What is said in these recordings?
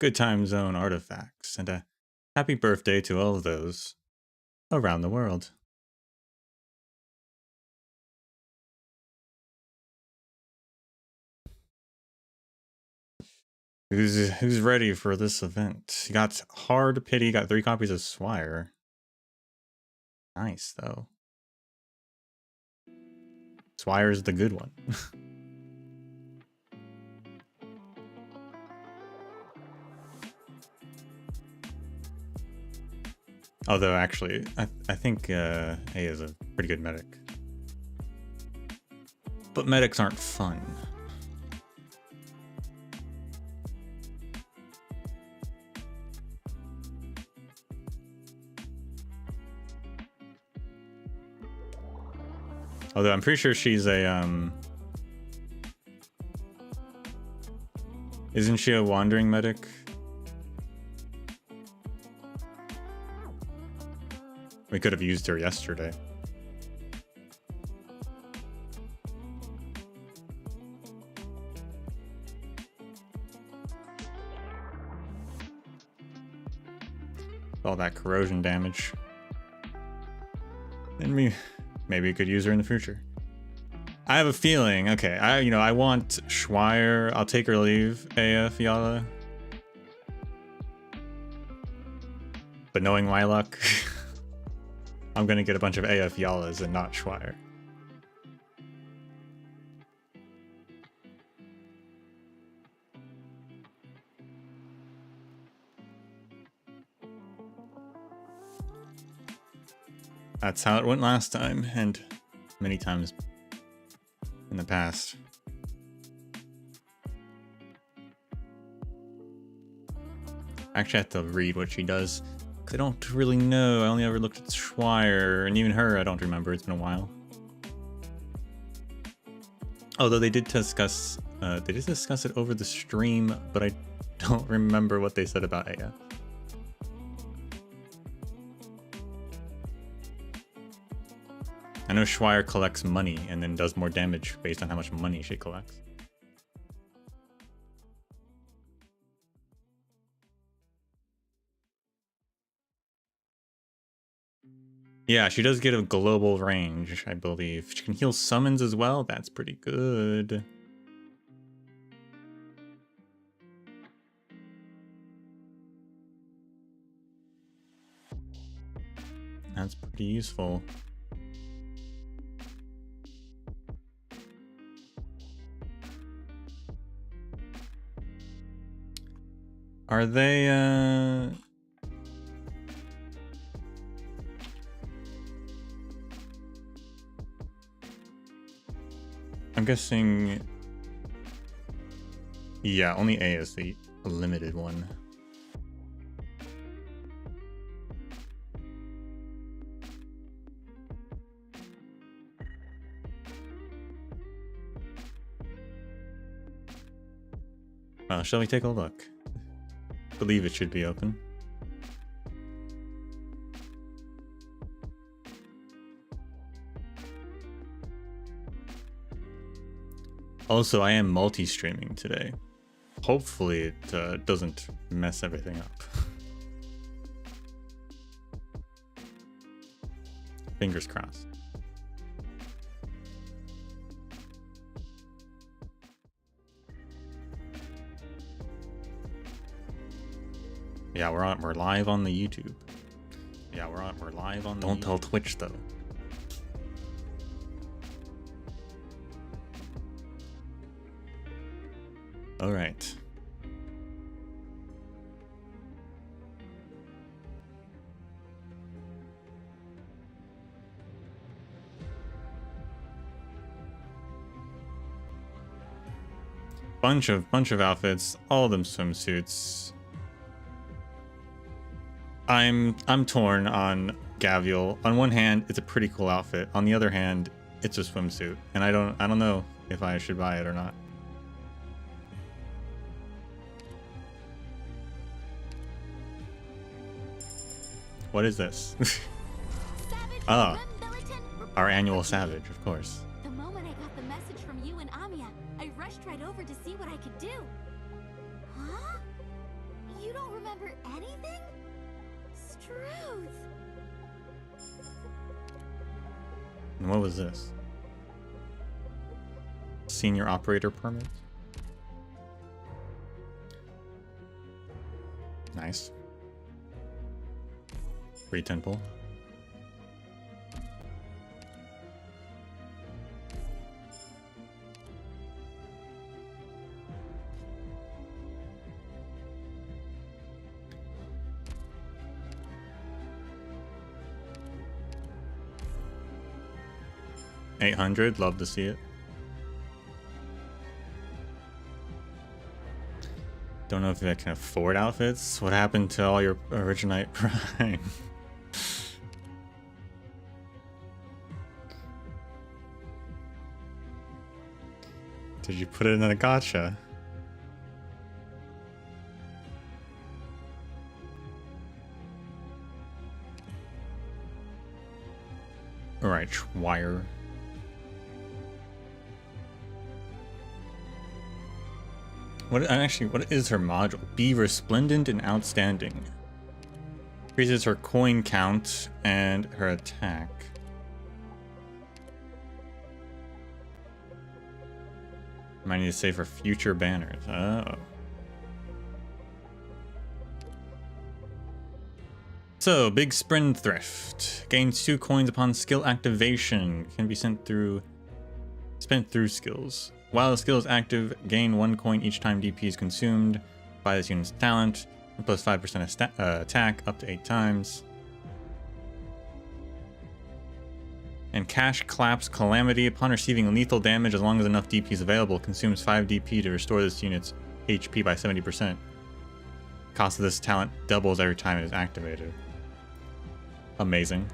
good time zone artifacts, and a happy birthday to all of those around the world. Who's ready for this event? You got Hard Pity, got 3 copies of Swire. Nice, though. Swire's the good one. Although, actually, I think A is a pretty good medic. But medics aren't fun. Although I'm pretty sure she's a, isn't she a wandering medic? We could have used her yesterday. All that corrosion damage. And maybe we could use her in the future. I have a feeling, okay, I want Schweier. I'll take or leave AF Yala. But knowing my luck, I'm gonna get a bunch of AF Yalas and not Schweier. That's how it went last time, and many times in the past. Actually, I have to read what she does, because I don't really know. I only ever looked at Schweier, and even her, I don't remember. It's been a while. Although they did discuss it over the stream, but I don't remember what they said about AF. I know Schweier collects money and then does more damage based on how much money she collects. Yeah, she does get a global range, I believe. She can heal summons as well. That's pretty good. That's pretty useful. Are they, I'm guessing... Yeah, only A is the limited one. Well, shall we take a look? I believe it should be open. Also, I am multi-streaming today. Hopefully it doesn't mess everything up. Fingers crossed. Yeah, we're live on the YouTube. Yeah, we're live on the Don't tell Twitch though. All right. Bunch of outfits, all of them swimsuits. I'm torn on Gavial. On one hand, it's a pretty cool outfit. On the other hand, it's a swimsuit, and I don't know if I should buy it or not. What is this? Ah, our annual Savage, of course. The moment I got the message from you and Amiya, I rushed right over to see what I could do. Huh? remember anything? Struth. And what was this? Senior operator permit. Nice. Free temple. $800, love to see it. Don't know if I can afford outfits. What happened to all your Originite Prime? Did you put it in a gacha? Alright, wire. What is her module? Be resplendent and outstanding. Increases her coin count and her attack. Might need to save for future banners. Oh. So, Big Spendthrift. Gains 2 coins upon skill activation. Can be spent through skills. While the skill is active, gain 1 coin each time DP is consumed by this unit's talent, and plus 5% attack up to 8 times. And Cash Claps Calamity. Upon receiving lethal damage, as long as enough DP is available, consumes 5 DP to restore this unit's HP by 70%. Cost of this talent doubles every time it is activated. Amazing.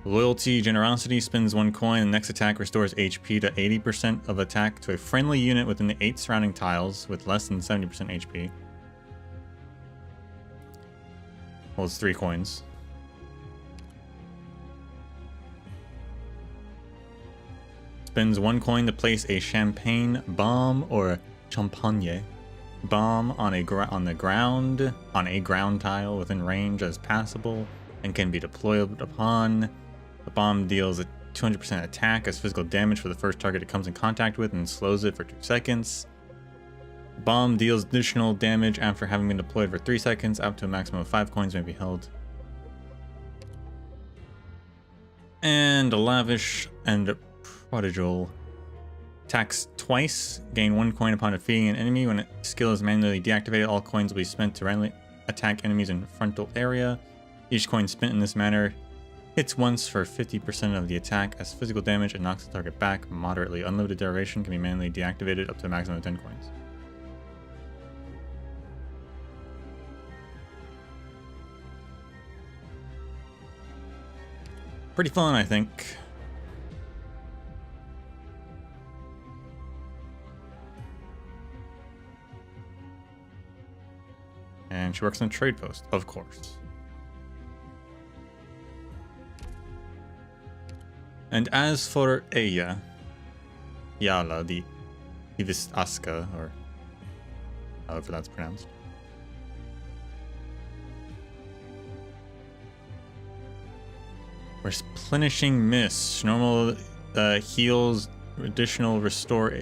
Loyalty Generosity spends 1 coin, and next attack restores HP to 80% of attack to a friendly unit within the 8 surrounding tiles with less than 70% HP. Holds 3 coins. Spends 1 coin to place a champagne bomb or champagne bomb on a ground tile within range as passable and can be deployed upon. The bomb deals a 200% attack as physical damage for the first target it comes in contact with and slows it for 2 seconds. The bomb deals additional damage after having been deployed for 3 seconds. Up to a maximum of 5 coins may be held. And Lavish and Prodigal. Attacks twice. Gain 1 coin upon defeating an enemy. When its skill is manually deactivated, all coins will be spent to randomly attack enemies in frontal area. Each coin spent in this manner hits once for 50% of the attack as physical damage and knocks the target back moderately. Unlimited duration can be manually deactivated up to a maximum of 10 coins. Pretty fun, I think. And she works on a trade post, of course. And as for Eya, Yala, the Aska, or however that's pronounced. Replenishing Misc. Normal heals additionally restore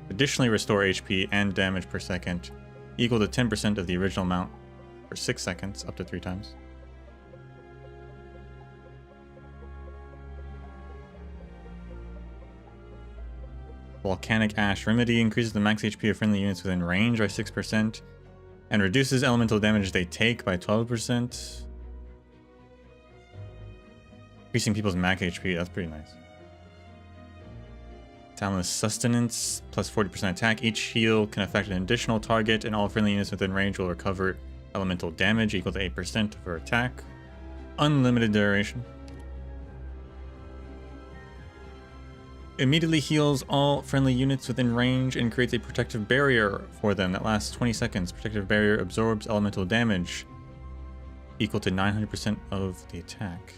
HP and damage per second, equal to 10% of the original amount for 6 seconds, up to 3 times. Volcanic Ash Remedy increases the max HP of friendly units within range by 6% and reduces elemental damage they take by 12%. Increasing people's max HP, that's pretty nice. Timeless Sustenance, plus 40% attack. Each heal can affect an additional target, and all friendly units within range will recover elemental damage equal to 8% of her attack. Unlimited duration. Immediately heals all friendly units within range and creates a protective barrier for them that lasts 20 seconds. Protective barrier absorbs elemental damage equal to 900% of the attack.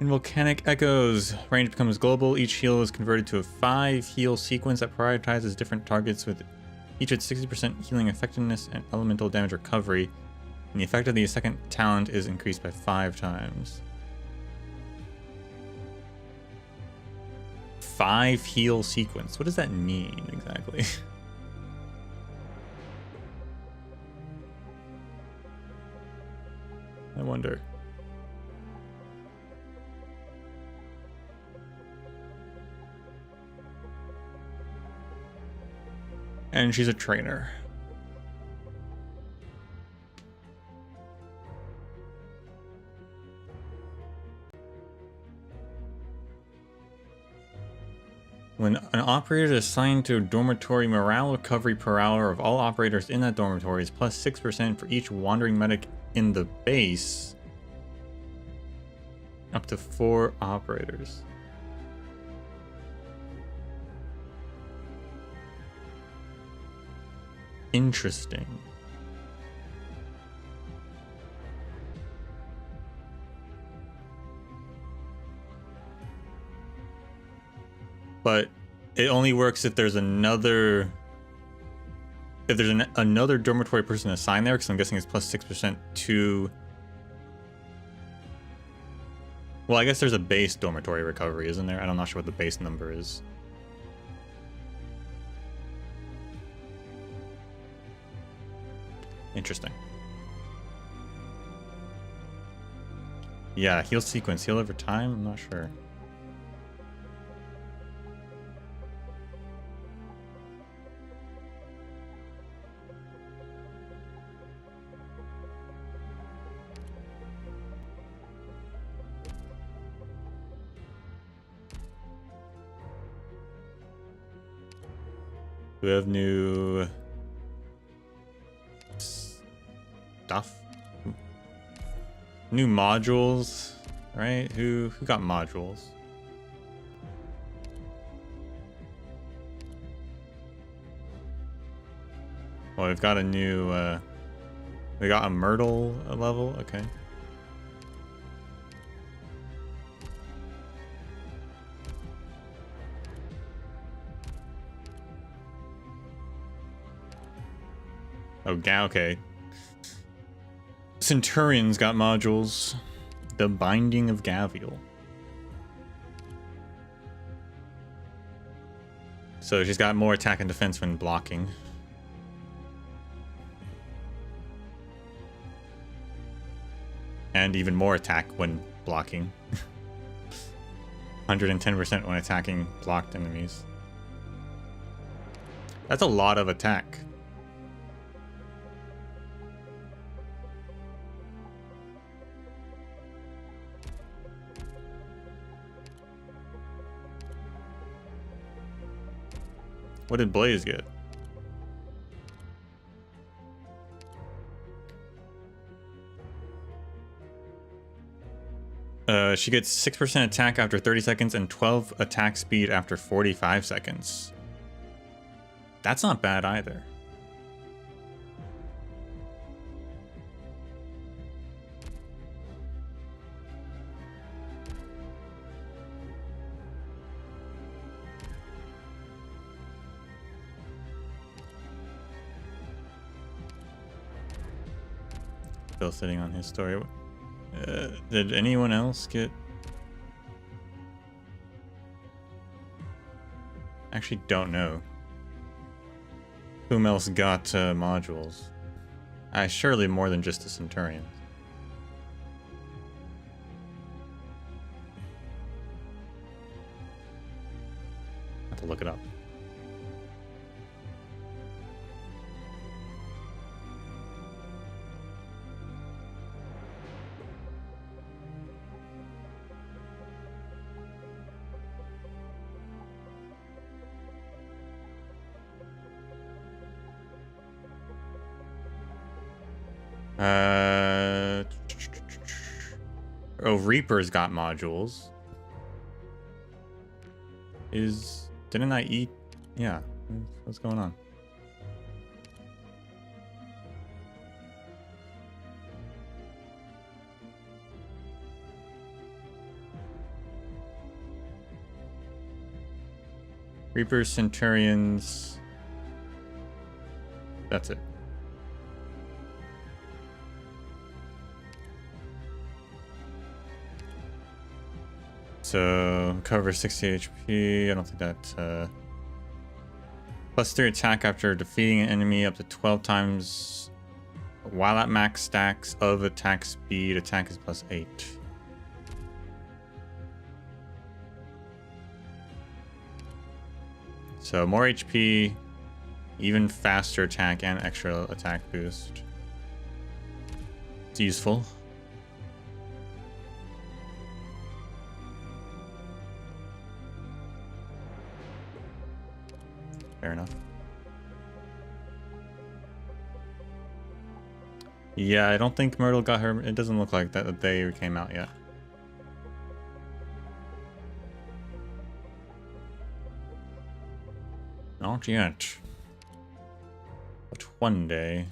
In Volcanic Echoes, range becomes global. Each heal is converted to a 5 heal sequence that prioritizes different targets with each at 60% healing effectiveness and elemental damage recovery. And the effect of the second talent is increased by 5 times. 5 heal sequence. What does that mean exactly? I wonder. And she's a trainer. When an operator is assigned to a dormitory, morale recovery per hour of all operators in that dormitory is plus 6% for each wandering medic in the base. Up to 4 operators. Interesting. But it only works if there's another another dormitory person assigned there, because I'm guessing it's plus 6% to... Well, I guess there's a base dormitory recovery, isn't there? I'm not sure what the base number is. Interesting. Yeah, heal sequence. Heal over time? I'm not sure. We have new stuff. New modules, right? Who got modules? Well, we've got a new we got a Myrtle level, okay. Oh, okay. Centurion's got modules. The Binding of Gavial. So she's got more attack and defense when blocking. And even more attack when blocking. 110% when attacking blocked enemies. That's a lot of attack. What did Blaze get? She gets 6% attack after 30 seconds and 12 attack speed after 45 seconds. That's not bad either. Still sitting on his story. Did anyone else get... Actually don't know. Whom else got modules? Surely more than just the Centurions. Have to look it up. Oh, Reaper's got modules. Didn't I eat? Yeah. What's going on? Reapers, Centurions. That's it. So, cover 60 HP. I don't think that... Plus 3 attack after defeating an enemy up to 12 times while at max stacks of attack speed. Attack is plus 8. So more HP, even faster attack, and extra attack boost. It's useful. Fair enough. Yeah, I don't think Myrtle got her. It doesn't look like that they came out yet. Not yet. But one day.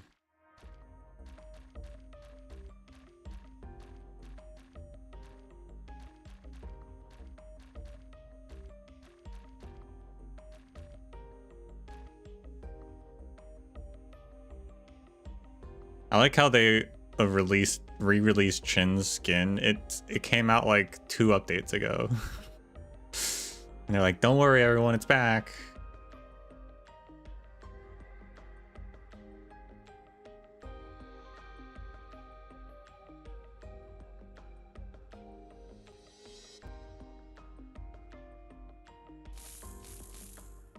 I like how they re-released Chin's skin. It came out like 2 updates ago. And they're like, don't worry everyone, it's back.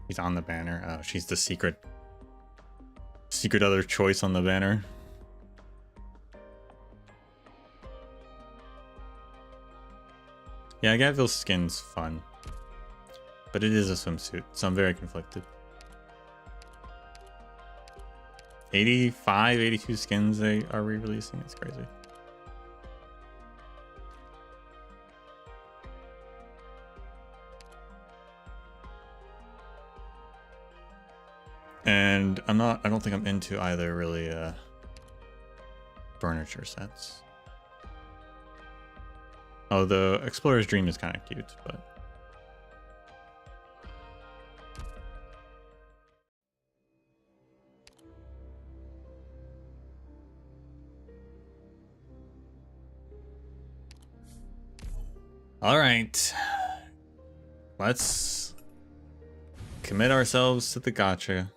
She's on the banner. Oh, she's the secret other choice on the banner. Yeah, Gatville's skin's fun. But it is a swimsuit, so I'm very conflicted. 85, 82 skins they are re-releasing. It's crazy. And I don't think I'm into either really furniture sets. Oh, the Explorer's Dream is kind of cute, but all right, let's commit ourselves to the gacha.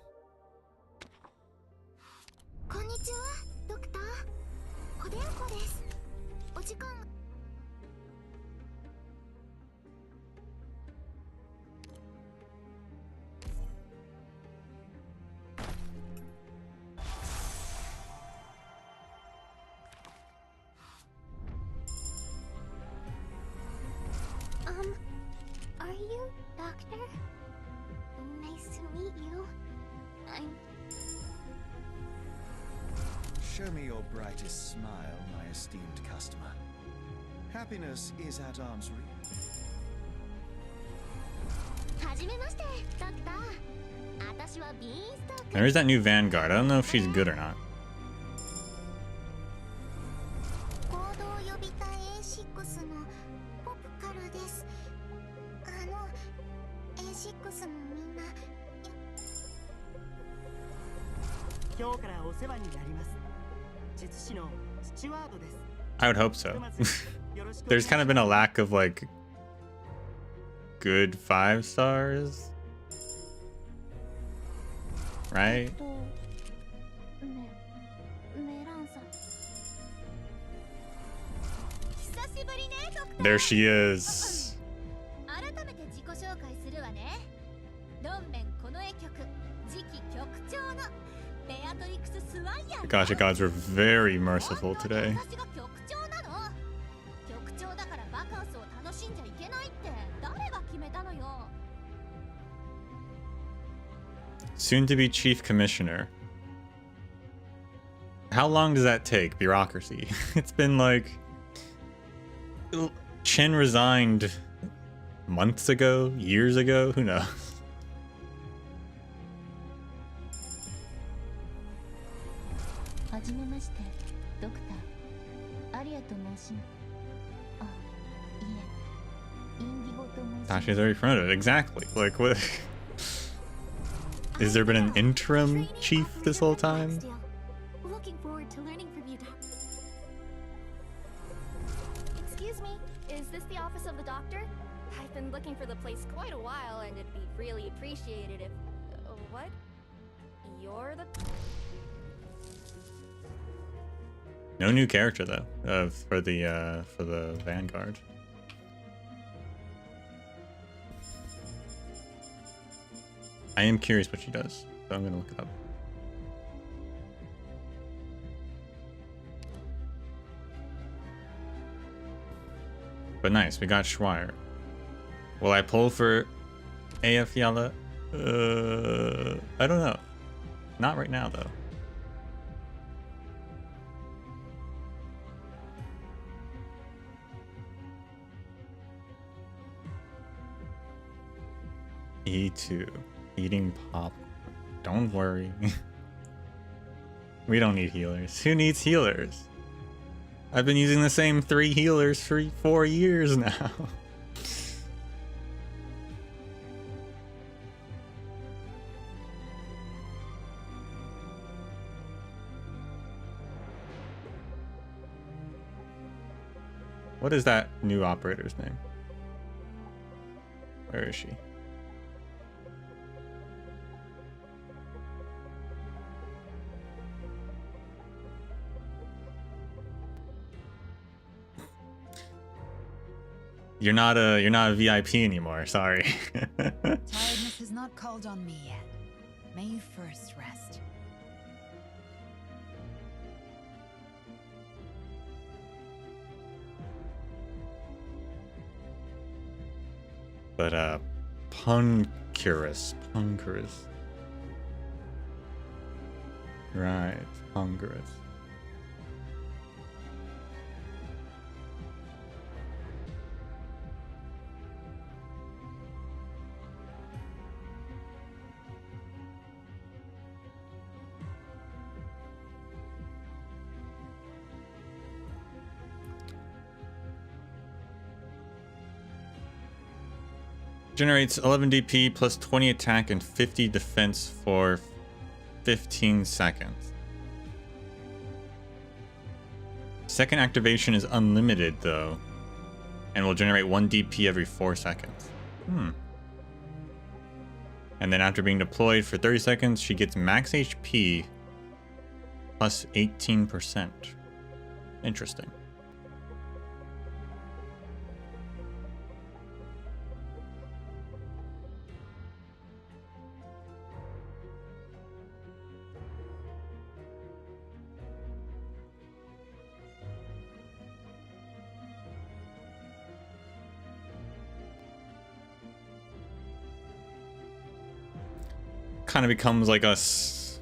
Are you Doctor? Nice to meet you. I'm... Show me your brightest smile, my esteemed customer. Happiness is at arm's reach. There's that new Vanguard. I don't know if she's good or not. I would hope so. There's kind of been a lack of like good 5 stars, right? There she is. The Gacha gods were very merciful today. Soon to be chief commissioner. How long does that take? Bureaucracy. It's been like... Chin resigned months ago, years ago, who knows? Tasha's already promoted, exactly. Like, what? Has there been an interim chief this whole time? Looking forward to learning from you, Doctor. Excuse me, is this the office of the doctor? I've been looking for the place quite a while, and it'd be really appreciated if... what? You're the... No new character though, for the Vanguard. I am curious what she does, so I'm gonna look it up. But nice, we got Schweier. Will I pull for AF Yala? I don't know. Not right now though. E2. Eating pop. Don't worry. We don't need healers. Who needs healers? I've been using the same 3 healers for 4 years now. What is that new operator's name? Where is she? You're not a VIP anymore, sorry. Tiredness has not called on me yet. May you first rest. But Puncurus. Right, Puncurus. Generates 11 DP plus 20 attack and 50 defense for 15 seconds. Second activation is unlimited though, and will generate 1 DP every 4 seconds. And then after being deployed for 30 seconds, she gets max HP plus 18%. Interesting. Kind of becomes like us.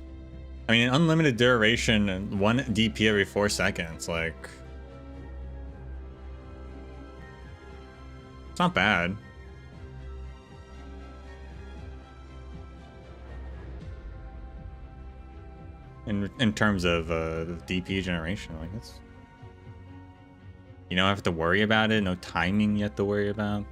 I mean, an unlimited duration and 1 DP every 4 seconds. Like, it's not bad. In terms of DP generation, like it's, you don't have to worry about it. No timing you have to worry about.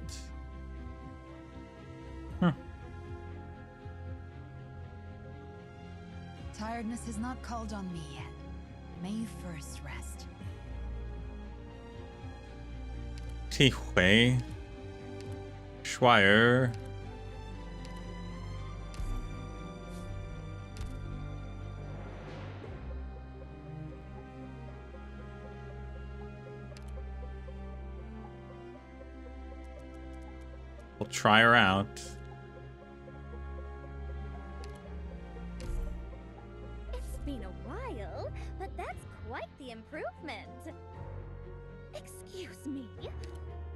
Tiredness has not called on me yet. May you first rest. Tihui. Schweier. We'll try her out. Been a while, but that's quite the improvement. Excuse me,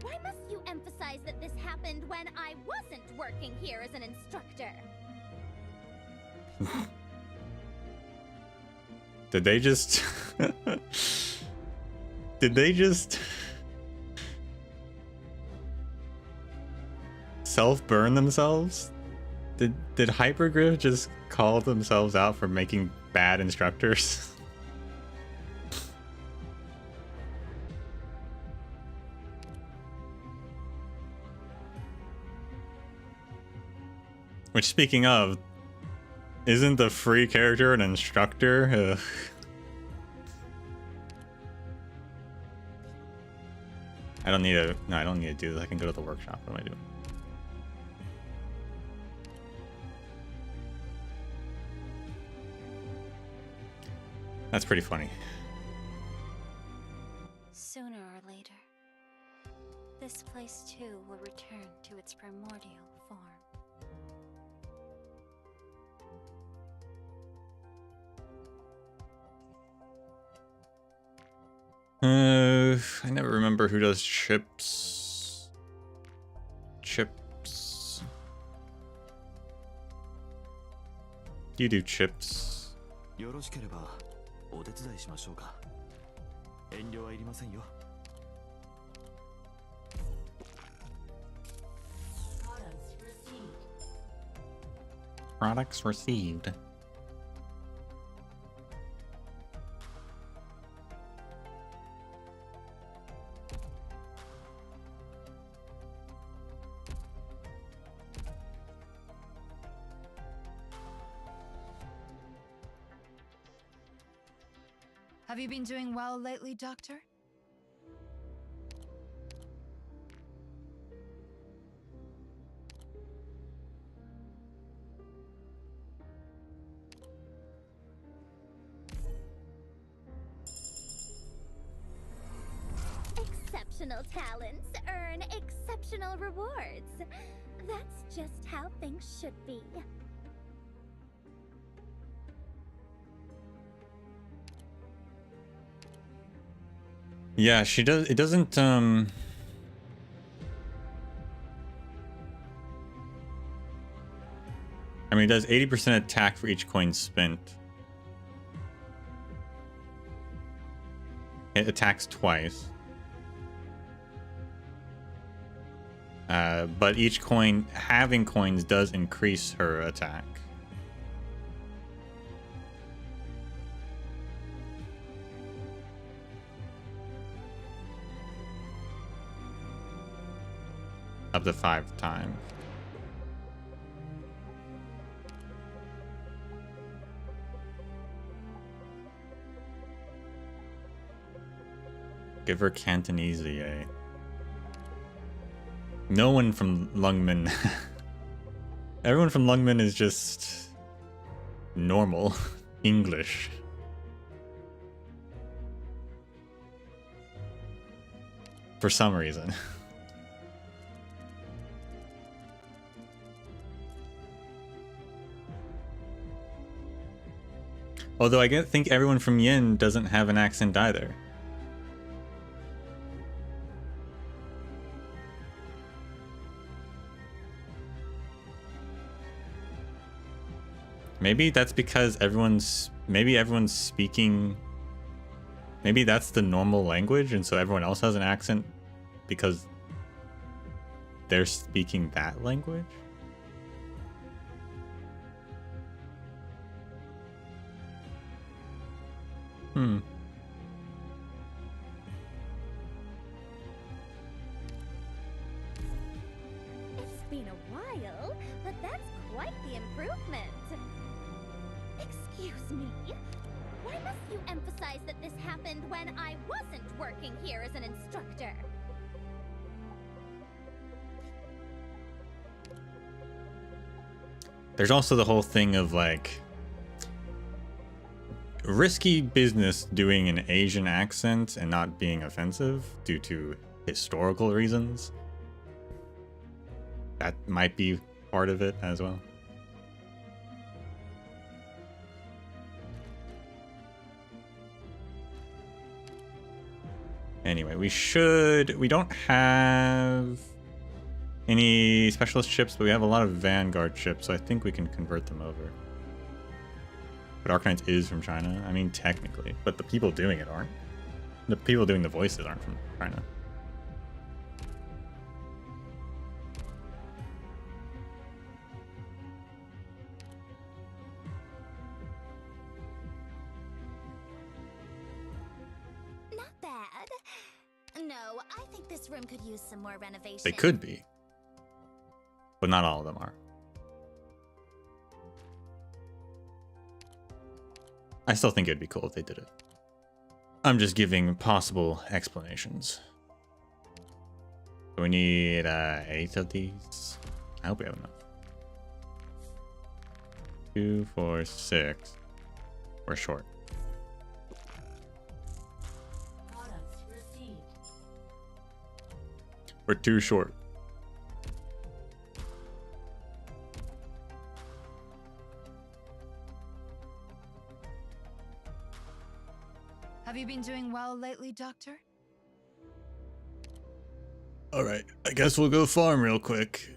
why must you emphasize that this happened when I wasn't working here as an instructor? Did they just self-burn themselves? Did Hypergriff just call themselves out for making bad instructors? Which, speaking of, Isn't the free character an instructor? Ugh. I don't need to. No, I don't need to do this. I can go to the workshop. What am I doing? That's pretty funny. Sooner or later, this place too will return to its primordial form. I never remember who does chips. Chips. You do chips. よろしければお手伝いしましょうか。遠慮はいりませんよ。Products received. Have you been doing well lately, Doctor? Exceptional talents earn exceptional rewards. That's just how things should be. Yeah, she does. It doesn't. I mean, it does 80% attack for each coin spent. It attacks twice. But each coin, having coins, does increase her attack. Up to 5 times. Give her Cantonese VA. No one from Lungmen. Everyone from Lungmen is just normal English. For some reason. Although I think everyone from Yin doesn't have an accent either. Maybe that's because maybe everyone's speaking, maybe that's the normal language and so everyone else has an accent because they're speaking that language? It's been a while, but that's quite the improvement. Excuse me. Why must you emphasize that this happened when I wasn't working here as an instructor? There's also the whole thing of like risky business doing an Asian accent and not being offensive due to historical reasons. That might be part of it as well. Anyway, we don't have any specialist chips, but we have a lot of Vanguard chips, so I think we can convert them over. But Arknights is from China. I mean, technically, but the people doing it aren't. The people doing the voices aren't from China. Not bad. No, I think this room could use some more renovation. They could be, but not all of them are. I still think it'd be cool if they did it. I'm just giving possible explanations. So we need 8 of these. I hope we have enough. 2, 4, 6. We're short. We're too short. Have you been doing well lately, Doctor? Alright, I guess we'll go farm real quick.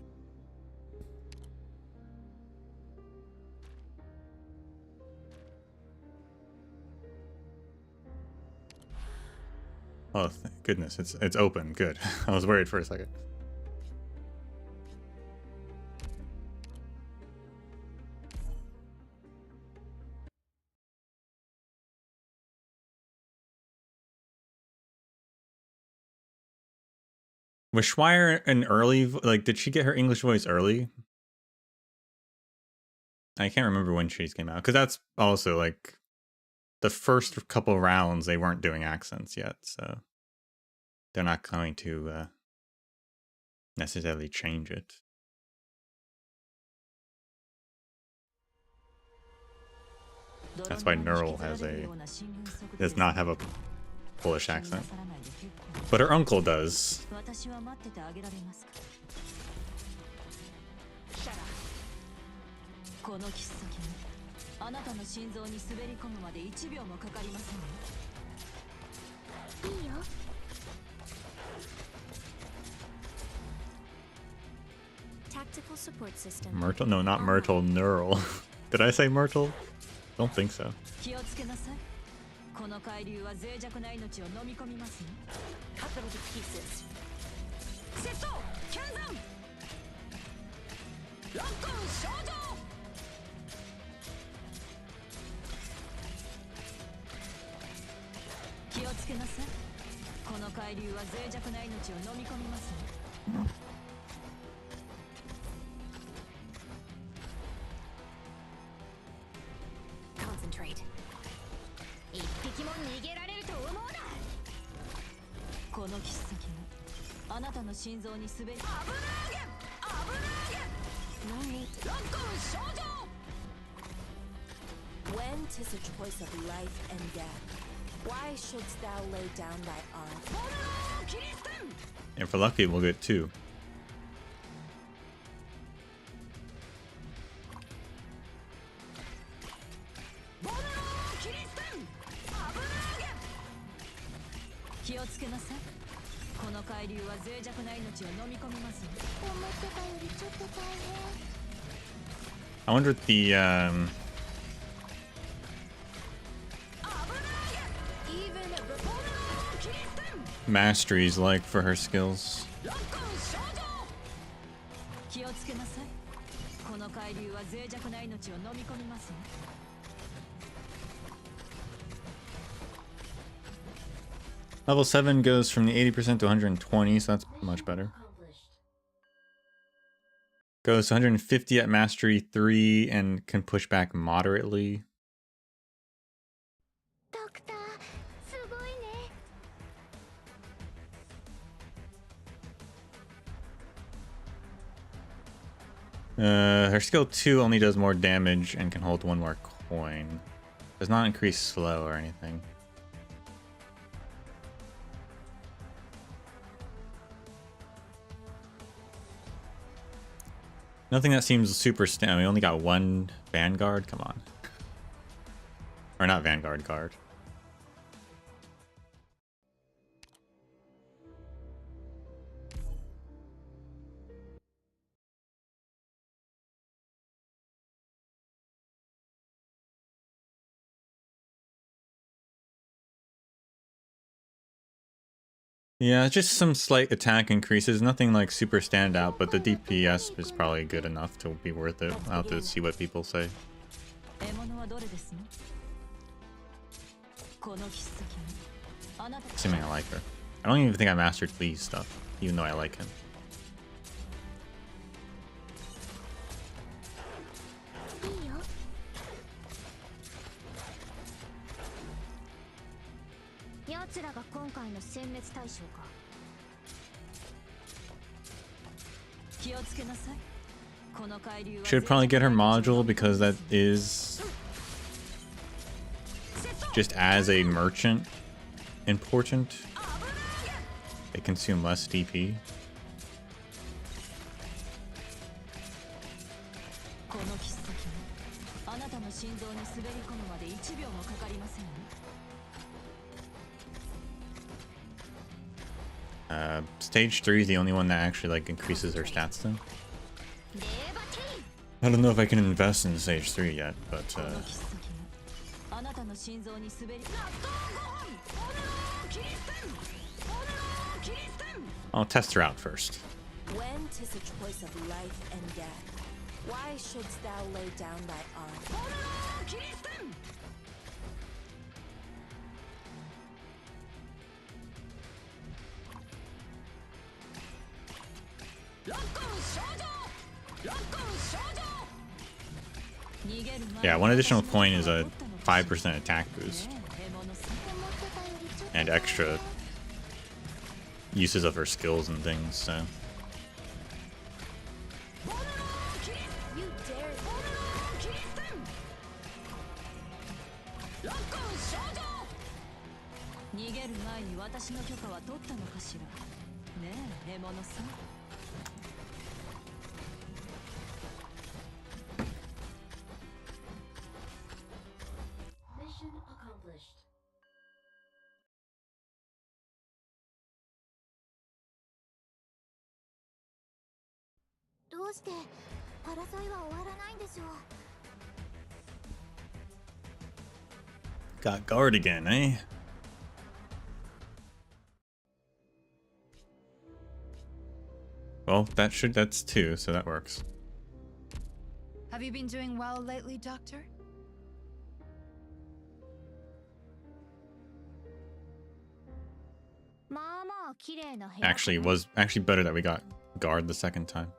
Oh, thank goodness, it's open. Good. I was worried for a second. Was Schweier an early, like, did she get her English voice early? I can't remember when she came out, because that's also, like, the first couple rounds, they weren't doing accents yet, so they're not going to necessarily change it. That's why Neural does not have a Polish accent. But her uncle does. Tactical support system. Myrtle? No, not Myrtle, Neural. Did I say Myrtle? Don't think so. この海流は脆弱な命を飲み込みますね。カットロジピース。セット、キャンザン。ロックン衝動。気をつけなさい。この海流は脆弱な命を飲み込みますね。Concentrate. 一匹も逃げられると思うな。この切っ先があなたの心臓に滑り。危なげ、危なげ。何？ロックン衝動。When 'tis a choice of life and death, why shouldst thou lay down thy arm? And for lucky, we'll get 2. I wonder what the mastery's like for her skills. Level 7 goes from the 80% to 120, so that's much better. Goes to 150 at Mastery 3 and can push back moderately. Her skill 2 only does more damage and can hold 1 more coin. Does not increase slow or anything. Nothing that seems super we only got 1 Vanguard? Come on. Or not Vanguard guard. Yeah, just some slight attack increases, nothing like super standout, but the DPS is probably good enough to be worth it. I'll have to see what people say. Assuming I like her. I don't even think I mastered Lee's stuff, even though I like him. ちらが今回の殲滅対象か。気をつけなさい。この海流は Should probably get her module because that is just as a merchant important. They consume less DP. この切っ先があなたの心臓に滑り込むまで1秒もかかりませんよ。Stage 3 is the only one that actually like increases her stats then. I don't know if I can invest in stage 3 yet, but この切っ先があなたの心臓に滑り。 I'll test her out first. When 'tis a choice of life and death, why shouldst thou lay down thy arm? Yeah, one additional coin is a 5% attack boost. And extra uses of her skills and things, so. You dare Mission accomplished. どうして争いは終わらないんでしょう。 Got guard again, eh? Well, that's 2, so that works. Have you been doing well lately, Doctor? Actually, was actually better that we got guard the second time.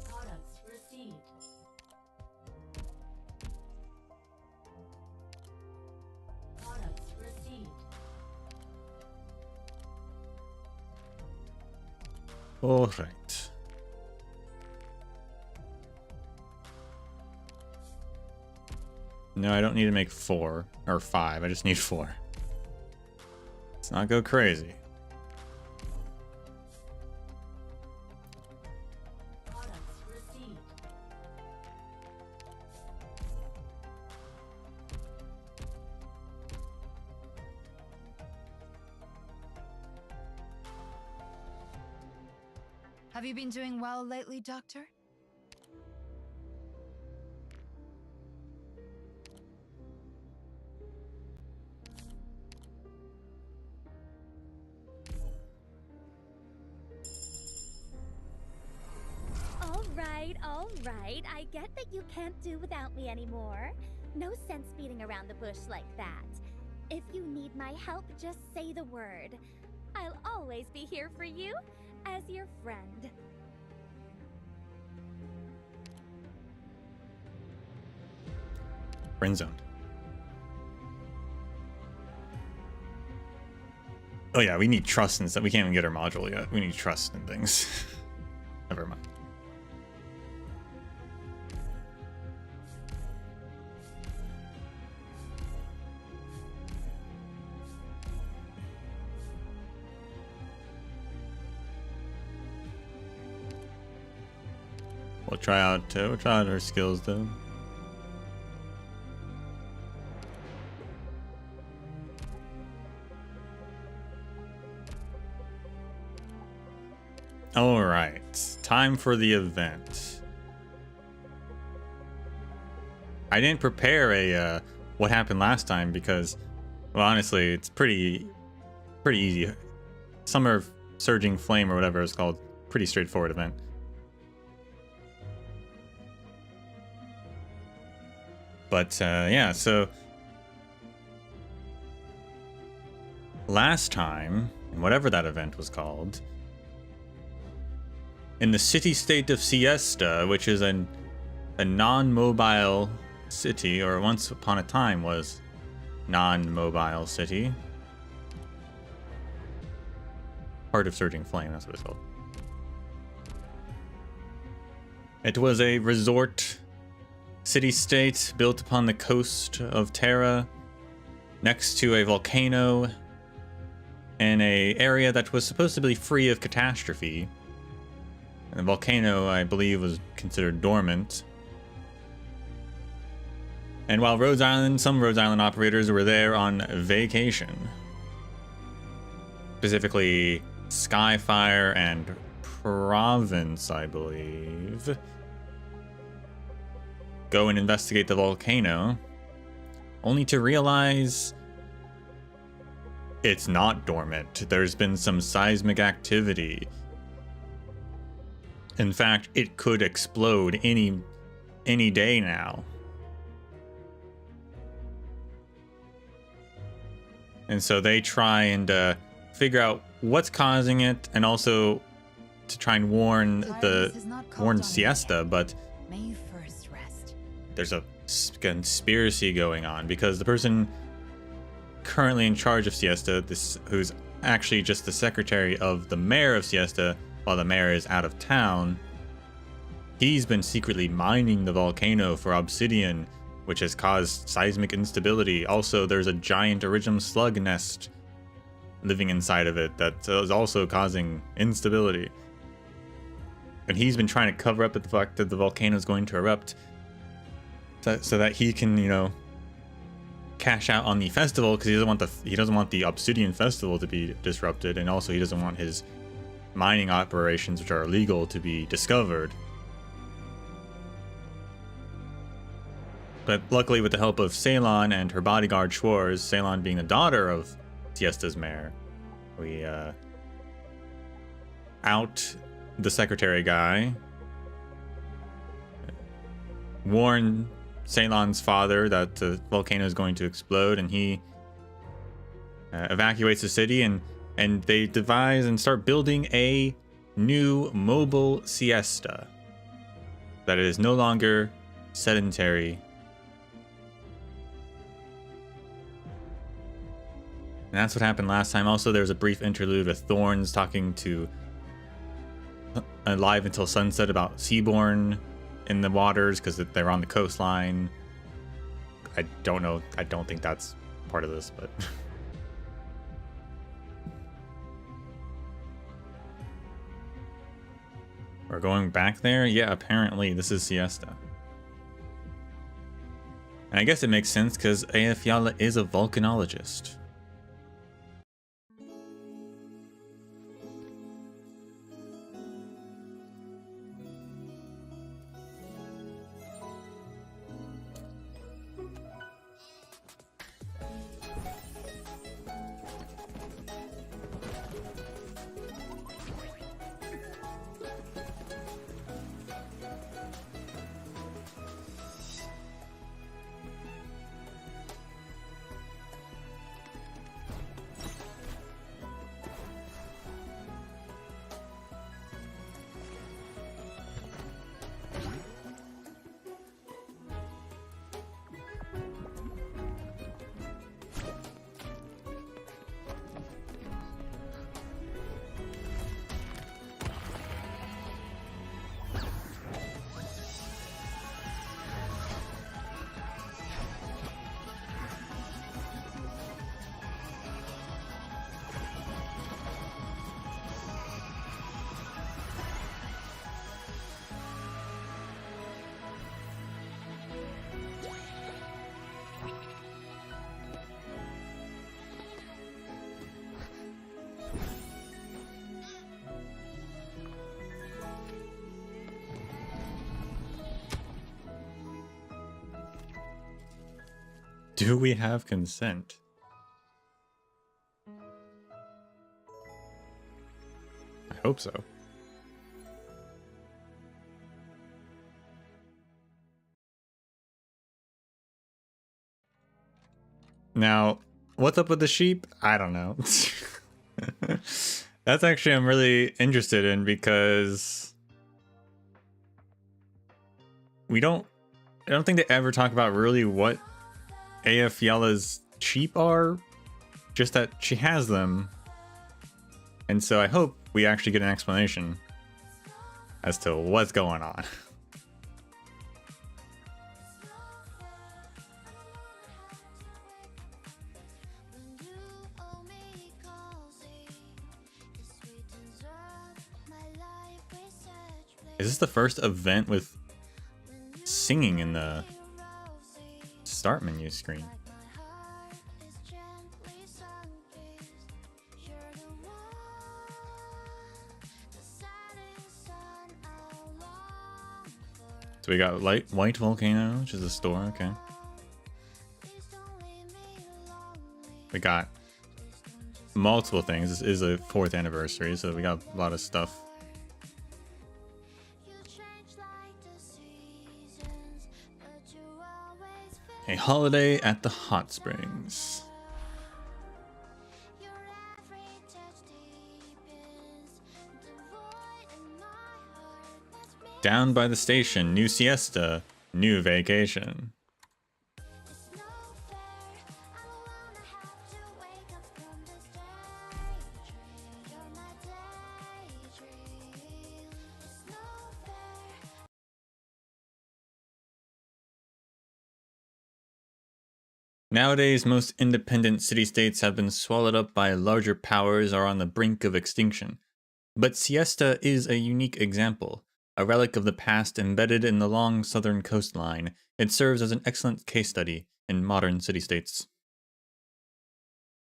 Products received. Products received. All right. No, I don't need to make 4 or 5. I just need 4. Let's not go crazy. Products received. Have you been doing well lately, Doctor? All right. I get that you can't do without me anymore. No sense beating around the bush like that. If you need my help, just say the word. I'll always be here for you as your friend. Friend zoned. Oh yeah, we need trust and stuff. We can't even get our module yet. We need trust and things. Never mind. We'll try out her skills though. All right, time for the event. I didn't prepare a what happened last time because, well, honestly, it's pretty easy. Summer Surging Flame or whatever it's called, pretty straightforward event. But yeah, so last time, whatever that event was called, in the city-state of Siesta, which is a non-mobile city, or once upon a time was non-mobile city. Heart of Surging Flame, that's what it's called. It was a resort city-state built upon the coast of Terra, next to a volcano, in a area that was supposed to be free of catastrophe. And the volcano, I believe, was considered dormant. And while some Rhodes Island operators were there on vacation, specifically Skyfire and Province, I believe, go and investigate the volcano, only to realize it's not dormant. There's been some seismic activity. In fact, it could explode any day now. And so they try and figure out what's causing it, and also to try and warn Siesta, but May you first rest. there's a conspiracy going on because the person currently in charge of Siesta, who's actually just the secretary of the mayor of Siesta while the mayor is out of town, he's been secretly mining the volcano for obsidian, which has caused seismic instability. Also, there's a giant Iridium slug nest living inside of it that is also causing instability. And he's been trying to cover up the fact that the volcano is going to erupt so that he can, you know, cash out on the festival, because he doesn't want the Obsidian Festival to be disrupted, and also he doesn't want his mining operations, which are illegal, to be discovered. But luckily, with the help of Ceylon and her bodyguard Schwarz, Ceylon being the daughter of Siesta's mayor, we out the secretary guy, warn Ceylon's father that the volcano is going to explode, and he evacuates the city, and they devise and start building a new mobile Siesta that is no longer sedentary. And that's what happened last time. Also, there was a brief interlude with Thorns talking to Alive Until Sunset about Seaborn in the waters, because they're on the coastline. I don't know. I don't think that's part of this, but... We're going back there? Yeah, apparently this is Siesta. And I guess it makes sense because Eyjafjalla is a volcanologist. Do we have consent? I hope so. Now, what's up with the sheep? I don't know. That's actually I'm really interested in, because I don't think they ever talk about really what Eyjafjalla's sheep are, just that she has them. And so I hope we actually get an explanation as to what's going on. Is this the first event with singing in the start menu screen? So we got White Volcano, which is a store, okay. We got multiple things. This is a 4th anniversary, so we got a lot of stuff. A holiday at the hot springs. Down by the station, new siesta, new vacation. Nowadays, most independent city-states have been swallowed up by larger powers or on the brink of extinction. But Siesta is a unique example, a relic of the past embedded in the long southern coastline. It serves as an excellent case study in modern city-states.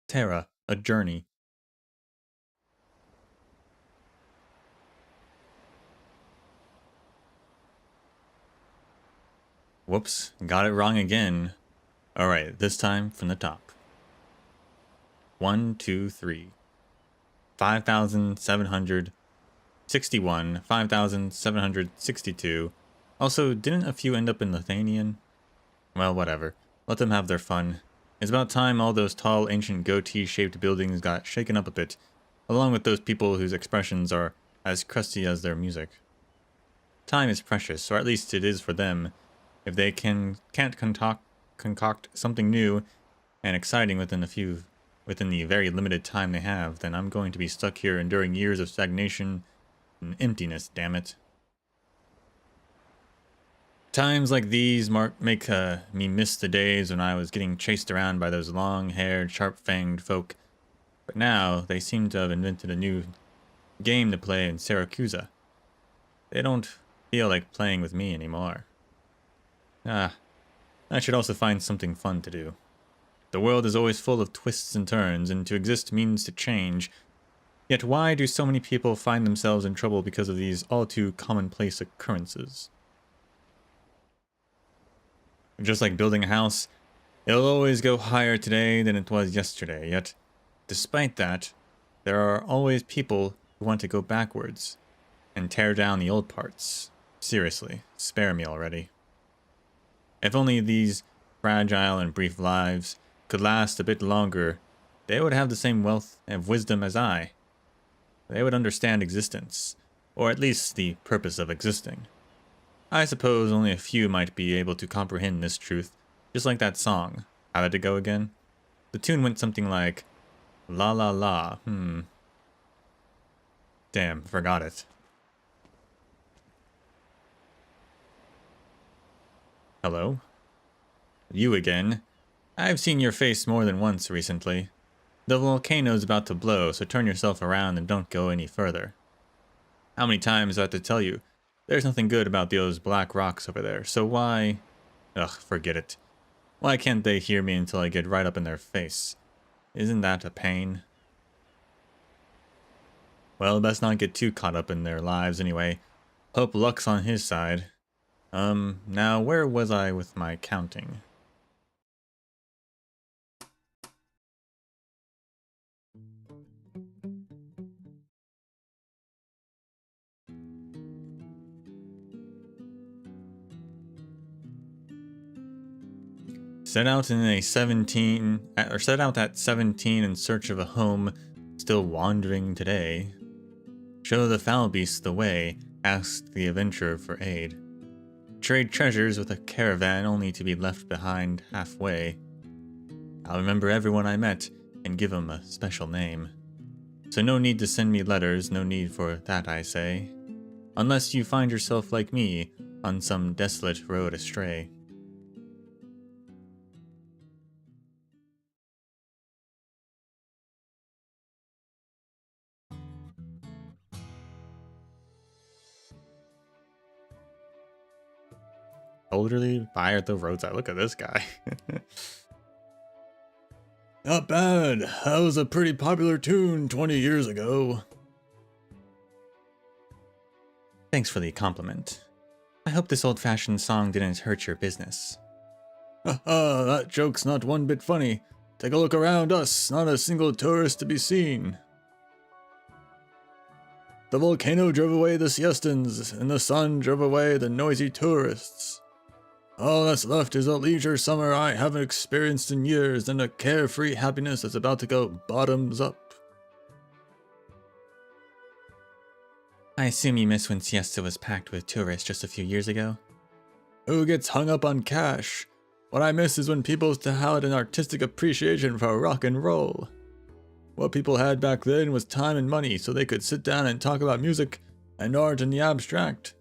Terra, a journey. Whoops, got it wrong again. Alright, this time from the top. 1, 2, 3. 5,761, 5,762. Also, didn't a few end up in Lithuanian? Well, whatever. Let them have their fun. It's about time all those tall, ancient goatee-shaped buildings got shaken up a bit, along with those people whose expressions are as crusty as their music. Time is precious, or at least it is for them. If they can't concoct something new and exciting within the very limited time they have, then I'm going to be stuck here enduring years of stagnation and emptiness, damn it. Times like these make me miss the days when I was getting chased around by those long-haired, sharp-fanged folk. But now, they seem to have invented a new game to play in Syracuse. They don't feel like playing with me anymore. I should also find something fun to do. The world is always full of twists and turns, and to exist means to change. Yet why do so many people find themselves in trouble because of these all too commonplace occurrences? Just like building a house, it'll always go higher today than it was yesterday, yet, despite that, there are always people who want to go backwards and tear down the old parts. Seriously, spare me already. If only these fragile and brief lives could last a bit longer, they would have the same wealth and wisdom as I. They would understand existence, or at least the purpose of existing. I suppose only a few might be able to comprehend this truth, just like that song. How did it go again? The tune went something like, la la la, Damn, forgot it. Hello? You again. I've seen your face more than once recently. The volcano's about to blow, so turn yourself around and don't go any further. How many times do I have to tell you? There's nothing good about those black rocks over there, so why... Ugh, forget it. Why can't they hear me until I get right up in their face? Isn't that a pain? Well, best not get too caught up in their lives anyway. Hope luck's on his side. Now where was I with my counting? Set out at 17 in search of a home, still wandering today. Show the foul beasts the way, asked the adventurer for aid. trade treasures with a caravan only to be left behind halfway. I'll remember everyone I met and give them a special name. So no need to send me letters, no need for that, I say. Unless you find yourself like me, on some desolate road astray. Elderly buyer at the roadside. Look at this guy. Not bad. That was a pretty popular tune 20 years ago. Thanks for the compliment. I hope this old-fashioned song didn't hurt your business. Haha, that joke's not one bit funny. Take a look around us, not a single tourist to be seen. The volcano drove away the Siestans, and the sun drove away the noisy tourists. All that's left is a leisure summer I haven't experienced in years, and a carefree happiness that's about to go bottoms up. I assume you miss when Siesta was packed with tourists just a few years ago? Who gets hung up on cash? What I miss is when people still had an artistic appreciation for rock and roll. What people had back then was time and money, so they could sit down and talk about music and art in the abstract.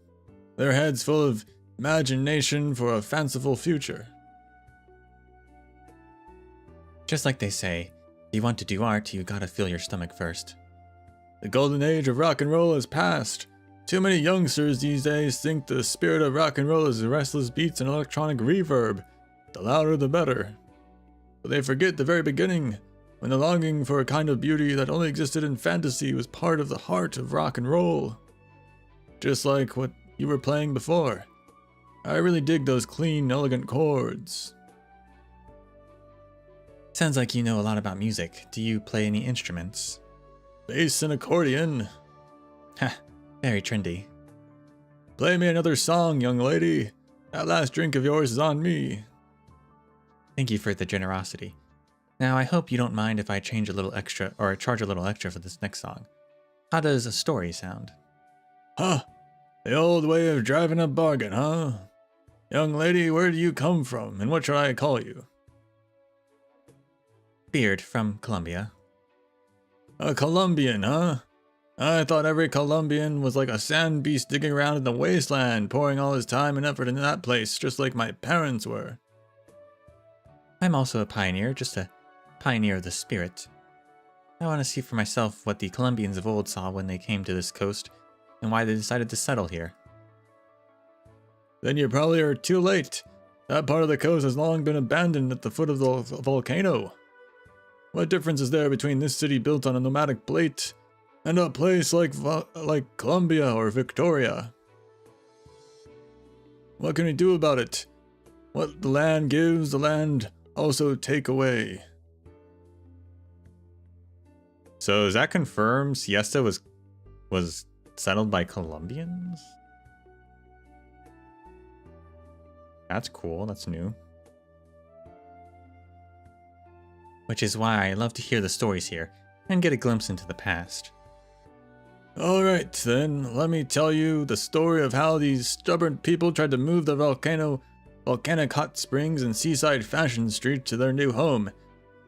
Their heads full of imagination for a fanciful future. Just like they say, if you want to do art, you gotta fill your stomach first. The golden age of rock and roll has passed. Too many youngsters these days think the spirit of rock and roll is restless beats and electronic reverb. The louder the better. But they forget the very beginning, when the longing for a kind of beauty that only existed in fantasy was part of the heart of rock and roll. Just like what you were playing before. I really dig those clean, elegant chords. Sounds like you know a lot about music. Do you play any instruments? Bass and accordion. Ha, very trendy. Play me another song, young lady. That last drink of yours is on me. Thank you for the generosity. Now, I hope you don't mind if I change a little extra, or charge a little extra for this next song. How does a story sound? Huh, the old way of driving a bargain, huh? Young lady, where do you come from, and what should I call you? Beard, from Colombia. A Colombian, huh? I thought every Colombian was like a sand beast digging around in the wasteland, pouring all his time and effort into that place, just like my parents were. I'm also a pioneer, just a pioneer of the spirit. I want to see for myself what the Colombians of old saw when they came to this coast, and why they decided to settle here. Then you probably are too late. That part of the coast has long been abandoned at the foot of the volcano. What difference is there between this city built on a nomadic plate and a place like Colombia or Victoria? What can we do about it? What the land gives, the land also take away. So is that confirmed? Siesta was settled by Colombians? That's cool, that's new. Which is why I love to hear the stories here, and get a glimpse into the past. Alright then, let me tell you the story of how these stubborn people tried to move the volcanic hot springs and seaside fashion street to their new home,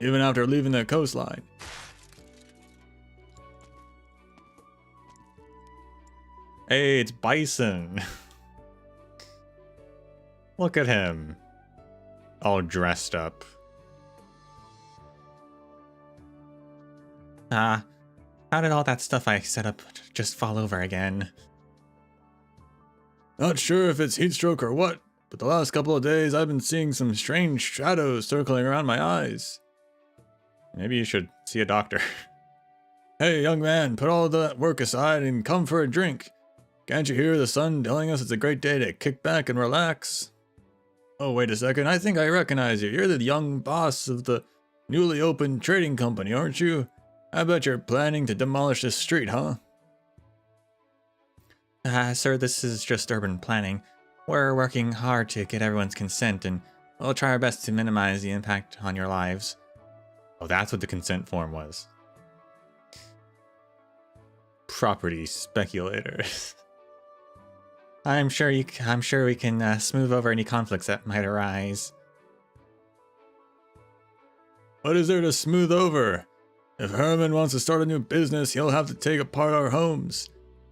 even after leaving the coastline. Hey, it's Bison! Look at him. All dressed up. How did all that stuff I set up just fall over again? Not sure if it's heat stroke or what, but the last couple of days I've been seeing some strange shadows circling around my eyes. Maybe you should see a doctor. Hey, young man, put all that work aside and come for a drink. Can't you hear the sun telling us it's a great day to kick back and relax? Oh, wait a second, I think I recognize you. You're the young boss of the newly opened trading company, aren't you? I bet you're planning to demolish this street, huh? Sir, this is just urban planning. We're working hard to get everyone's consent, and we'll try our best to minimize the impact on your lives. Oh, that's what the consent form was. Property speculators. I'm sure we can smooth over any conflicts that might arise. What is there to smooth over? If Herman wants to start a new business, he'll have to take apart our homes.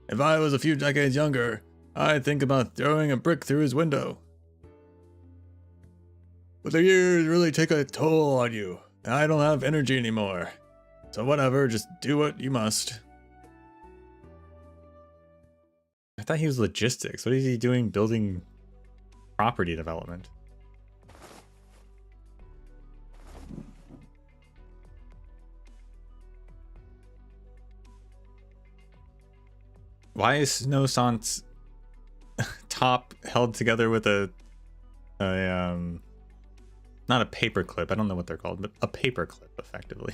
If I was a few decades younger, I'd think about throwing a brick through his window. But the years really take a toll on you, and I don't have energy anymore. So whatever, just do what you must. I thought he was logistics. What is he doing building property development? Why is Snow-san's top held together with a not a paper clip, I don't know what they're called, but a paper clip effectively.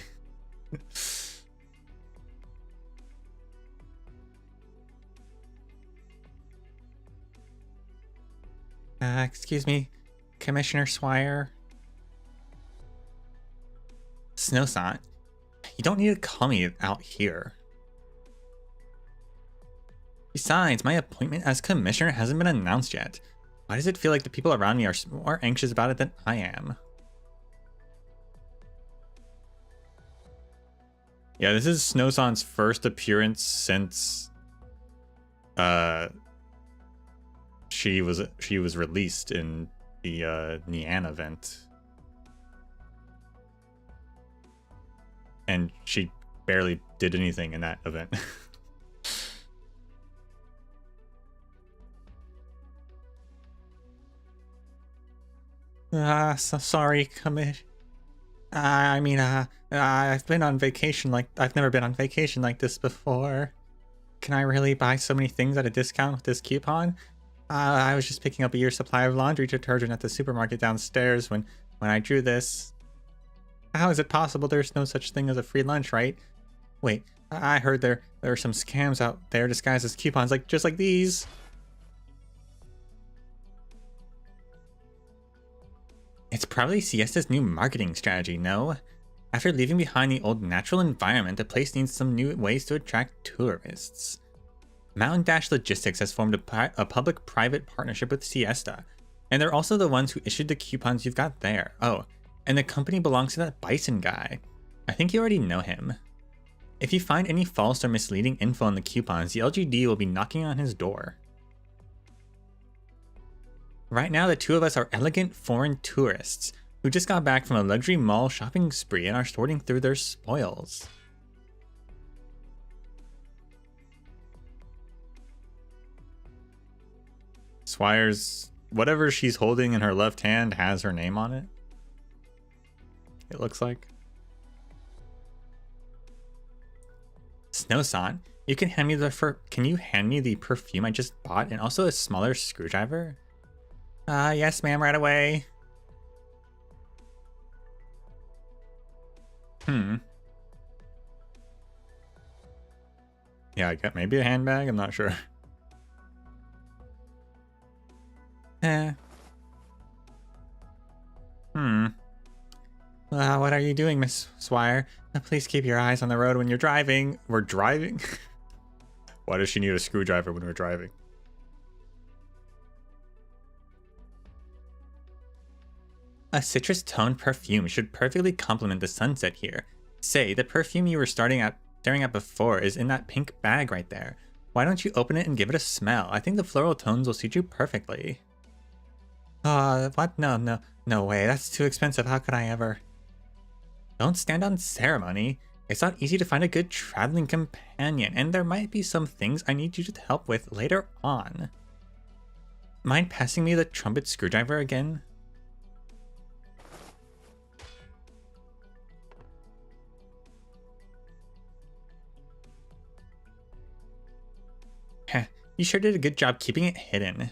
Excuse me, Commissioner Swire. Snow-san, you don't need to call me out here. Besides, my appointment as commissioner hasn't been announced yet. Why does it feel like the people around me are more anxious about it than I am? Yeah, this is Snow-san's first appearance since she was released in the Nian event. And she barely did anything in that event. So sorry, I've been on vacation I've never been on vacation like this before. Can I really buy so many things at a discount with this coupon? I was just picking up a year's supply of laundry detergent at the supermarket downstairs when I drew this. How is it possible there's no such thing as a free lunch, right? Wait, I heard there are some scams out there disguised as coupons, just like these. It's probably Siesta's new marketing strategy, no? After leaving behind the old natural environment, the place needs some new ways to attract tourists. Mountain Dash Logistics has formed a public-private partnership with Siesta, and they're also the ones who issued the coupons you've got there. Oh, and the company belongs to that Bison guy. I think you already know him. If you find any false or misleading info on the coupons, the LGD will be knocking on his door. Right now, the two of us are elegant foreign tourists who just got back from a luxury mall shopping spree and are sorting through their spoils. Swire's whatever she's holding in her left hand has her name on it. It looks like. Snow-san, can you hand me the perfume I just bought and also a smaller screwdriver? Yes, ma'am, right away. Yeah, I got maybe a handbag, I'm not sure. What are you doing, Miss Swire? Please keep your eyes on the road when you're driving. We're driving? Why does she need a screwdriver when we're driving? A citrus toned perfume should perfectly complement the sunset here. Say, the perfume you were staring at before is in that pink bag right there. Why don't you open it and give it a smell? I think the floral tones will suit you perfectly. What? No way. That's too expensive. How could I ever? Don't stand on ceremony. It's not easy to find a good traveling companion, and there might be some things I need you to help with later on. Mind passing me the trumpet screwdriver again? You sure did a good job keeping it hidden.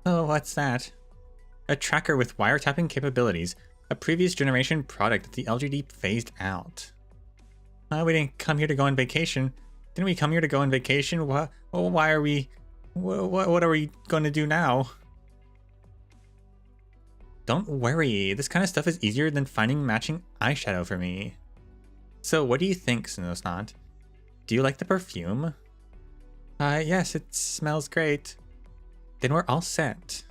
Oh, what's that? A tracker with wiretapping capabilities, a previous generation product that the LGD phased out. We didn't come here to go on vacation. Didn't we come here to go on vacation? Why are we... What are we going to do now? Don't worry, this kind of stuff is easier than finding matching eyeshadow for me. So what do you think, Snowsnot? Do you like the perfume? Yes, it smells great. Then we're all set.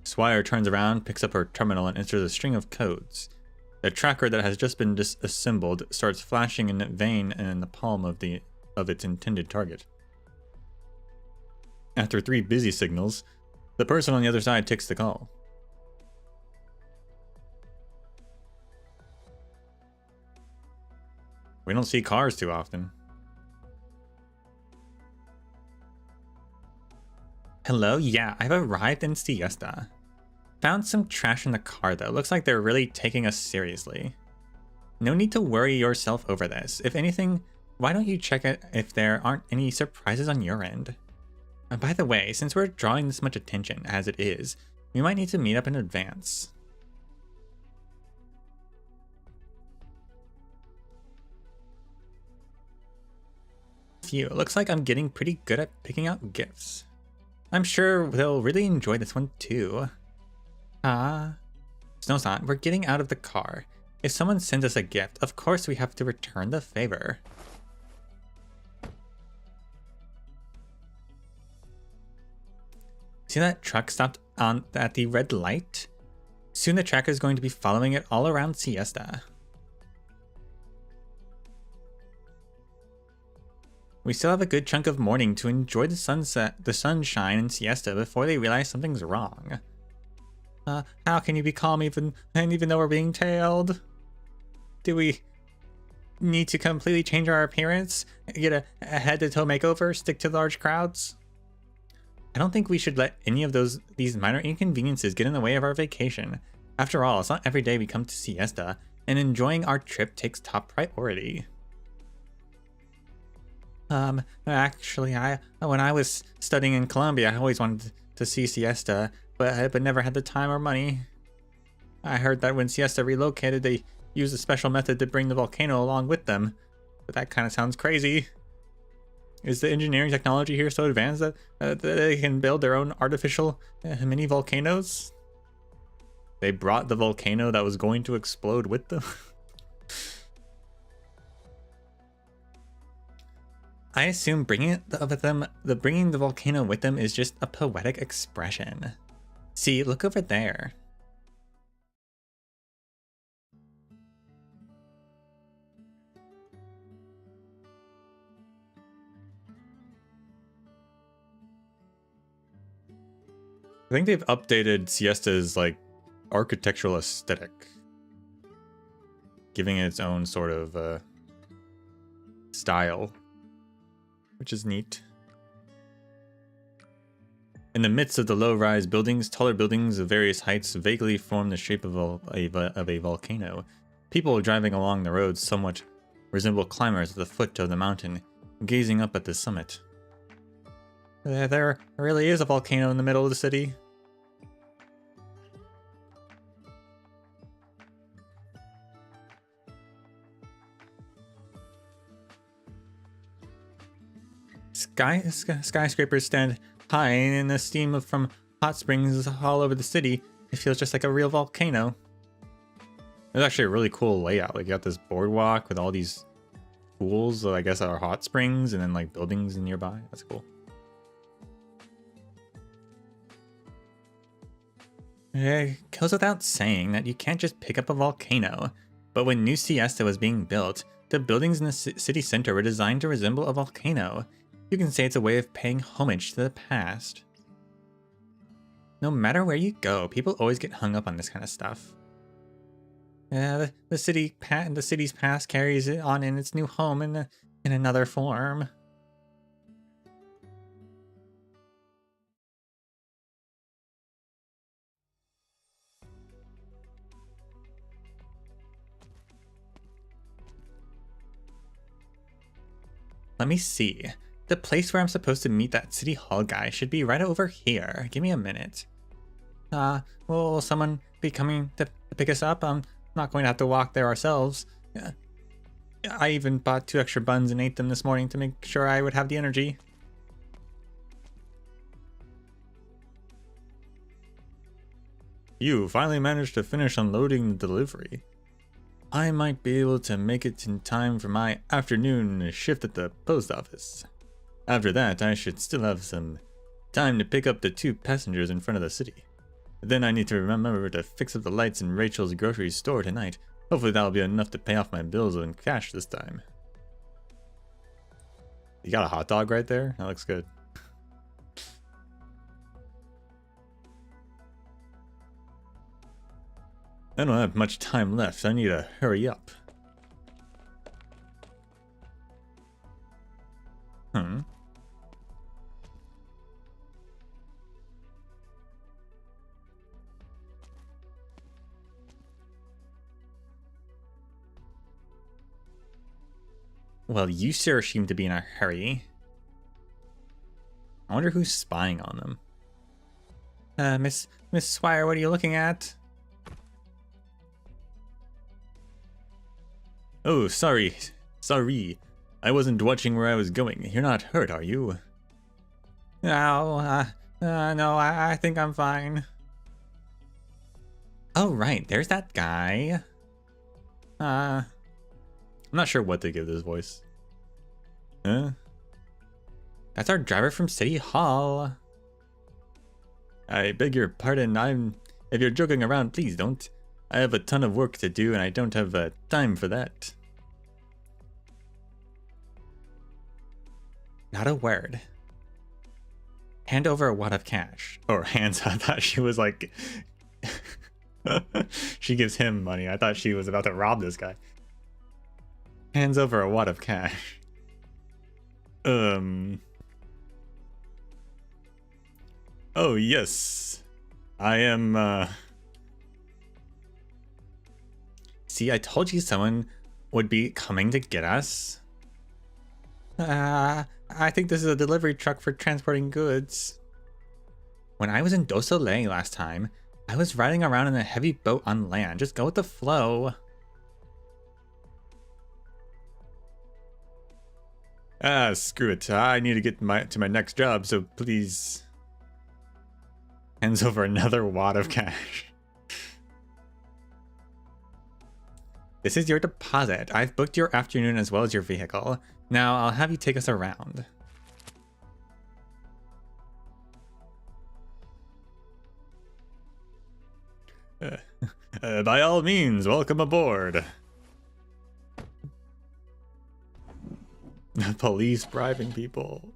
Swire turns around, picks up her terminal, and enters a string of codes. The tracker that has just been disassembled starts flashing in vain in the palm of its intended target. After 3 busy signals, the person on the other side takes the call. We don't see cars too often. Hello? Yeah, I've arrived in Siesta. Found some trash in the car though. Looks like they're really taking us seriously. No need to worry yourself over this. If anything, why don't you check it if there aren't any surprises on your end? By the way, since we're drawing this much attention as it is, we might need to meet up in advance. Phew, looks like I'm getting pretty good at picking out gifts. I'm sure they'll really enjoy this one too. Snowsauce, we're getting out of the car. If someone sends us a gift, of course we have to return the favor. See that truck stopped at the red light? Soon the tracker is going to be following it all around Siesta. We still have a good chunk of morning to enjoy the sunshine in Siesta before they realize something's wrong. How can you be calm even though we're being tailed? Do we need to completely change our appearance? Get a head-to-toe makeover? Stick to large crowds? I don't think we should let any of these minor inconveniences get in the way of our vacation. After all, it's not every day we come to Siesta, and enjoying our trip takes top priority. Actually, when I was studying in Colombia, I always wanted to see Siesta, but never had the time or money. I heard that when Siesta relocated, they used a special method to bring the volcano along with them. But that kind of sounds crazy. Is the engineering technology here so advanced that they can build their own artificial mini volcanoes? They brought the volcano that was going to explode with them? I assume bringing the volcano with them is just a poetic expression. See, look over there. I think they've updated Siesta's like architectural aesthetic, giving it its own sort of style, which is neat. In the midst of the low-rise buildings, taller buildings of various heights vaguely form the shape of a volcano. People driving along the road somewhat resemble climbers at the foot of the mountain, gazing up at the summit. There really is a volcano in the middle of the city. Skyscrapers stand high, and the steam from hot springs all over the city. It feels just like a real volcano. It's actually a really cool layout. Like, you got this boardwalk with all these pools that I guess are hot springs, and then like buildings nearby. That's cool. It goes without saying that you can't just pick up a volcano. But when New Siesta was being built, the buildings in the city center were designed to resemble a volcano. You can say it's a way of paying homage to the past. No matter where you go, people always get hung up on this kind of stuff. Yeah, the city's past carries it on in its new home in another form. Let me see. The place where I'm supposed to meet that city hall guy should be right over here. Give me a minute. Will someone be coming to pick us up? I'm not going to have to walk there ourselves. I even bought 2 extra buns and ate them this morning to make sure I would have the energy. You finally managed to finish unloading the delivery. I might be able to make it in time for my afternoon shift at the post office. After that, I should still have some time to pick up the 2 passengers in front of the city. Then I need to remember to fix up the lights in Rachel's grocery store tonight. Hopefully that'll be enough to pay off my bills in cash this time. You got a hot dog right there? That looks good. I don't have much time left. I need to hurry up. Well, you sure seem to be in a hurry. I wonder who's spying on them. Miss Swire, what are you looking at? Oh, sorry. Sorry. I wasn't watching where I was going. You're not hurt, are you? No, no, I think I'm fine. Oh, right. There's that guy. I'm not sure what to give this voice. Huh? That's our driver from City Hall. I beg your pardon. If you're joking around, please don't. I have a ton of work to do and I don't have time for that. Not a word. Hand over a wad of cash. Or hands, I thought she was like... she gives him money. I thought she was about to rob this guy. Hands over a wad of cash. Oh, yes. I am, See, I told you someone would be coming to get us. I think this is a delivery truck for transporting goods. When I was in Dos Soleil last time, I was riding around in a heavy boat on land. Just go with the flow. Screw it. I need to get to my next job, so please. Hands over another wad of cash. This is your deposit. I've booked your afternoon as well as your vehicle. Now I'll have you take us around. By all means, welcome aboard. Police bribing people.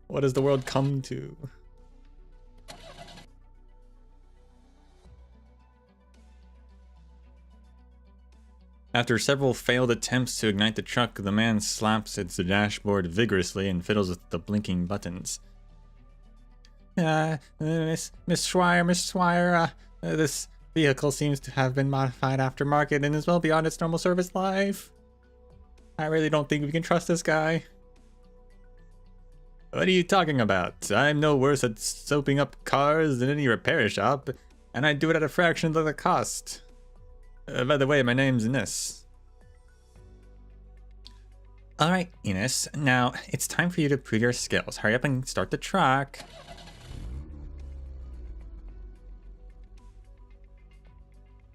What has the world come to? After several failed attempts to ignite the truck, the man slaps its dashboard vigorously and fiddles with the blinking buttons. Miss Swire, this vehicle seems to have been modified aftermarket and is well beyond its normal service life. I really don't think we can trust this guy. What are you talking about? I'm no worse at soaping up cars than any repair shop, and I do it at a fraction of the cost. By the way, my name's Ines. Alright, Ines. Now, it's time for you to prove your skills. Hurry up and start the truck.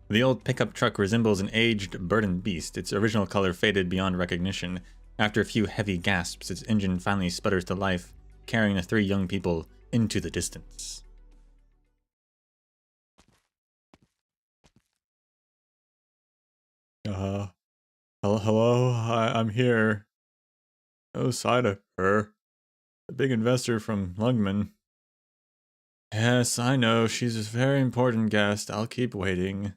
The old pickup truck resembles an aged, burdened beast. Its original color faded beyond recognition. After a few heavy gasps, its engine finally sputters to life, carrying the 3 young people into the distance. Hello, I'm here. No sign of her. The big investor from Lungman. Yes, I know, she's a very important guest. I'll keep waiting.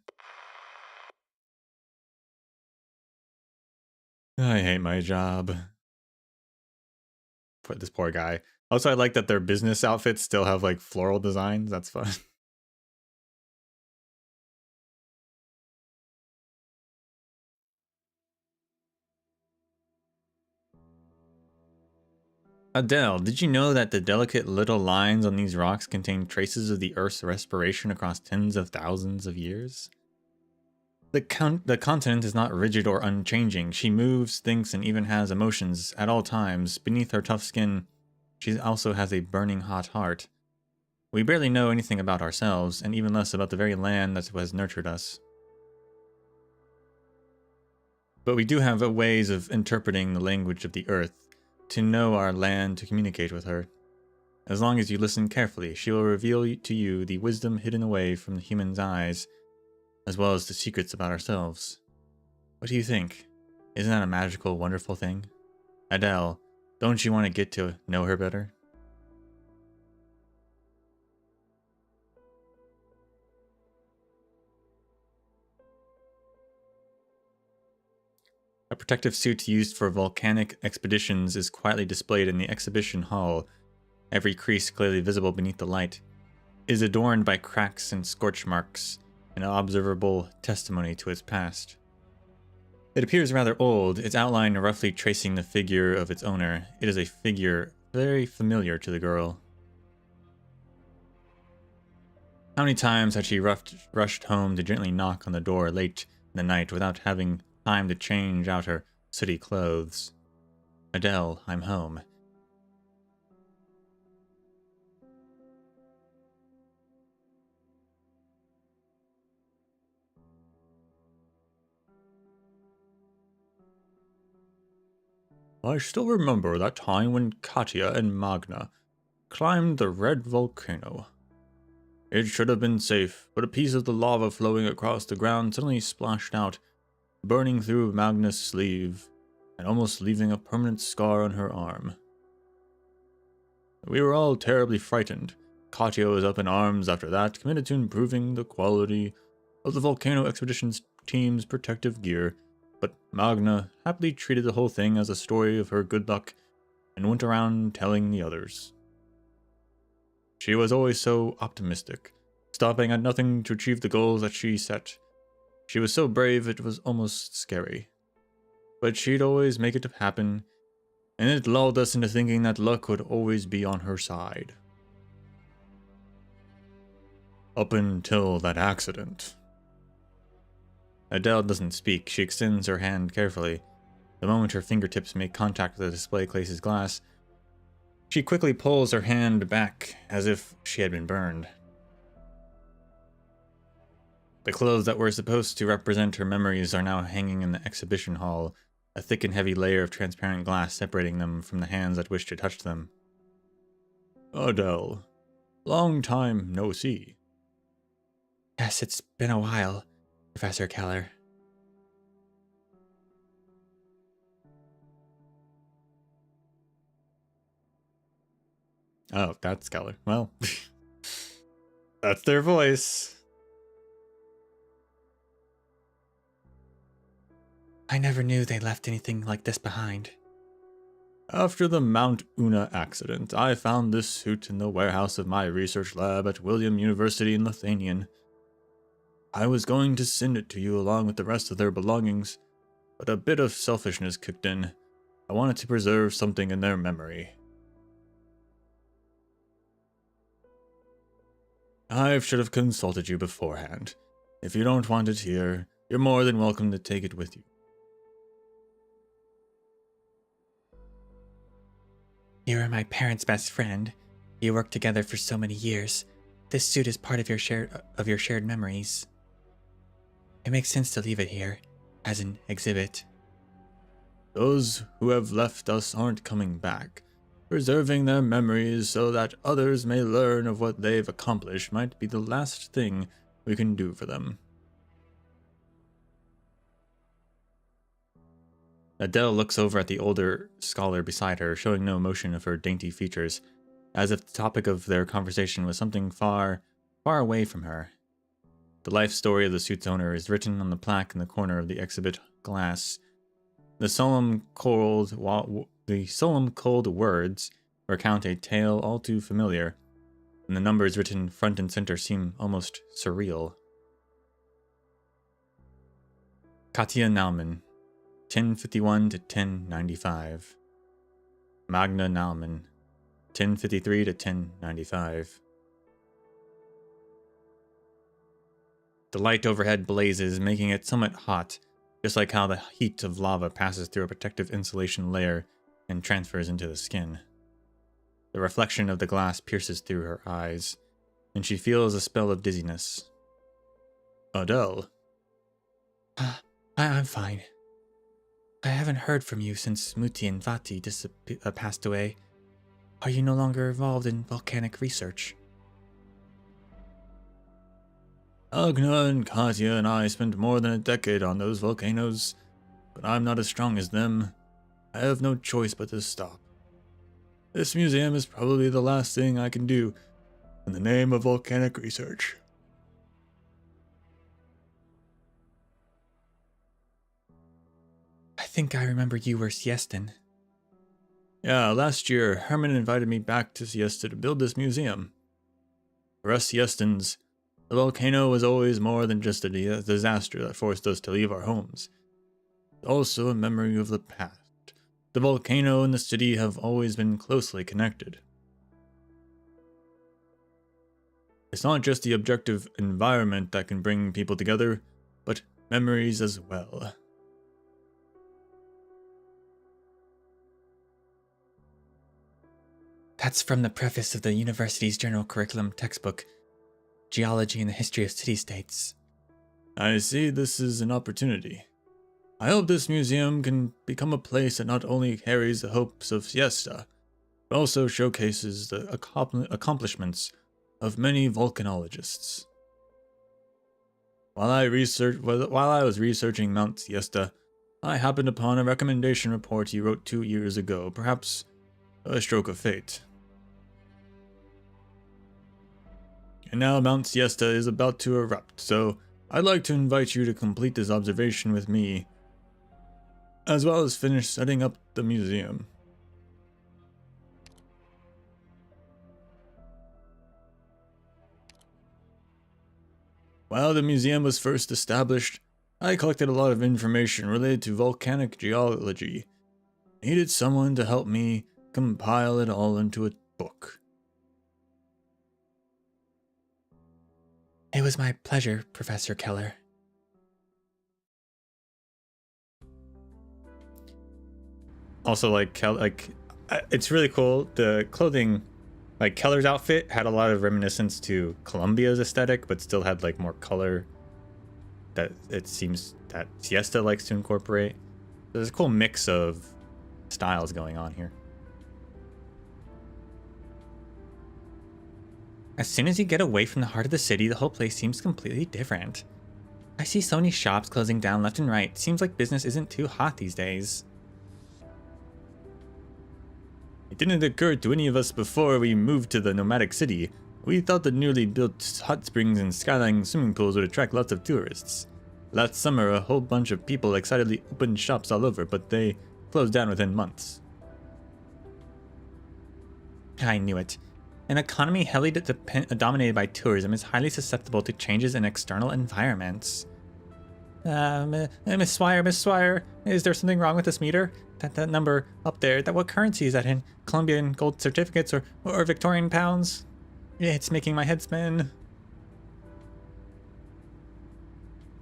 I hate my job. This poor guy. Also, I like that their business outfits still have like floral designs. That's fun. Adele, did you know that the delicate little lines on these rocks contain traces of the Earth's respiration across tens of thousands of years? The continent is not rigid or unchanging. She moves, thinks, and even has emotions at all times. Beneath her tough skin, she also has a burning hot heart. We barely know anything about ourselves, and even less about the very land that has nurtured us. But we do have ways of interpreting the language of the earth to know our land, to communicate with her. As long as you listen carefully, she will reveal to you the wisdom hidden away from the human's eyes, as well as the secrets about ourselves. What do you think? Isn't that a magical, wonderful thing? Adele, don't you want to get to know her better? A protective suit used for volcanic expeditions is quietly displayed in the exhibition hall. Every crease clearly visible beneath the light is adorned by cracks and scorch marks, an observable testimony to its past. It appears rather old, its outline roughly tracing the figure of its owner. It is a figure very familiar to the girl. How many times had she rushed home to gently knock on the door late in the night without having time to change out her sooty clothes? Adele, I'm home. I still remember that time when Katia and Magna climbed the red volcano. It should have been safe, but a piece of the lava flowing across the ground suddenly splashed out, burning through Magna's sleeve and almost leaving a permanent scar on her arm. We were all terribly frightened. Katia was up in arms after that, committed to improving the quality of the volcano expeditions team's protective gear, but Magna happily treated the whole thing as a story of her good luck and went around telling the others. She was always so optimistic, stopping at nothing to achieve the goals that she set. She was so brave it was almost scary. But she'd always make it happen, and it lulled us into thinking that luck would always be on her side. Up until that accident. Adele doesn't speak. She extends her hand carefully. The moment her fingertips make contact with the display case's glass, she quickly pulls her hand back as if she had been burned. The clothes that were supposed to represent her memories are now hanging in the exhibition hall, a thick and heavy layer of transparent glass separating them from the hands that wish to touch them. Adele, long time no see. Yes, it's been a while, Professor Keller. Oh, that's Keller. Well, that's their voice. I never knew they left anything like this behind. After the Mount Una accident, I found this suit in the warehouse of my research lab at William University in Lithuanian. I was going to send it to you along with the rest of their belongings, but a bit of selfishness kicked in. I wanted to preserve something in their memory. I should have consulted you beforehand. If you don't want it here, you're more than welcome to take it with you. You are my parents' best friend. You worked together for so many years. This suit is part of your shared memories. It makes sense to leave it here, as an exhibit. Those who have left us aren't coming back. Preserving their memories so that others may learn of what they've accomplished might be the last thing we can do for them. Adele looks over at the older scholar beside her, showing no emotion of her dainty features, as if the topic of their conversation was something far, far away from her. The life story of the suit's owner is written on the plaque in the corner of the exhibit glass. The solemn, cold words recount a tale all too familiar, and the numbers written front and center seem almost surreal. Katia Naumann, 1051 to 1095. Magna Naumann, 1053 to 1095. The light overhead blazes, making it somewhat hot, just like how the heat of lava passes through a protective insulation layer and transfers into the skin. The reflection of the glass pierces through her eyes, and she feels a spell of dizziness. Adele. I'm fine. I haven't heard from you since Muti and Vati passed away. Are you no longer involved in volcanic research? Agna and Katya and I spent more than a decade on those volcanoes, but I'm not as strong as them. I have no choice but to stop. This museum is probably the last thing I can do in the name of volcanic research. I think I remember you were Siestan. Yeah, last year, Herman invited me back to Siesta to build this museum. For us Siestans, the volcano was always more than just a disaster that forced us to leave our homes. It's also a memory of the past. The volcano and the city have always been closely connected. It's not just the objective environment that can bring people together, but memories as well. That's from the preface of the university's general curriculum textbook, Geology and the History of City-States. I see this is an opportunity. I hope this museum can become a place that not only carries the hopes of Siesta, but also showcases the accomplishments of many volcanologists. While I was researching Mount Siesta, I happened upon a recommendation report you wrote 2 years ago, perhaps a stroke of fate. And now Mount Siesta is about to erupt, so I'd like to invite you to complete this observation with me, as well as finish setting up the museum. While the museum was first established, I collected a lot of information related to volcanic geology. I needed someone to help me compile it all into a book. It was my pleasure, Professor Keller. Also, it's really cool. The clothing, like Keller's outfit, had a lot of reminiscence to Columbia's aesthetic, but still had like more color that it seems that Siesta likes to incorporate. There's a cool mix of styles going on here. As soon as you get away from the heart of the city, the whole place seems completely different. I see so many shops closing down left and right. Seems like business isn't too hot these days. It didn't occur to any of us before we moved to the nomadic city. We thought the newly built hot springs and skyline swimming pools would attract lots of tourists. Last summer, a whole bunch of people excitedly opened shops all over, but they closed down within months. I knew it. An economy heavily dominated by tourism is highly susceptible to changes in external environments. Miss Swire, is there something wrong with this meter? That number up there, what currency is that in? Colombian gold certificates or Victorian pounds? It's making my head spin.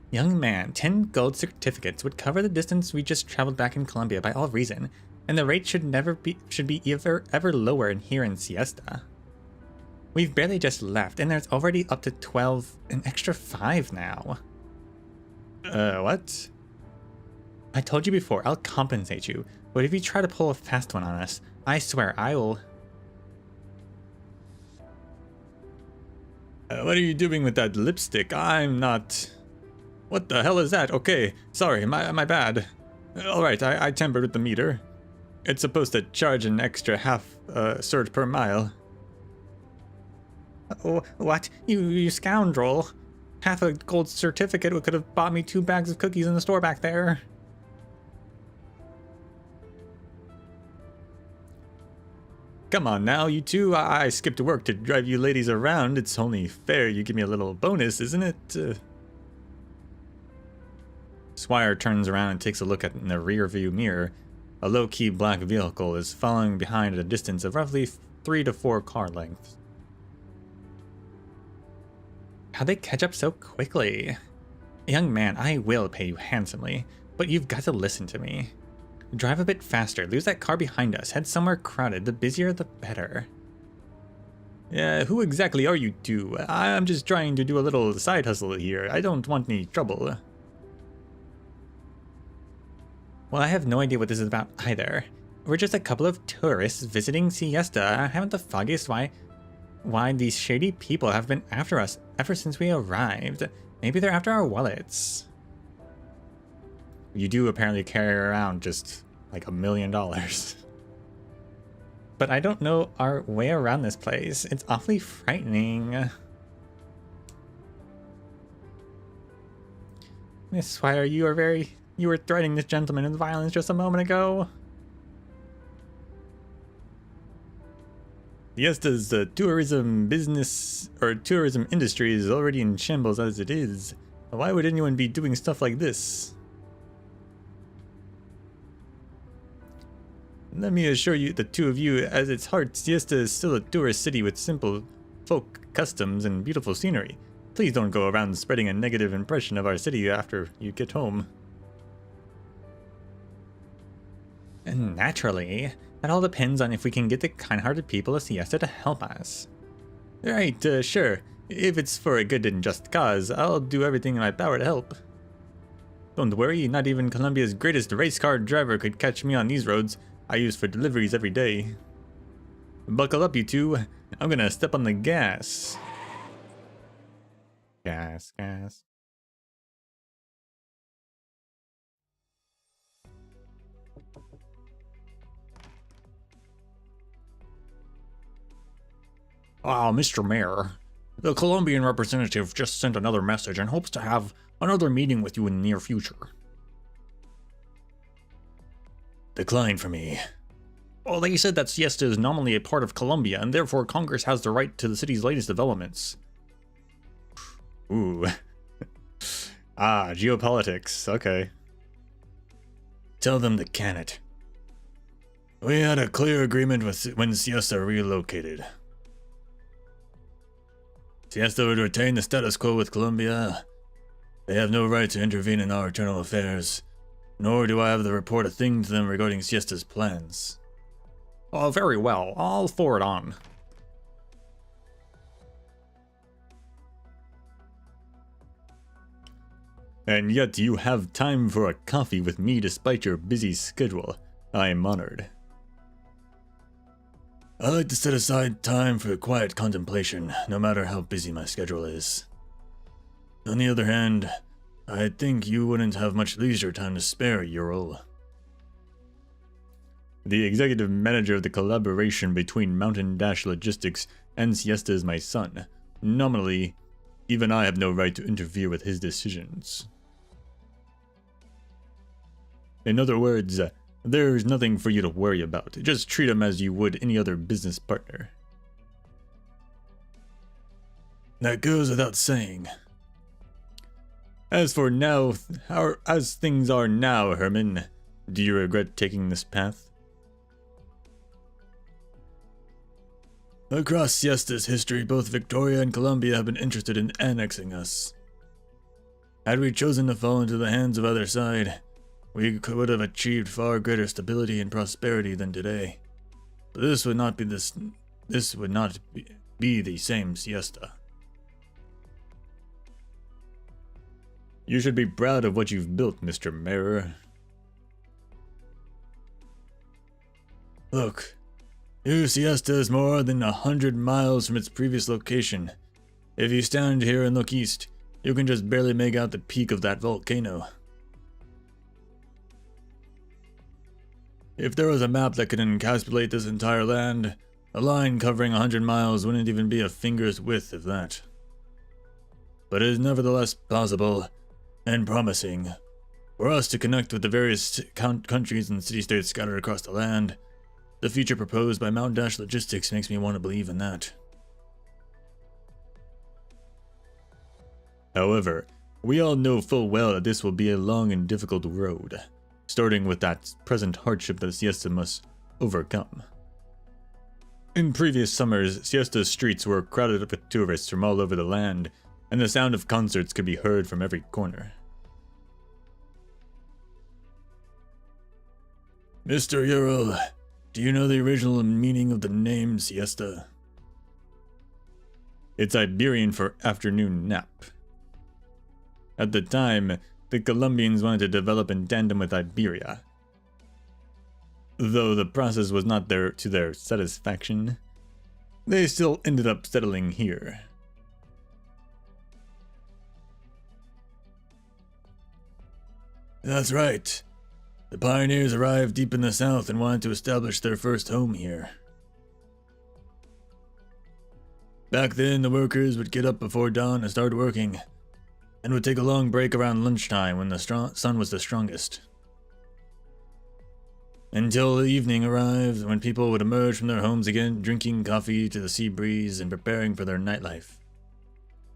Young man, 10 gold certificates would cover the distance we just traveled back in Colombia by all reason, and the rate should be ever lower here in Siesta. We've barely just left, and there's already up to 12, an extra 5 now. What? I told you before, I'll compensate you, but if you try to pull a fast one on us, I swear I will... what are you doing with that lipstick? I'm not... What the hell is that? Okay, sorry, my bad. Alright, I tampered with the meter. It's supposed to charge an extra half cert per mile. Oh, what? You scoundrel. Half a gold certificate could have bought me 2 bags of cookies in the store back there. Come on now, you two. I skipped work to drive you ladies around. It's only fair you give me a little bonus, isn't it? Swire turns around and takes a look in the rear view mirror. A low-key black vehicle is following behind at a distance of roughly 3 to 4 car lengths. How'd they catch up so quickly? Young man, I will pay you handsomely, but you've got to listen to me. Drive a bit faster, lose that car behind us, head somewhere crowded, the busier the better. Yeah, who exactly are you two? I'm just trying to do a little side hustle here. I don't want any trouble. Well, I have no idea what this is about either. We're just a couple of tourists visiting Siesta. I haven't the foggiest why these shady people have been after us ever since we arrived. Maybe they're after our wallets. You do apparently carry around just like $1 million. But I don't know our way around this place. It's awfully frightening. Miss Swire, you were threatening this gentleman with violence just a moment ago. Siesta's tourism business or tourism industry is already in shambles as it is. Why would anyone be doing stuff like this? Let me assure you, the two of you, at its heart, Siesta is still a tourist city with simple folk customs and beautiful scenery. Please don't go around spreading a negative impression of our city after you get home. And naturally, that all depends on if we can get the kind-hearted people of Siesta to help us. Right, sure. If it's for a good and just cause, I'll do everything in my power to help. Don't worry, not even Colombia's greatest race car driver could catch me on these roads I use for deliveries every day. Buckle up, you two. I'm gonna step on the gas. Gas. Ah, Mr. Mayor. The Colombian representative just sent another message and hopes to have another meeting with you in the near future. Decline for me. Well, they said that Siesta is nominally a part of Colombia, and therefore Congress has the right to the city's latest developments. Ooh. Ah, geopolitics. Okay. Tell them to can it. We had a clear agreement when Siesta relocated. Siesta would retain the status quo with Colombia. They have no right to intervene in our internal affairs, nor do I have to report a thing to them regarding Siesta's plans. Oh, very well. I'll forward on. And yet you have time for a coffee with me despite your busy schedule. I am honored. I like to set aside time for quiet contemplation, no matter how busy my schedule is. On the other hand, I think you wouldn't have much leisure time to spare, Ural. The executive manager of the collaboration between Mountain Dash Logistics and Siesta is my son. Nominally, even I have no right to interfere with his decisions. In other words, there's nothing for you to worry about. Just treat him as you would any other business partner. That goes without saying. As for now, as things are now, Herman, do you regret taking this path? Across Siesta's history, both Victoria and Colombia have been interested in annexing us. Had we chosen to fall into the hands of either side, we would have achieved far greater stability and prosperity than today. But this would not be the same Siesta. You should be proud of what you've built, Mr. Mayor. Look, New Siesta is more than 100 miles from its previous location. If you stand here and look east, you can just barely make out the peak of that volcano. If there was a map that could encapsulate this entire land, a line covering 100 miles wouldn't even be a finger's width of that. But it is nevertheless possible and promising for us to connect with the various countries and city-states scattered across the land. The future proposed by Mountain Dash Logistics makes me want to believe in that. However, we all know full well that this will be a long and difficult road, starting with that present hardship that Siesta must overcome. In previous summers, Siesta's streets were crowded with tourists from all over the land, and the sound of concerts could be heard from every corner. Mr. Ural, do you know the original meaning of the name Siesta? It's Iberian for afternoon nap. At the time, the Colombians wanted to develop in tandem with Iberia, Though the process was not to their satisfaction, they still ended up settling here. That's right. The pioneers arrived deep in the south and wanted to establish their first home here. Back then, the workers would get up before dawn and start working, and would take a long break around lunchtime when the sun was the strongest. Until the evening arrived, when people would emerge from their homes again, drinking coffee to the sea breeze and preparing for their nightlife.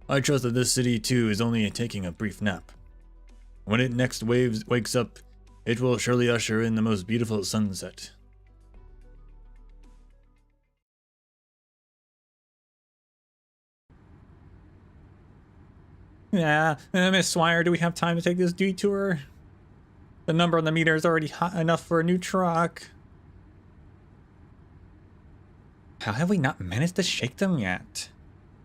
I trust that this city, too, is only taking a brief nap. When it next wakes up, it will surely usher in the most beautiful sunset. Yeah, Miss Swire, do we have time to take this detour? The number on the meter is already hot enough for a new truck. How have we not managed to shake them yet?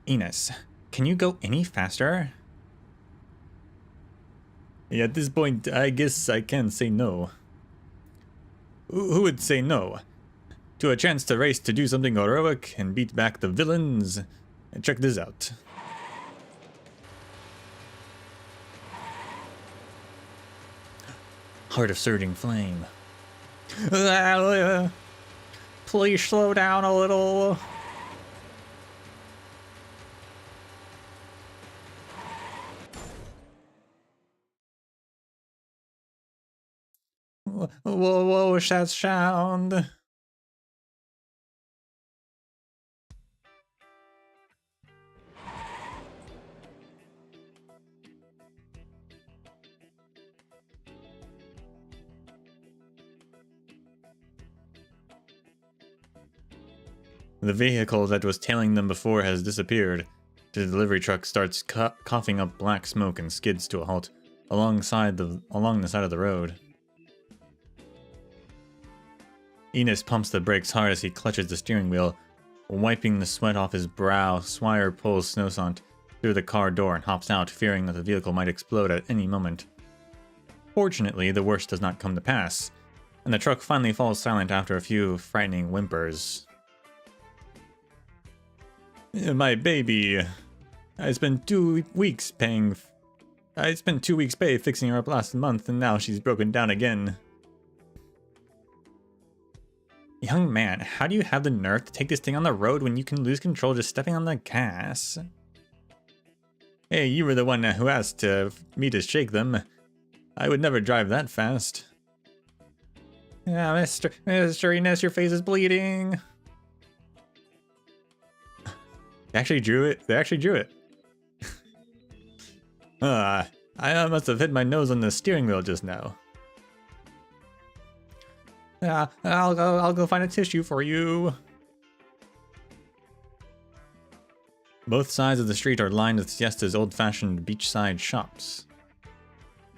Enos, can you go any faster? Yeah, at this point, I guess I can say no. Who would say no? To a chance to race to do something heroic and beat back the villains? And check this out. Heart of surging flame. Please slow down a little. What was that sound? The vehicle that was tailing them before has disappeared. The delivery truck starts coughing up black smoke and skids to a halt along the side of the road. Enos pumps the brakes hard as he clutches the steering wheel. Wiping the sweat off his brow, Swire pulls Snowsaunt through the car door and hops out, fearing that the vehicle might explode at any moment. Fortunately, the worst does not come to pass, and the truck finally falls silent after a few frightening whimpers. My baby. I spent 2 weeks pay fixing her up last month, and now she's broken down again. Young man, how do you have the nerve to take this thing on the road when you can lose control just stepping on the gas? Hey, you were the one who asked me to shake them. I would never drive that fast. Yeah, Mr. Enos, your face is bleeding. They actually drew it. I must have hit my nose on the steering wheel just now. Yeah, I'll go find a tissue for you. Both sides of the street are lined with Siesta's old-fashioned beachside shops.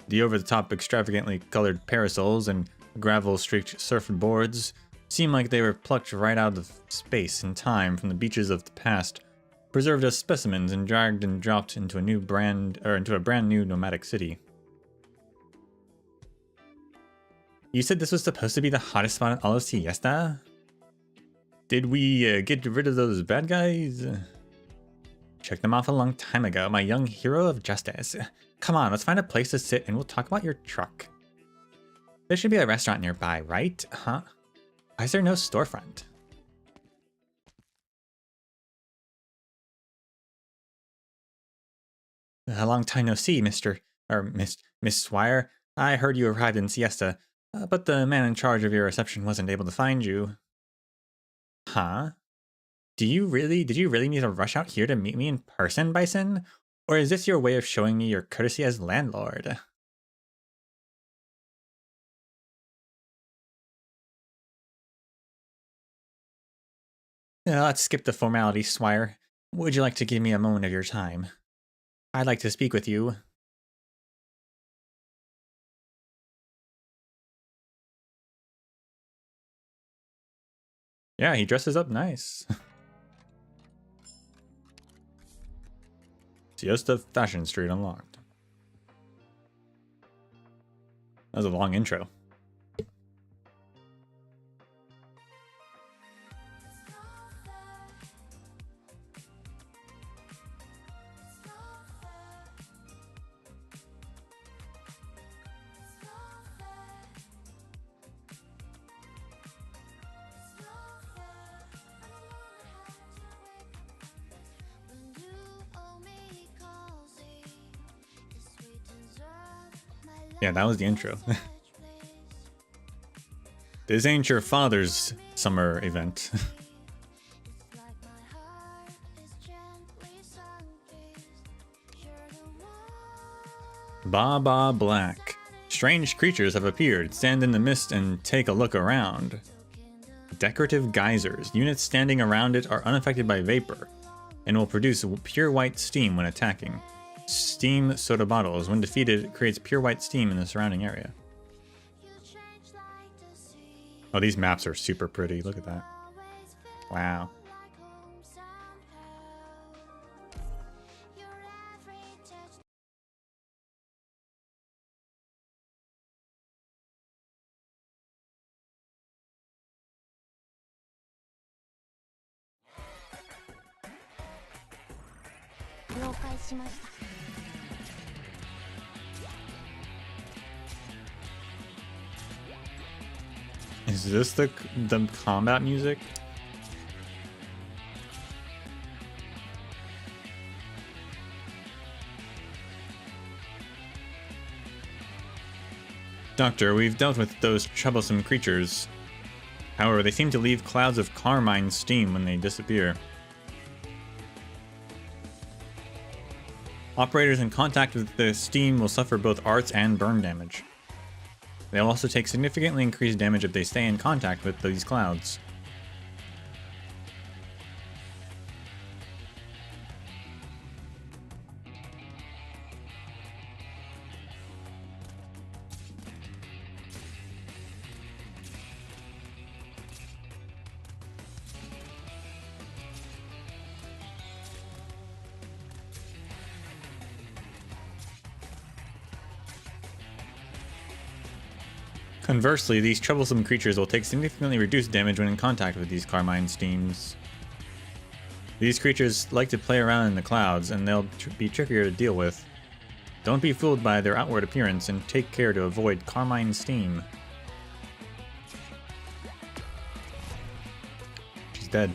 The over-the-top extravagantly colored parasols and gravel-streaked surfboards seem like they were plucked right out of space and time from the beaches of the past, preserved as specimens and dragged and dropped into a brand new nomadic city. You said this was supposed to be the hottest spot in all of Siesta? Did we get rid of those bad guys? Checked them off a long time ago, my young hero of justice. Come on, let's find a place to sit and we'll talk about your truck. There should be a restaurant nearby, right? Huh? Why is there no storefront? A long time no see, Miss Swire. I heard you arrived in Siesta, but the man in charge of your reception wasn't able to find you. Huh? Did you really need to rush out here to meet me in person, Bison? Or is this your way of showing me your courtesy as landlord? Let's skip the formality, Swire. Would you like to give me a moment of your time? I'd like to speak with you. Yeah, he dresses up nice. Siesta Fashion Street unlocked. That was a long intro. Yeah, that was the intro. This ain't your father's summer event. Ba Black. Strange creatures have appeared. Stand in the mist and take a look around. Decorative geysers. Units standing around it are unaffected by vapor and will produce pure white steam when attacking. Steam soda bottles. When defeated, it creates pure white steam in the surrounding area. Oh, these maps are super pretty. Look at that. Wow. Is this the combat music? Doctor, we've dealt with those troublesome creatures. However, they seem to leave clouds of carmine steam when they disappear. Operators in contact with the steam will suffer both arts and burn damage. They'll also take significantly increased damage if they stay in contact with these clouds. Conversely, these troublesome creatures will take significantly reduced damage when in contact with these carmine steams. These creatures like to play around in the clouds, and they'll be trickier to deal with. Don't be fooled by their outward appearance, and take care to avoid carmine steam. She's dead.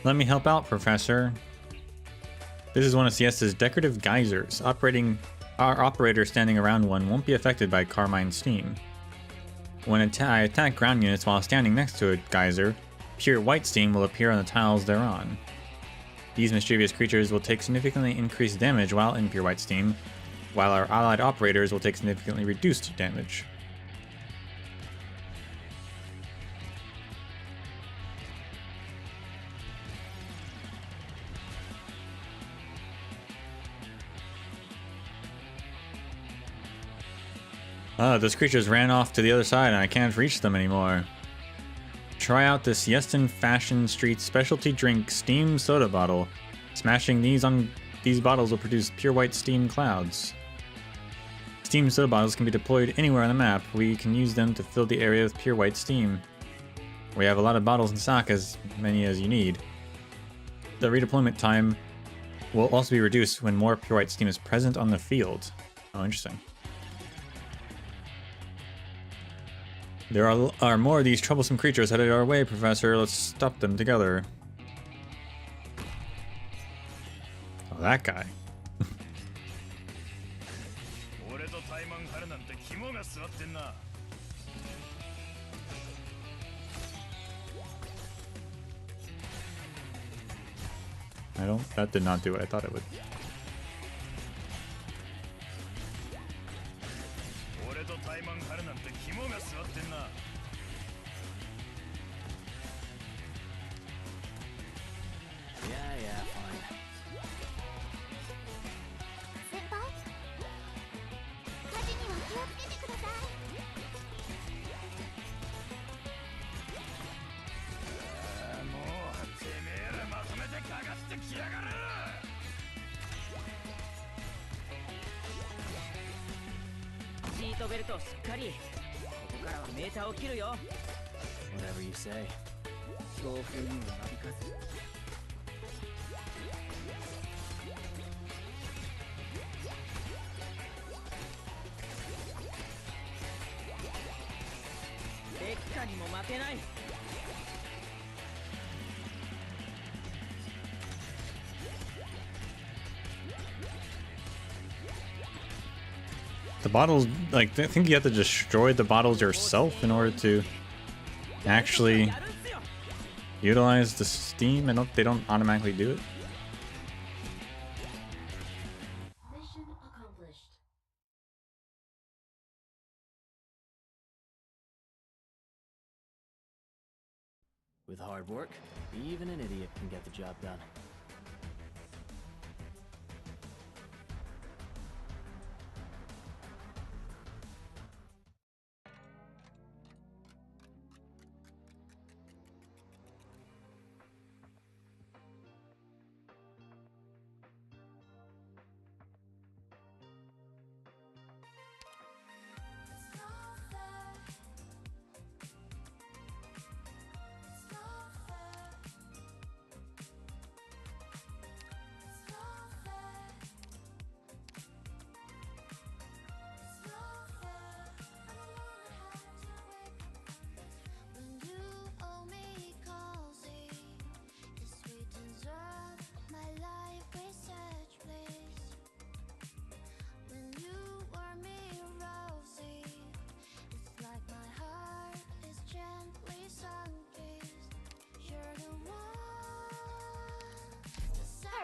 Let me help out, Professor. This is one of Siesta's decorative geysers. Our operator standing around one won't be affected by carmine steam. When I attack ground units while standing next to a geyser, pure white steam will appear on the tiles they're on. These mischievous creatures will take significantly increased damage while in pure white steam, while our allied operators will take significantly reduced damage. Those creatures ran off to the other side and I can't reach them anymore. Try out this Siestan Fashion Street specialty drink steam soda bottle. Smashing these on these bottles will produce pure white steam clouds. Steam soda bottles can be deployed anywhere on the map. We can use them to fill the area with pure white steam. We have a lot of bottles in stock, as many as you need. The redeployment time will also be reduced when more pure white steam is present on the field. Oh, interesting. There are more of these troublesome creatures headed our way, Professor. Let's stop them together. Oh, that guy. That did not do what I thought it would. Whatever you say. The bottles, like, I think you have to destroy the bottles yourself in order to actually utilize the steam. They don't automatically do it. Mission accomplished. With hard work, even an idiot can get the job done.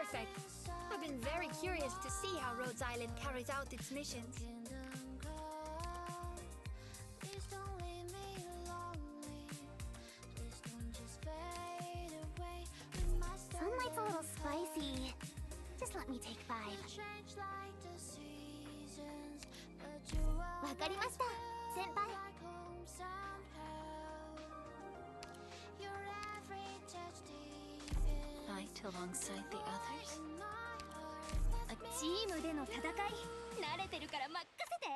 Perfect. I've been very curious to see how Rhodes Island carries out its missions. Sunlight's a little spicy. Just let me take 5. わかりました、先輩。Fight alongside the others? チームでの戦い、慣れてるから任せて。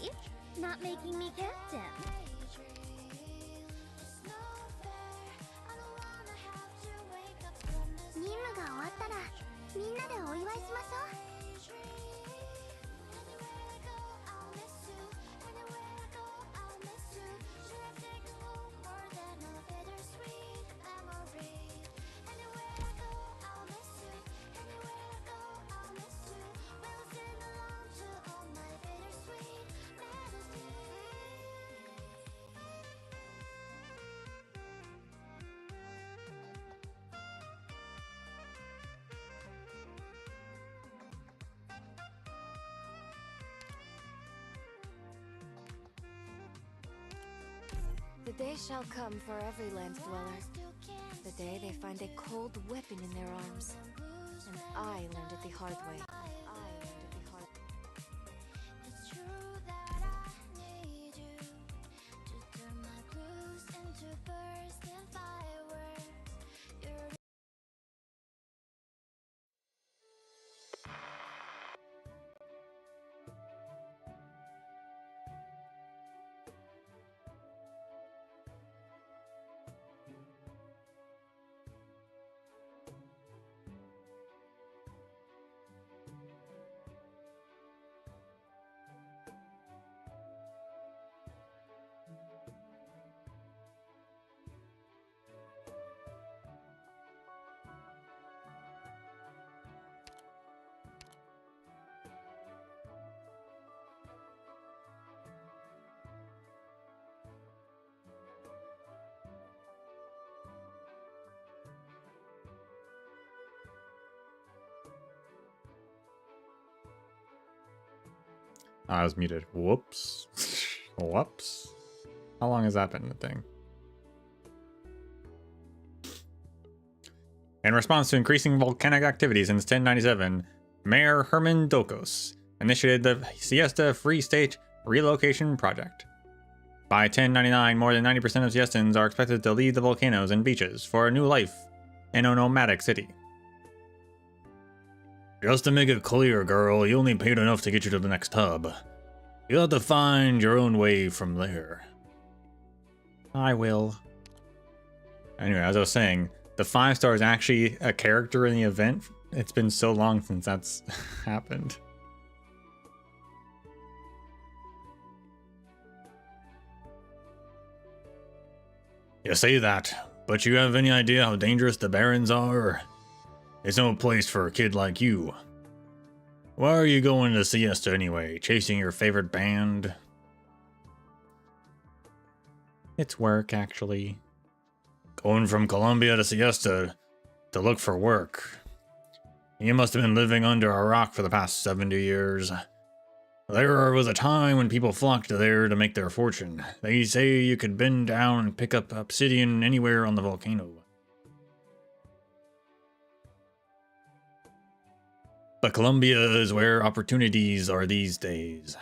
Really? Not making me captain. 任務が終わったらみんなでお祝いしましょう。The day shall come for every land dweller. The day they find a cold weapon in their arms. And I learned it the hard way. It's true that I need you to turn my blues into bursting fireworks. You're I was muted. Whoops. Whoops. How long has that been a thing? In response to increasing volcanic activity since 1097, Mayor Herman Dokos initiated the Siesta Free State Relocation Project. By 1099, more than 90% of Siestans are expected to leave the volcanoes and beaches for a new life in a nomadic city. Just to make it clear, girl, you only paid enough to get you to the next hub. You'll have to find your own way from there. I will. Anyway, as I was saying, the 5-star is actually a character in the event. It's been so long since that's happened. You say that, but you have any idea how dangerous the Barrens are? It's no place for a kid like you. Why are you going to Siesta anyway? Chasing your favorite band? It's work, actually. Going from Colombia to Siesta to look for work. You must have been living under a rock for the past 70 years. There was a time when people flocked there to make their fortune. They say you could bend down and pick up obsidian anywhere on the volcano. But Colombia is where opportunities are these days.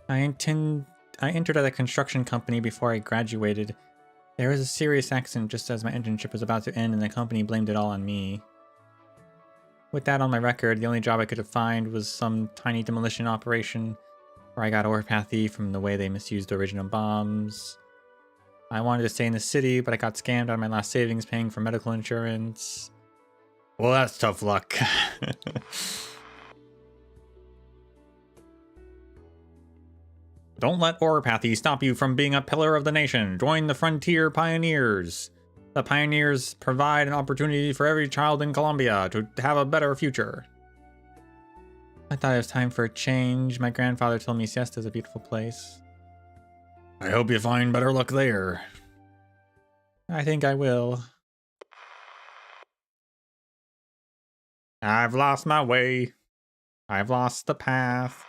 I entered at a construction company before I graduated. There was a serious accident just as my internship was about to end and the company blamed it all on me. With that on my record, the only job I could find was some tiny demolition operation where I got orpathy from the way they misused the original bombs. I wanted to stay in the city, but I got scammed on my last savings paying for medical insurance. Well, that's tough luck. Don't let orpathy stop you from being a pillar of the nation. Join the Frontier Pioneers. The Pioneers provide an opportunity for every child in Colombia to have a better future. I thought it was time for a change. My grandfather told me Siesta is a beautiful place. I hope you find better luck there. I think I will. I've lost my way. I've lost the path.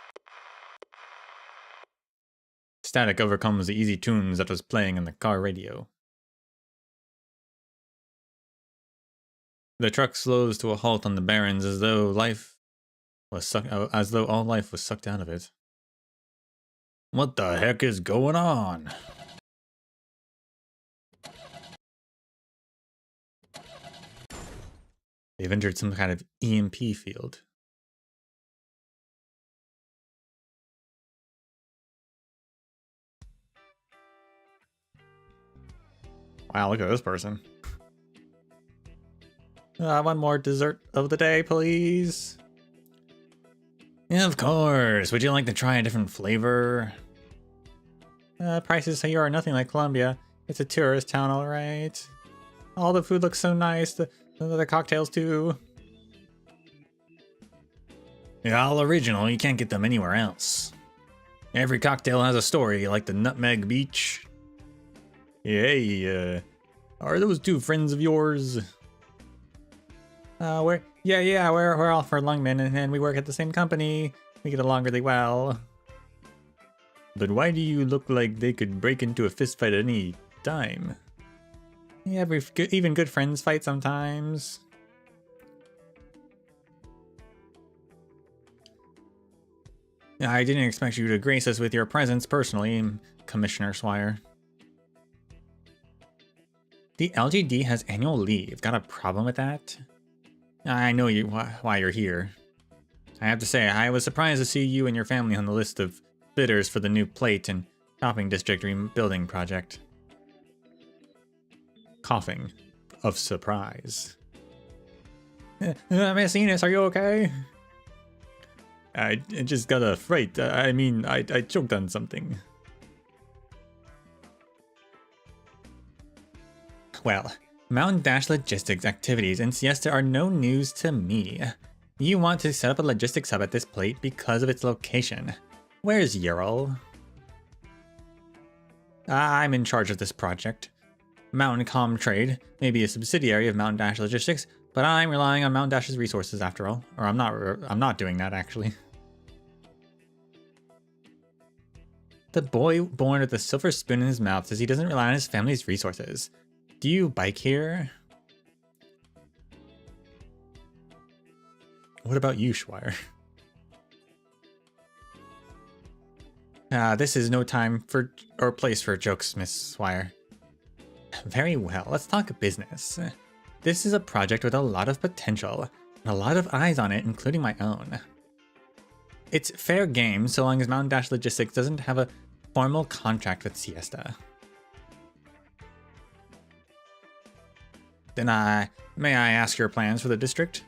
Static overcomes the easy tunes that was playing in the car radio. The truck slows to a halt on the Barrens as though all life was sucked out of it. What the heck is going on? They've entered some kind of EMP field. Wow, look at this person. One more dessert of the day, please. Yeah, of course. Would you like to try a different flavor? Prices here are nothing like Colombia. It's a tourist town, alright. All the food looks so nice. The cocktails, too. Yeah, all original. You can't get them anywhere else. Every cocktail has a story, like the Nutmeg Beach. Hey, are those two friends of yours? We're all for Lungmen and we work at the same company. We get along really well. But why do you look like they could break into a fistfight at any time? Yeah, even good friends fight sometimes. I didn't expect you to grace us with your presence personally, Commissioner Swire. The LGD has annual leave. Got a problem with that? I know why you're here. I have to say, I was surprised to see you and your family on the list of bidders for the new plate and shopping district rebuilding project. Coughing of surprise. Miss Enos, are you okay? I just got a fright. I choked on something. Well, Mountain Dash logistics activities in Siesta are no news to me. You want to set up a logistics hub at this plate because of its location. Where's Ural? I'm in charge of this project. Mountain Com Trade may be a subsidiary of Mountain Dash Logistics, but I'm relying on Mountain Dash's resources after all. Or I'm not doing that, actually. The boy born with a silver spoon in his mouth says he doesn't rely on his family's resources. Do you bike here? What about you, Schweier? This is no time or place for jokes, Miss Swire. Very well, let's talk business. This is a project with a lot of potential, and a lot of eyes on it, including my own. It's fair game so long as Mountain Dash Logistics doesn't have a formal contract with Siesta. Then may I ask your plans for the district?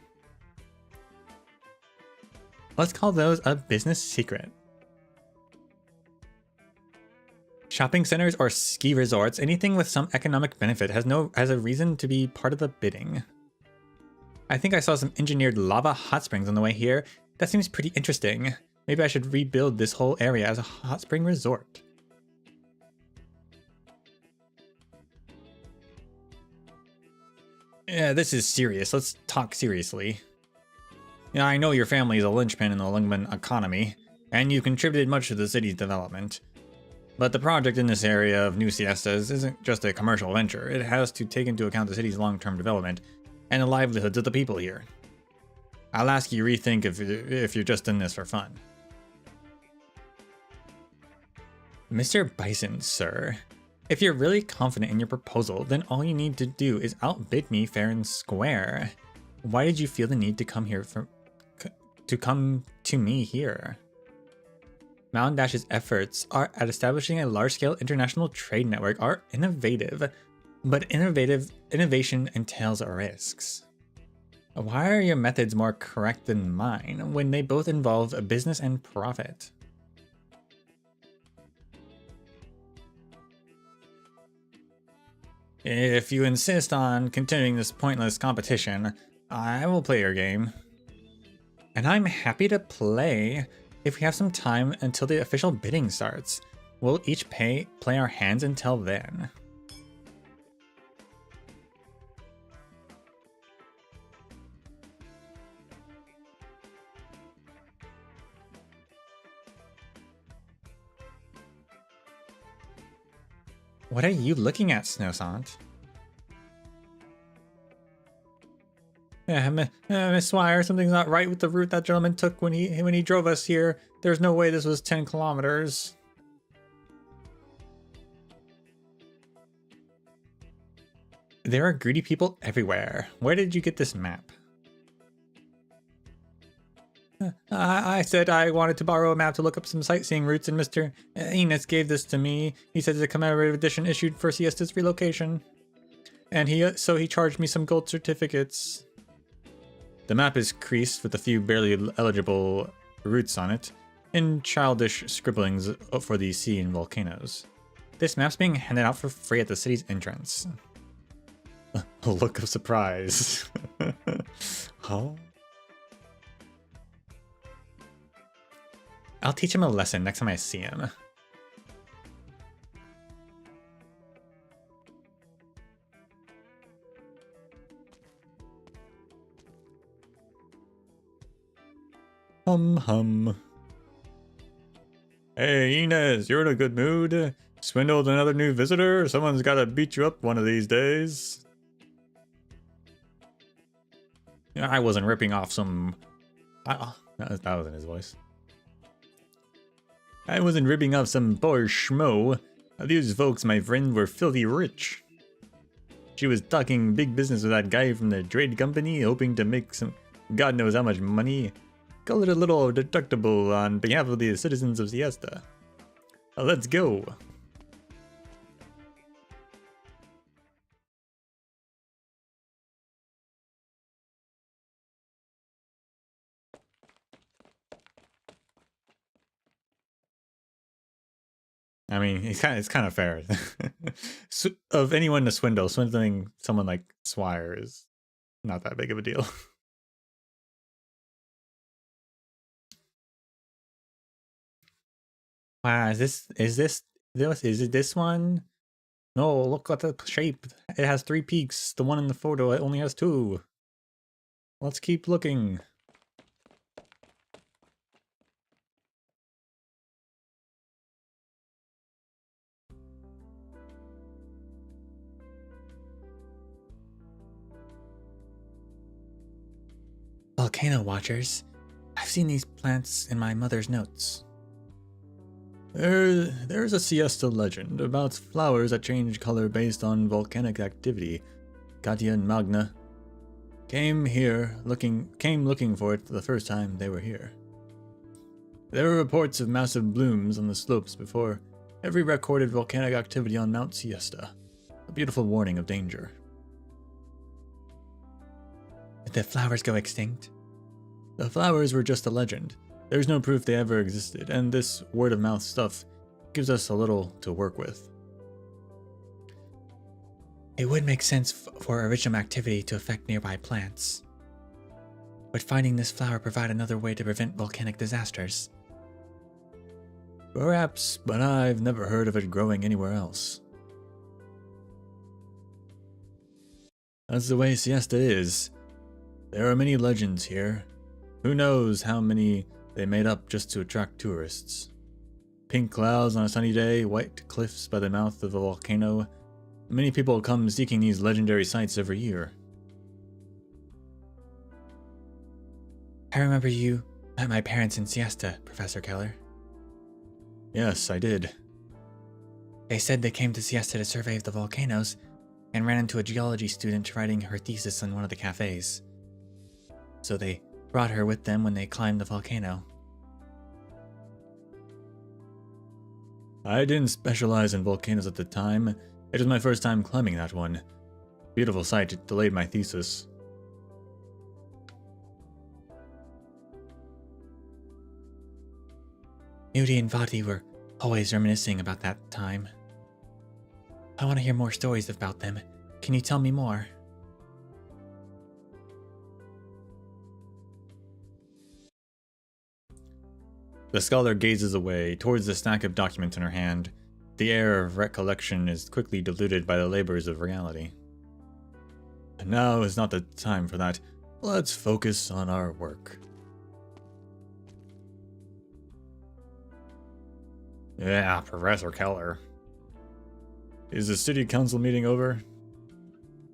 Let's call those a business secret. Shopping centers or ski resorts, anything with some economic benefit has a reason to be part of the bidding. I think I saw some engineered lava hot springs on the way here. That seems pretty interesting. Maybe I should rebuild this whole area as a hot spring resort. Yeah, this is serious. Let's talk seriously. Yeah, I know your family is a linchpin in the Lungman economy, and you contributed much to the city's development. But the project in this area of New Siestas isn't just a commercial venture. It has to take into account the city's long-term development and the livelihoods of the people here. I'll ask you to rethink if you're just in this for fun. Mr. Bison, sir. If you're really confident in your proposal, then all you need to do is outbid me fair and square. Why did you feel the need to come to me here? Mountain Dash's efforts at establishing a large-scale international trade network are innovative, but innovation entails risks. Why are your methods more correct than mine when they both involve a business and profit? If you insist on continuing this pointless competition, I will play your game. And I'm happy to play if we have some time until the official bidding starts. We'll each play our hands until then. What are you looking at, Snowsant? Miss Swire, something's not right with the route that gentleman took when he drove us here. There's no way this was 10 kilometers. There are greedy people everywhere. Where did you get this map? I said I wanted to borrow a map to look up some sightseeing routes, and Mr. Enos gave this to me. He said it's a commemorative edition issued for Siesta's relocation. And so he charged me some gold certificates. The map is creased with a few barely eligible routes on it, and childish scribblings for the sea and volcanoes. This map's being handed out for free at the city's entrance. A look of surprise. Huh? I'll teach him a lesson next time I see him. Hum. Hey, Inez, you're in a good mood? Swindled another new visitor? Someone's gotta beat you up one of these days. I wasn't ripping off some... that wasn't his voice. I wasn't ripping off some poor schmo. These folks, my friend, were filthy rich. She was talking big business with that guy from the trade company, hoping to make some God knows how much money. Call it a little deductible on behalf of the citizens of Siesta. Let's go. I mean, it's kind of fair. So, of anyone to swindle, swindling someone like Swire is not that big of a deal. Wow, is it this one? No, look at the shape. It has 3 peaks. The one in the photo, it only has 2. Let's keep looking. Volcano watchers. I've seen these plants in my mother's notes. There's a Siesta legend about flowers that change color based on volcanic activity. Katia and Magna came looking for it the first time they were here. There were reports of massive blooms on the slopes before every recorded volcanic activity on Mount Siesta. A beautiful warning of danger. Did the flowers go extinct? The flowers were just a legend. There's no proof they ever existed, and this word-of-mouth stuff gives us a little to work with. It would make sense for original activity to affect nearby plants. Would finding this flower provide another way to prevent volcanic disasters? Perhaps, but I've never heard of it growing anywhere else. That's the way Siesta is. There are many legends here. Who knows how many they made up just to attract tourists. Pink clouds on a sunny day, white cliffs by the mouth of the volcano. Many people come seeking these legendary sites every year. I remember you met my parents in Siesta, Professor Keller. Yes, I did. They said they came to Siesta to survey the volcanoes and ran into a geology student writing her thesis in one of the cafes. So they brought her with them when they climbed the volcano. I didn't specialize in volcanoes at the time. It was my first time climbing that one. Beautiful sight, it delayed my thesis. Nudie and Vati were always reminiscing about that time. I want to hear more stories about them. Can you tell me more? The scholar gazes away, towards the stack of documents in her hand. The air of recollection is quickly diluted by the labors of reality. Now is not the time for that. Let's focus on our work. Yeah, Professor Keller. Is the city council meeting over?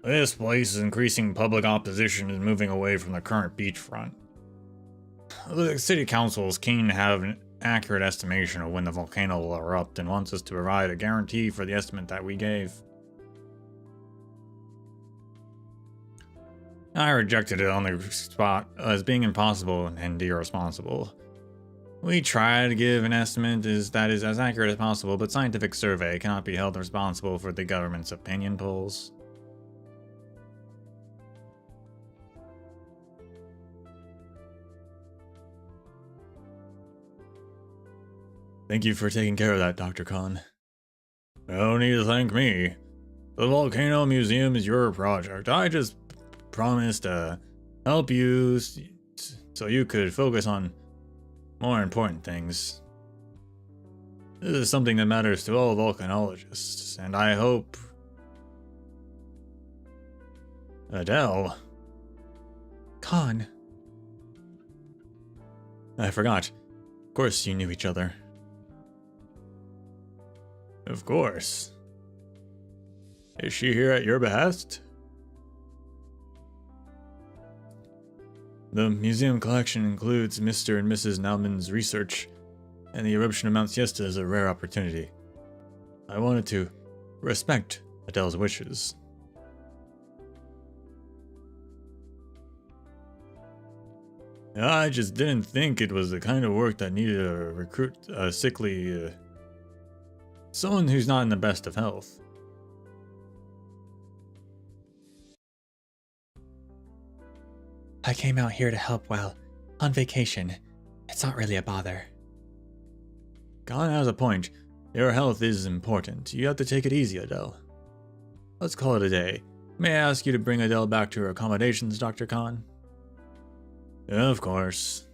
This place is increasing public opposition and moving away from the current beachfront. The city council is keen to have an accurate estimation of when the volcano will erupt and wants us to provide a guarantee for the estimate that we gave. I rejected it on the spot as being impossible and irresponsible. We try to give an estimate that is as accurate as possible, but scientific survey cannot be held responsible for the government's opinion polls. Thank you for taking care of that, Dr. Khan. No need to thank me. The Volcano Museum is your project. I just promised to help you so you could focus on more important things. This is something that matters to all volcanologists, and I hope... Adele? Khan. I forgot. Of course you knew each other. Of course. Is she here at your behest? The museum collection includes Mr. and Mrs. Naumann's research, and the eruption of Mount Siesta is a rare opportunity. I wanted to respect Adele's wishes. I just didn't think it was the kind of work that needed to recruit a sickly... someone who's not in the best of health. I came out here to help while on vacation. It's not really a bother. Khan has a point. Your health is important. You have to take it easy, Adele. Let's call it a day. May I ask you to bring Adele back to her accommodations, Dr. Khan? Of course.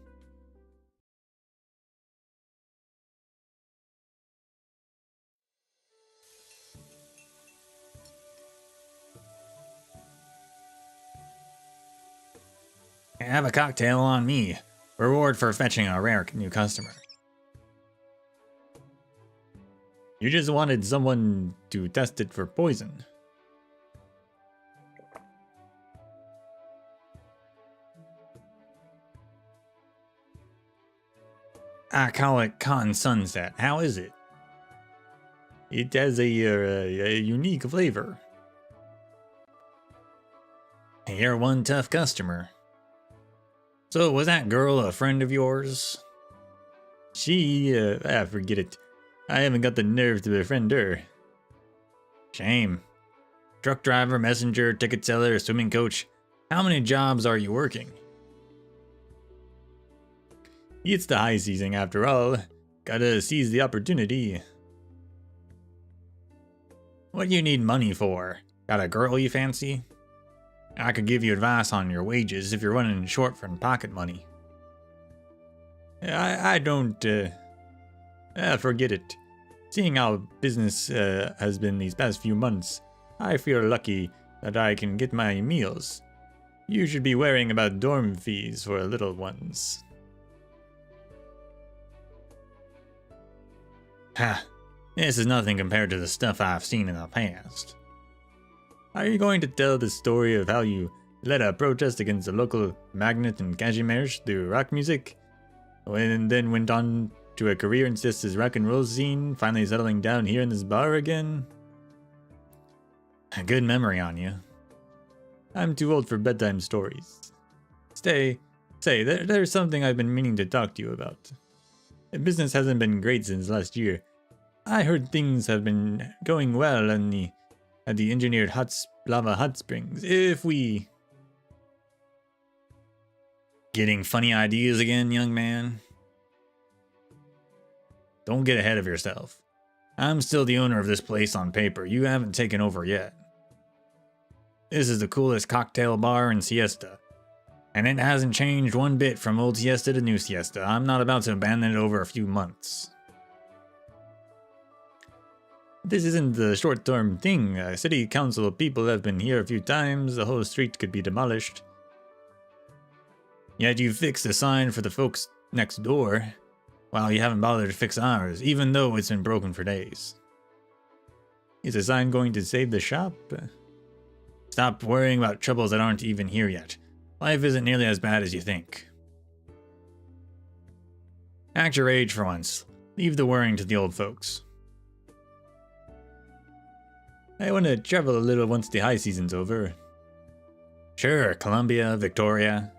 Have a cocktail on me. Reward for fetching a rare new customer. You just wanted someone to test it for poison. I call it Con Sunset. How is it? It has a unique flavor. You're one tough customer. So, was that girl a friend of yours? She, forget it. I haven't got the nerve to befriend her. Shame. Truck driver, messenger, ticket seller, swimming coach. How many jobs are you working? It's the high season after all. Gotta seize the opportunity. What do you need money for? Got a girl you fancy? I could give you advice on your wages if you're running short for pocket money. I don't, forget it. Seeing how business has been these past few months, I feel lucky that I can get my meals. You should be worrying about dorm fees for little ones. Ha, this is nothing compared to the stuff I've seen in the past. Are you going to tell the story of how you led a protest against the local magnate in Kazimierz through rock music, and then went on to a career in Siesta's rock and roll scene, finally settling down here in this bar again? A good memory on you. I'm too old for bedtime stories. There's something I've been meaning to talk to you about. Business hasn't been great since last year. I heard things have been going well at the engineered lava hot springs. If we... Getting funny ideas again, young man? Don't get ahead of yourself. I'm still the owner of this place on paper. You haven't taken over yet. This is the coolest cocktail bar in Siesta. And it hasn't changed one bit from old Siesta to new Siesta. I'm not about to abandon it over a few months. This isn't the short-term thing. City council people have been here a few times. The whole street could be demolished. Yet you fixed a sign for the folks next door, while you haven't bothered to fix ours, even though it's been broken for days. Is the sign going to save the shop? Stop worrying about troubles that aren't even here yet. Life isn't nearly as bad as you think. Act your age for once. Leave the worrying to the old folks. I want to travel a little once the high season's over. Sure, Colombia, Victoria,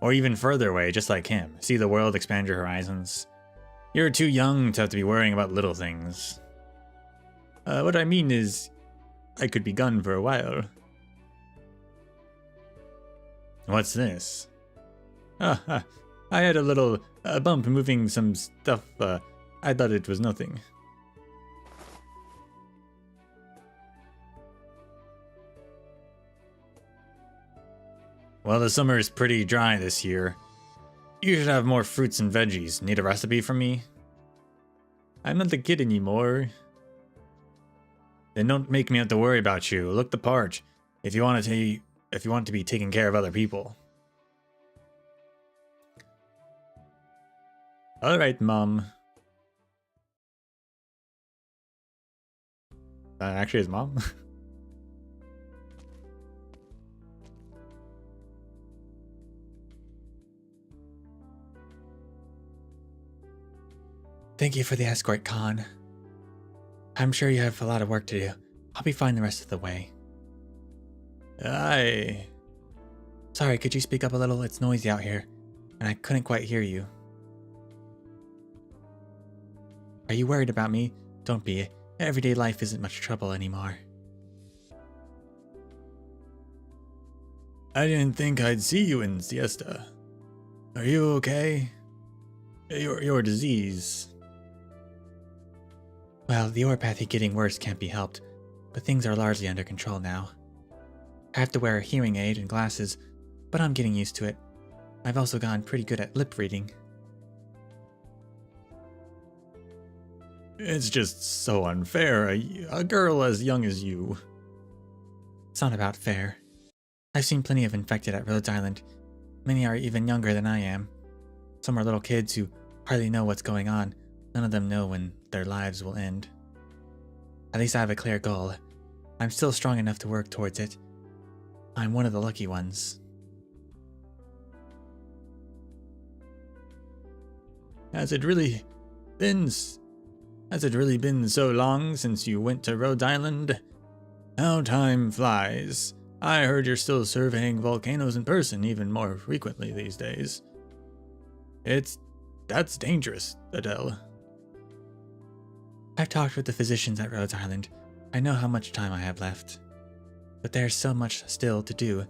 or even further away, just like him. See the world, expand your horizons. You're too young to have to be worrying about little things. What I mean is, I could be gone for a while. What's this? I had a little bump moving some stuff. I thought it was nothing. Well, the summer is pretty dry this year. You should have more fruits and veggies. Need a recipe from me? I'm not the kid anymore. Then don't make me have to worry about you. Look the part. If you want to be taking care of other people. All right, Mom. Actually, his mom. Thank you for the escort, Khan. I'm sure you have a lot of work to do. I'll be fine the rest of the way. Aye. Sorry, could you speak up a little? It's noisy out here, and I couldn't quite hear you. Are you worried about me? Don't be. Everyday life isn't much trouble anymore. I didn't think I'd see you in Siesta. Are you okay? Your disease. Well, the oropathy getting worse can't be helped, but things are largely under control now. I have to wear a hearing aid and glasses, but I'm getting used to it. I've also gotten pretty good at lip reading. It's just so unfair, a girl as young as you. It's not about fair. I've seen plenty of infected at Rhodes Island. Many are even younger than I am. Some are little kids who hardly know what's going on. None of them know when their lives will end. At least I have a clear goal. I'm still strong enough to work towards it. I'm one of the lucky ones. Has it really been so long since you went to Rhodes Island? How time flies. I heard you're still surveying volcanoes in person even more frequently these days. That's dangerous, Adele. I've talked with the physicians at Rhodes Island. I know how much time I have left. But there's so much still to do.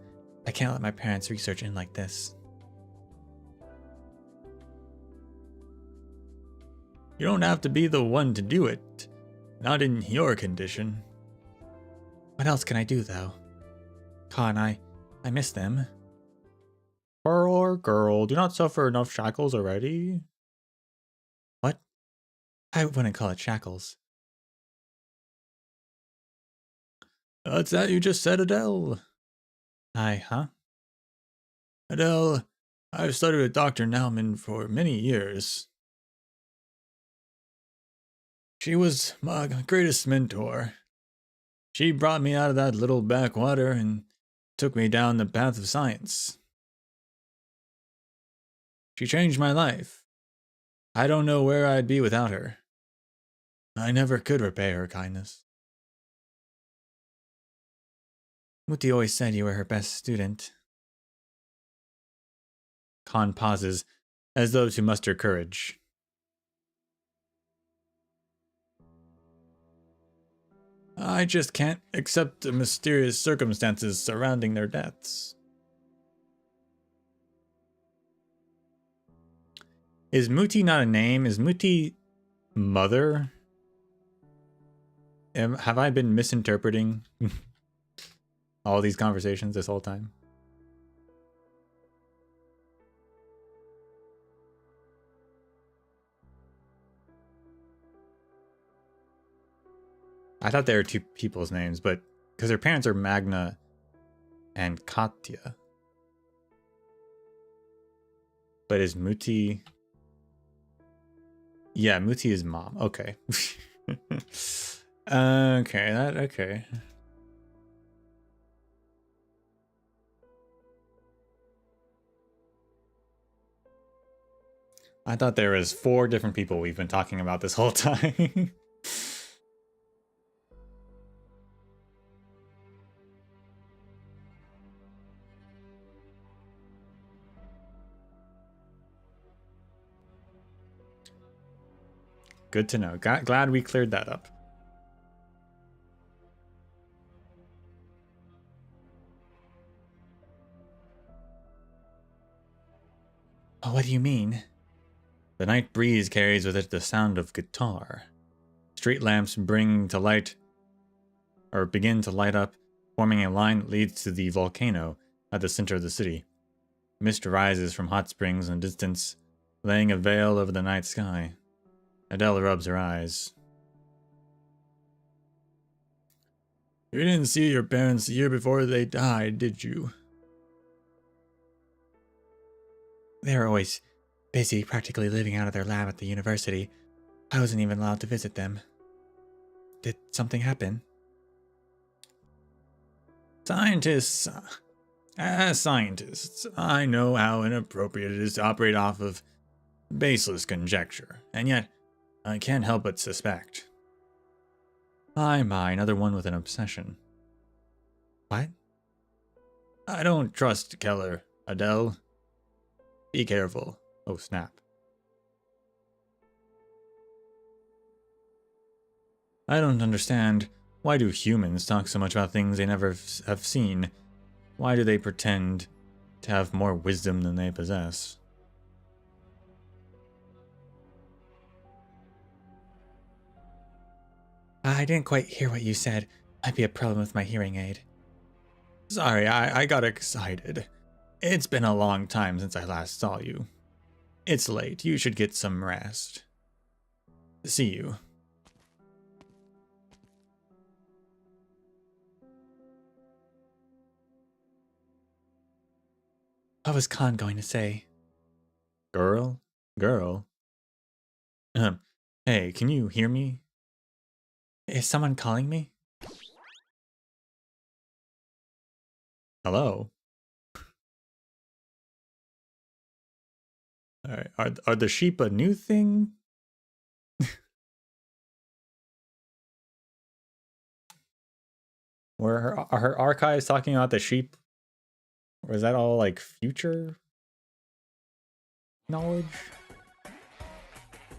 I can't let my parents' research end like this. You don't have to be the one to do it. Not in your condition. What else can I do, though? Con, I miss them. Poor girl, do not suffer enough shackles already. What? I wouldn't call it shackles. That's that you just said, Adele. Huh? Adele, I've studied with Dr. Nauman for many years. She was my greatest mentor. She brought me out of that little backwater and took me down the path of science. She changed my life. I don't know where I'd be without her. I never could repay her kindness. Muti always said you were her best student. Khan pauses, as though to muster courage. I just can't accept the mysterious circumstances surrounding their deaths. Is Muti not a name? Is Muti mother? Have I been misinterpreting all these conversations this whole time? I thought they were two people's names, but because their parents are Magna and Katya. But is Muti... Yeah, Muti is mom. Okay. Okay. I thought there was 4 different people we've been talking about this whole time. Good to know. Glad we cleared that up. Oh, what do you mean? The night breeze carries with it the sound of guitar. Street lamps begin to light up, forming a line that leads to the volcano at the center of the city. Mist rises from hot springs in the distance, laying a veil over the night sky. Adele rubs her eyes. You didn't see your parents the year before they died, did you? They were always busy practically living out of their lab at the university. I wasn't even allowed to visit them. Did something happen? Scientists, as scientists, I know how inappropriate it is to operate off of baseless conjecture, and yet I can't help but suspect. My, another one with an obsession. What? I don't trust Keller, Adele. Be careful. Oh, snap. I don't understand. Why do humans talk so much about things they never have seen? Why do they pretend to have more wisdom than they possess? I didn't quite hear what you said. Might be a problem with my hearing aid. Sorry, I got excited. It's been a long time since I last saw you. It's late. You should get some rest. See you. What was Khan going to say? Girl? Hey, can you hear me? Is someone calling me? Hello? Alright, are the sheep a new thing? Are her archives talking about the sheep? Or is that all like future knowledge?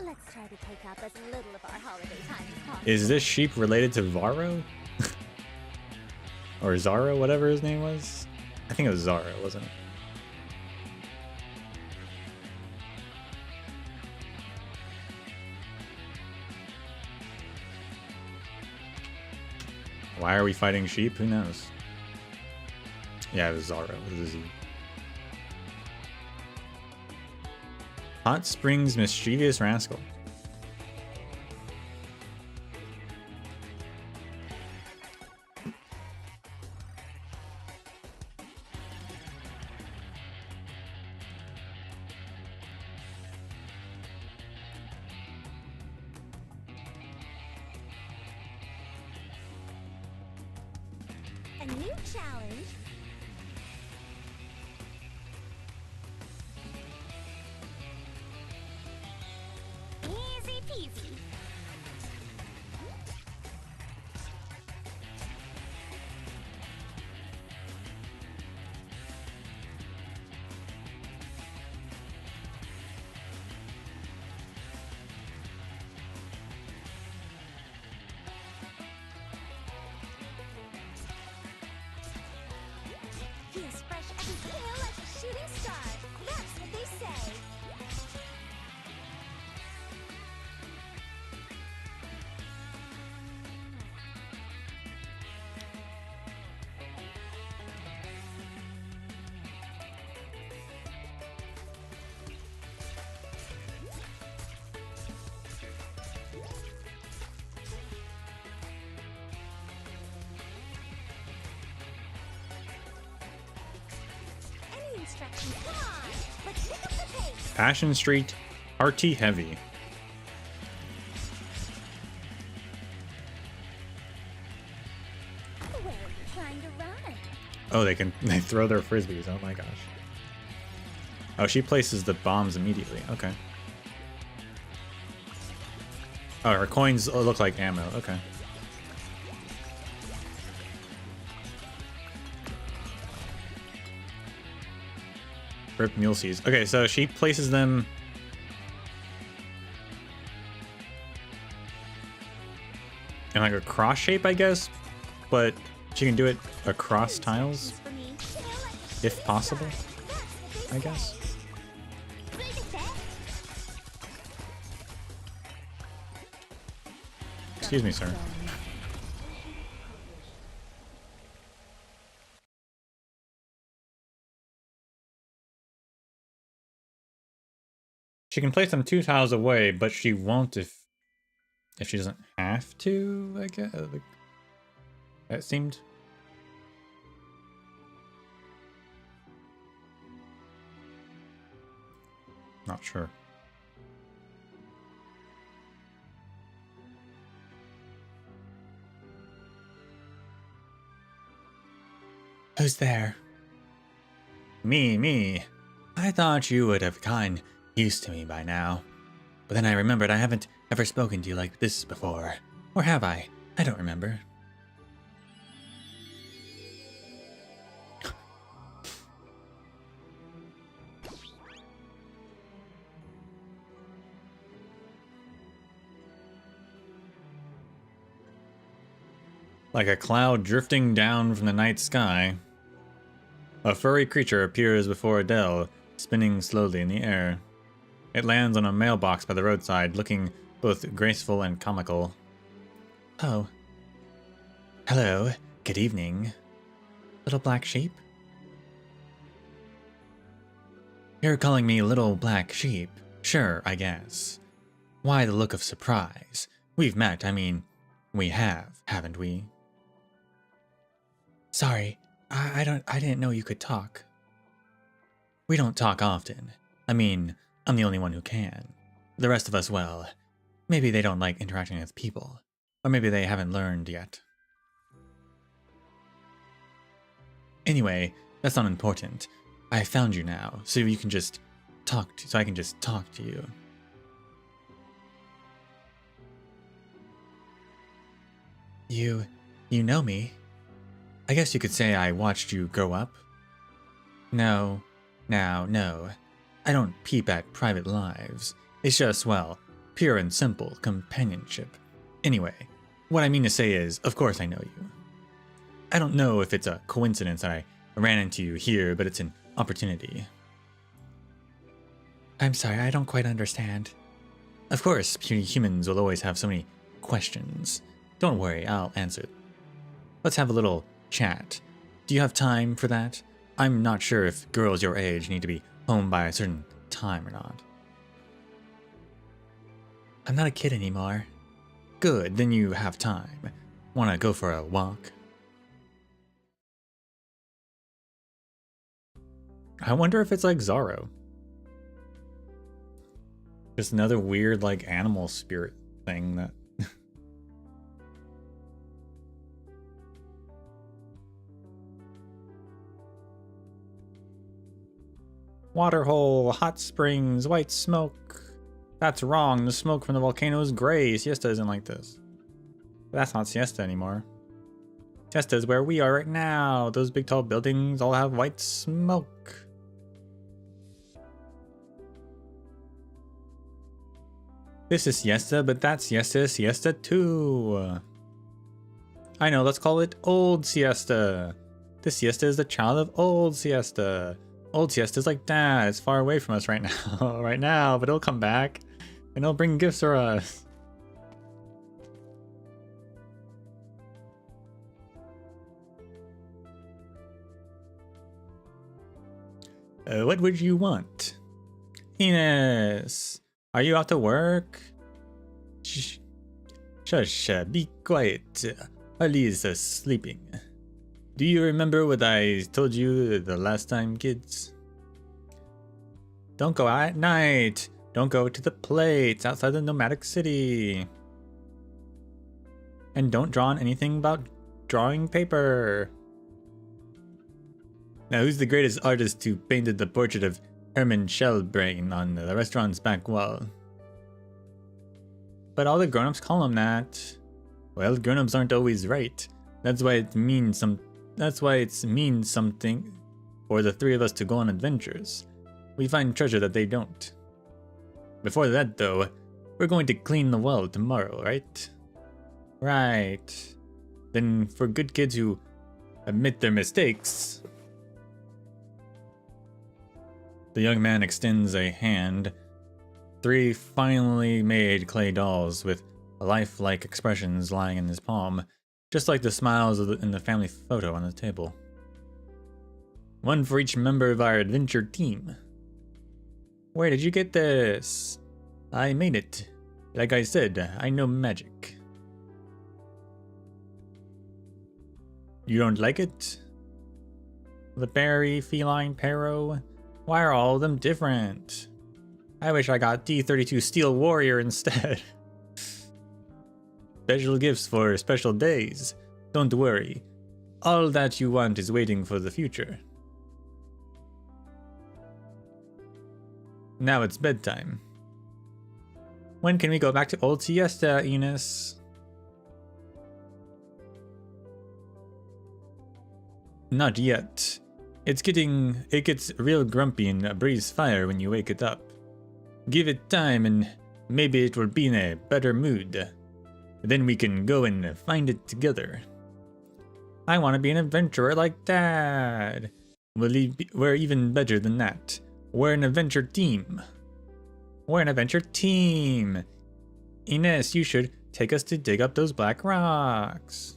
Let's try to take up as little of our holiday time as possible. Is this sheep related to Varro? Or Zara, whatever his name was? I think it was Zara, wasn't it? Why are we fighting sheep? Who knows? Yeah, it was Zara with a Z. Hot Springs Mischievous Rascal. A new challenge. Easy peasy. He is fresh as his tail like a shooting star. That's what they say. Any instructions? Come on, let's pick up the pace. Passion Street, RT Heavy. Where are you trying to run? Oh, they throw their frisbees. Oh my gosh. Oh, she places the bombs immediately. Okay. Oh, her coins look like ammo. Okay. Rip mule seeds. Okay, so she places them. In like a cross shape, I guess, but she can do it across tiles, if possible, I guess. Excuse me, sir. She can place them 2 tiles away, but she won't if she doesn't have to, I guess. Like, that seemed. Not sure. Who's there? Me. I thought you would have gotten used to me by now. But then I remembered I haven't ever spoken to you like this before. Or have I? I don't remember. Like a cloud drifting down from the night sky, a furry creature appears before Adele, spinning slowly in the air. It lands on a mailbox by the roadside, looking both graceful and comical. Oh. Hello. Good evening. Little black sheep? You're calling me Little Black Sheep. Sure, I guess. Why the look of surprise? We've met, I mean, we have, haven't we? Sorry, I didn't know you could talk. We don't talk often. I mean, I'm the only one who can. The rest of us, well, maybe they don't like interacting with people. Or maybe they haven't learned yet. Anyway, that's not important. I found you now, so you can just talk to, so I can just talk to you. You know me? I guess you could say I watched you grow up. No. I don't peep at private lives. It's just, well, pure and simple companionship. Anyway, what I mean to say is, of course I know you. I don't know if it's a coincidence that I ran into you here, but it's an opportunity. I'm sorry, I don't quite understand. Of course, puny humans will always have so many questions. Don't worry, I'll answer. Let's have a little chat. Do you have time for that? I'm not sure if girls your age need to be home by a certain time or not. I'm not a kid anymore. Good, then you have time. Wanna go for a walk? I wonder if it's like Zorro. Just another weird, like, animal spirit thing that... Waterhole, hot springs, white smoke. That's wrong. The smoke from the volcano is gray. Siesta isn't like this. But that's not Siesta anymore. Siesta is where we are right now. Those big tall buildings all have white smoke. This is Siesta, but that Siesta is Siesta too. I know, let's call it Old Siesta. This Siesta is the child of Old Siesta. Old Siesta is like Dad. It's far away from us right now, but it'll come back. And it'll bring gifts for us. What would you want? Ines, are you off to work? Shush, be quiet. Ali is sleeping. Do you remember what I told you the last time, kids? Don't go out at night. Don't go to the plates outside the nomadic city. And don't draw on anything about drawing paper. Now, who's the greatest artist who painted the portrait of Herman Shellbrain on the restaurant's back wall? But all the grown-ups call him that. Well, grown-ups aren't always right. That's why it means something for the three of us to go on adventures. We find treasure that they don't. Before that, though, we're going to clean the well tomorrow, right? Right. Then for good kids who admit their mistakes... The young man extends a hand. 3 finely made clay dolls with lifelike expressions lying in his palm, just like the smiles in the family photo on the table. 1 for each member of our adventure team. Where did you get this? I made it. Like I said, I know magic. You don't like it? The berry, feline, Paro? Why are all of them different? I wish I got D32 Steel Warrior instead. Special gifts for special days. Don't worry. All that you want is waiting for the future. Now it's bedtime. When can we go back to Old Siesta, Ines? Not yet. It gets real grumpy and breathes fire when you wake it up. Give it time and maybe it will be in a better mood. Then we can go and find it together. I want to be an adventurer like Dad. We're even better than that. We're an adventure team. We're an adventure team. Ines, you should take us to dig up those black rocks.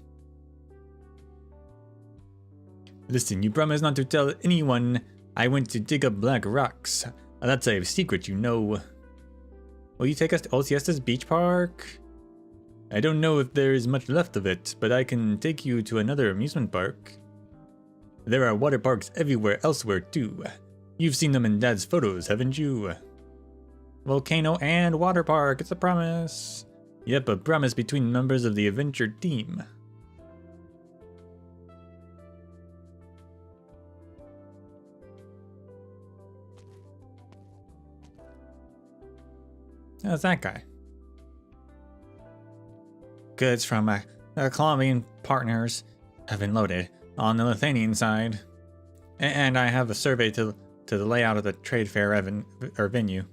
Listen, you promised not to tell anyone I went to dig up black rocks. That's a secret, you know. Will you take us to Old Siesta's beach park? I don't know if there is much left of it, but I can take you to another amusement park. There are water parks everywhere elsewhere too. You've seen them in Dad's photos, haven't you? Volcano and water park, it's a promise. Yep, a promise between members of the adventure team. How's that guy? Goods from our Colombian partners have been loaded on the Lithuanian side. And I have a survey to the layout of the trade fair venue.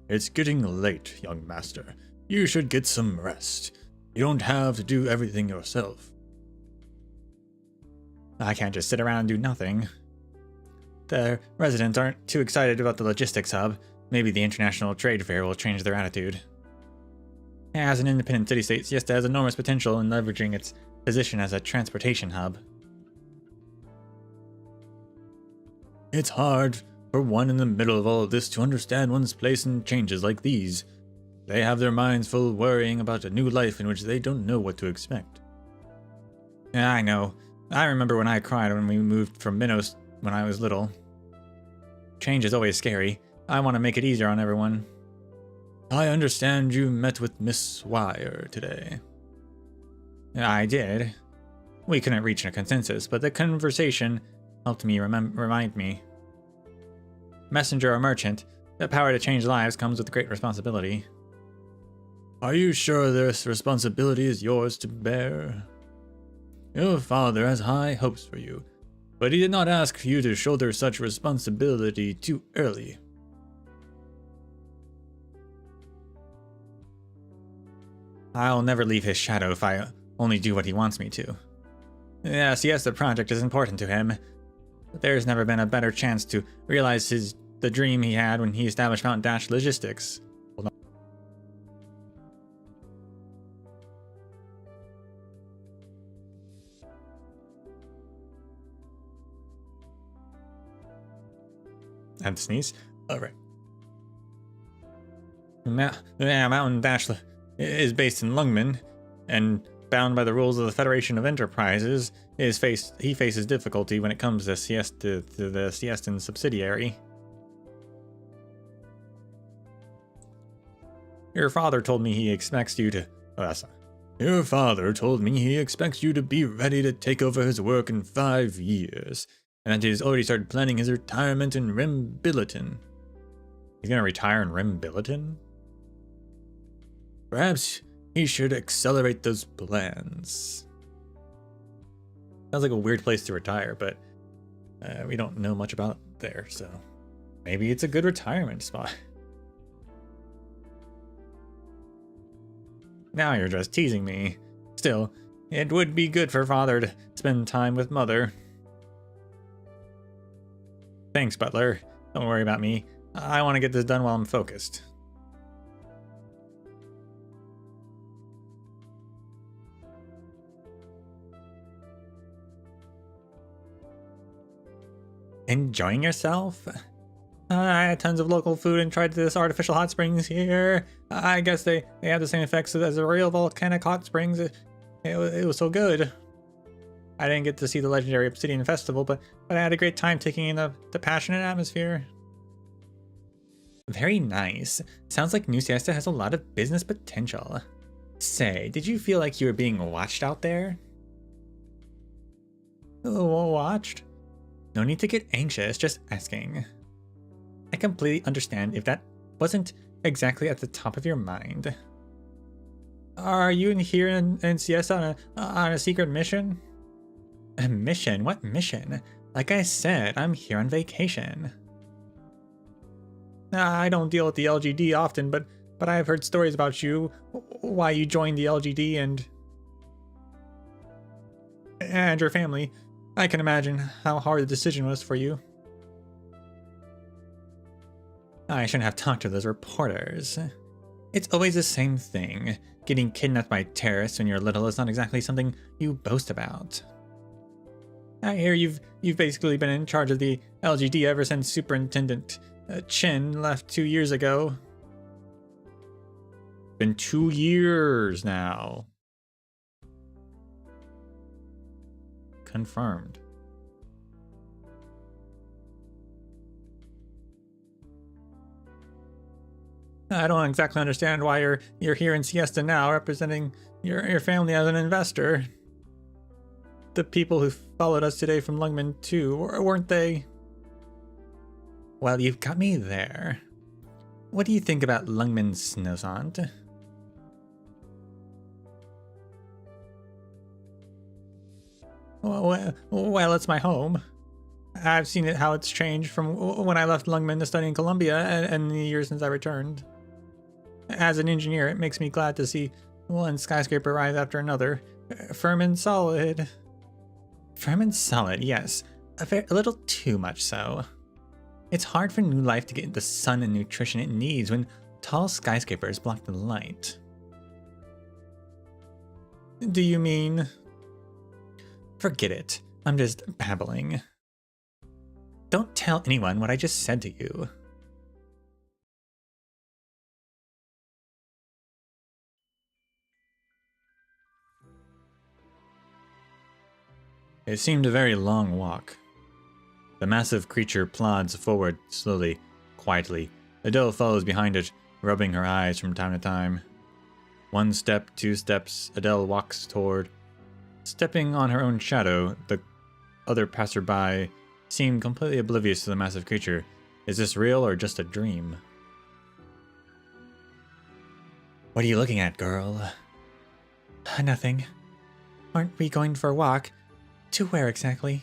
It's getting late, young master. You should get some rest. You don't have to do everything yourself. I can't just sit around and do nothing. The residents aren't too excited about the logistics hub. Maybe the international trade fair will change their attitude. As an independent city-state, Siesta has enormous potential in leveraging its position as a transportation hub. It's hard for one in the middle of all of this to understand one's place in changes like these. They have their minds full worrying about a new life in which they don't know what to expect. Yeah, I know. I remember when I cried when we moved from Minos when I was little. Change is always scary. I want to make it easier on everyone. I understand you met with Miss Wire today. I did. We couldn't reach a consensus, but the conversation helped me remind me. Messenger or merchant, the power to change lives comes with great responsibility. Are you sure this responsibility is yours to bear? Your father has high hopes for you, but he did not ask you to shoulder such responsibility too early. I'll never leave his shadow if I only do what he wants me to. Yes, the project is important to him. But there's never been a better chance to realize the dream he had when he established Mount Dash Logistics. Hold on. I have to sneeze. Alright. Mountain Dash is based in Lungmen, and bound by the rules of the Federation of Enterprises, he faces difficulty when it comes to Siesta, to the Siestan subsidiary. Your father told me he expects you to... Your father told me he expects you to be ready to take over his work in 5 years, and that he's already started planning his retirement in Rimbilliton. He's gonna retire in Rimbilliton? Perhaps he should accelerate those plans. Sounds like a weird place to retire, but we don't know much about there, so maybe it's a good retirement spot. Now you're just teasing me. Still, it would be good for father to spend time with mother. Thanks, Butler. Don't worry about me. I want to get this done while I'm focused. Enjoying yourself? I had tons of local food and tried this artificial hot springs here. I guess they have the same effects as a real volcanic hot springs. It was so good. I didn't get to see the legendary Obsidian Festival, but I had a great time taking in the passionate atmosphere. Very nice. Sounds like New Siesta has a lot of business potential. Say, did you feel like you were being watched out there? Watched? No need to get anxious, just asking. I completely understand if that wasn't exactly at the top of your mind. Are you here in Siesta on a secret mission? A mission? What mission? Like I said, I'm here on vacation. I don't deal with the LGD often, but I've heard stories about you, why you joined the LGD and your family. I can imagine how hard the decision was for you. I shouldn't have talked to those reporters. It's always the same thing. Getting kidnapped by terrorists when you're little is not exactly something you boast about. I hear you've basically been in charge of the LGD ever since Superintendent Chen left 2 years ago. Been 2 years now. Confirmed. I don't exactly understand why you're here in Siesta now, representing your family as an investor. The people who followed us today from Lungmen too, weren't they? Well, you've got me there. What do you think about Lungmen Snowsant? Well, it's my home. I've seen how it's changed from when I left Lungmen to study in Columbia and the years since I returned. As an engineer, it makes me glad to see one skyscraper rise after another, firm and solid. Firm and solid, yes. A little too much so. It's hard for new life to get the sun and nutrition it needs when tall skyscrapers block the light. do you mean? Forget it. I'm just babbling. Don't tell anyone what I just said to you. It seemed a very long walk. The massive creature plods forward slowly, quietly. Adele follows behind it, rubbing her eyes from time to time. 1 step, 2 steps, Adele walks toward. Stepping on her own shadow, the other passerby seemed completely oblivious to the massive creature. Is this real or just a dream? What are you looking at, girl? Nothing. Aren't we going for a walk? To where exactly?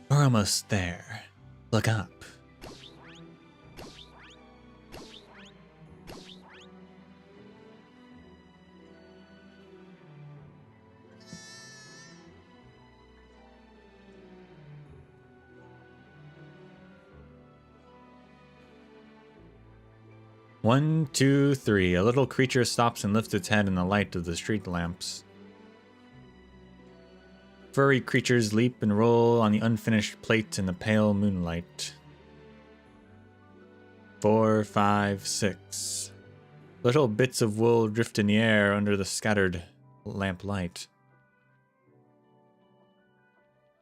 We're almost there. Look up. One, two, three. A little creature stops and lifts its head in the light of the street lamps. Furry creatures leap and roll on the unfinished plate in the pale moonlight. 4, 5, 6. Little bits of wool drift in the air under the scattered lamplight.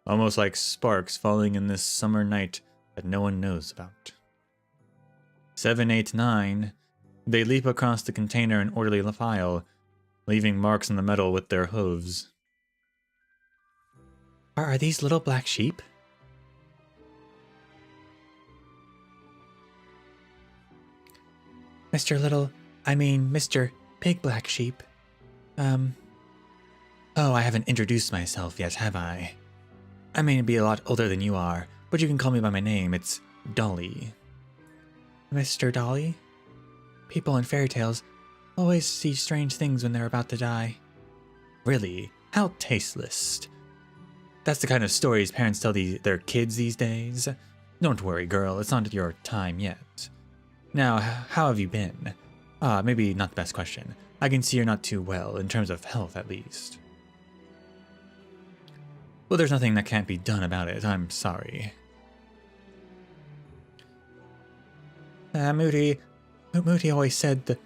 Almost like sparks falling in this summer night that no one knows about. 7, 8, 9. They leap across the container in orderly file, leaving marks on the metal with their hooves. Are these little black sheep? Mr. Big Black Sheep. Oh, I haven't introduced myself yet, have I? I may be a lot older than you are, but you can call me by my name. It's Dolly. Mr. Dolly? People in fairy tales always see strange things when they're about to die. Really? How tasteless. That's the kind of stories parents tell their kids these days. Don't worry, girl, it's not your time yet. Now, how have you been? Maybe not the best question. I can see you're not too well, in terms of health at least. Well, there's nothing that can't be done about it. I'm sorry. Moody always said the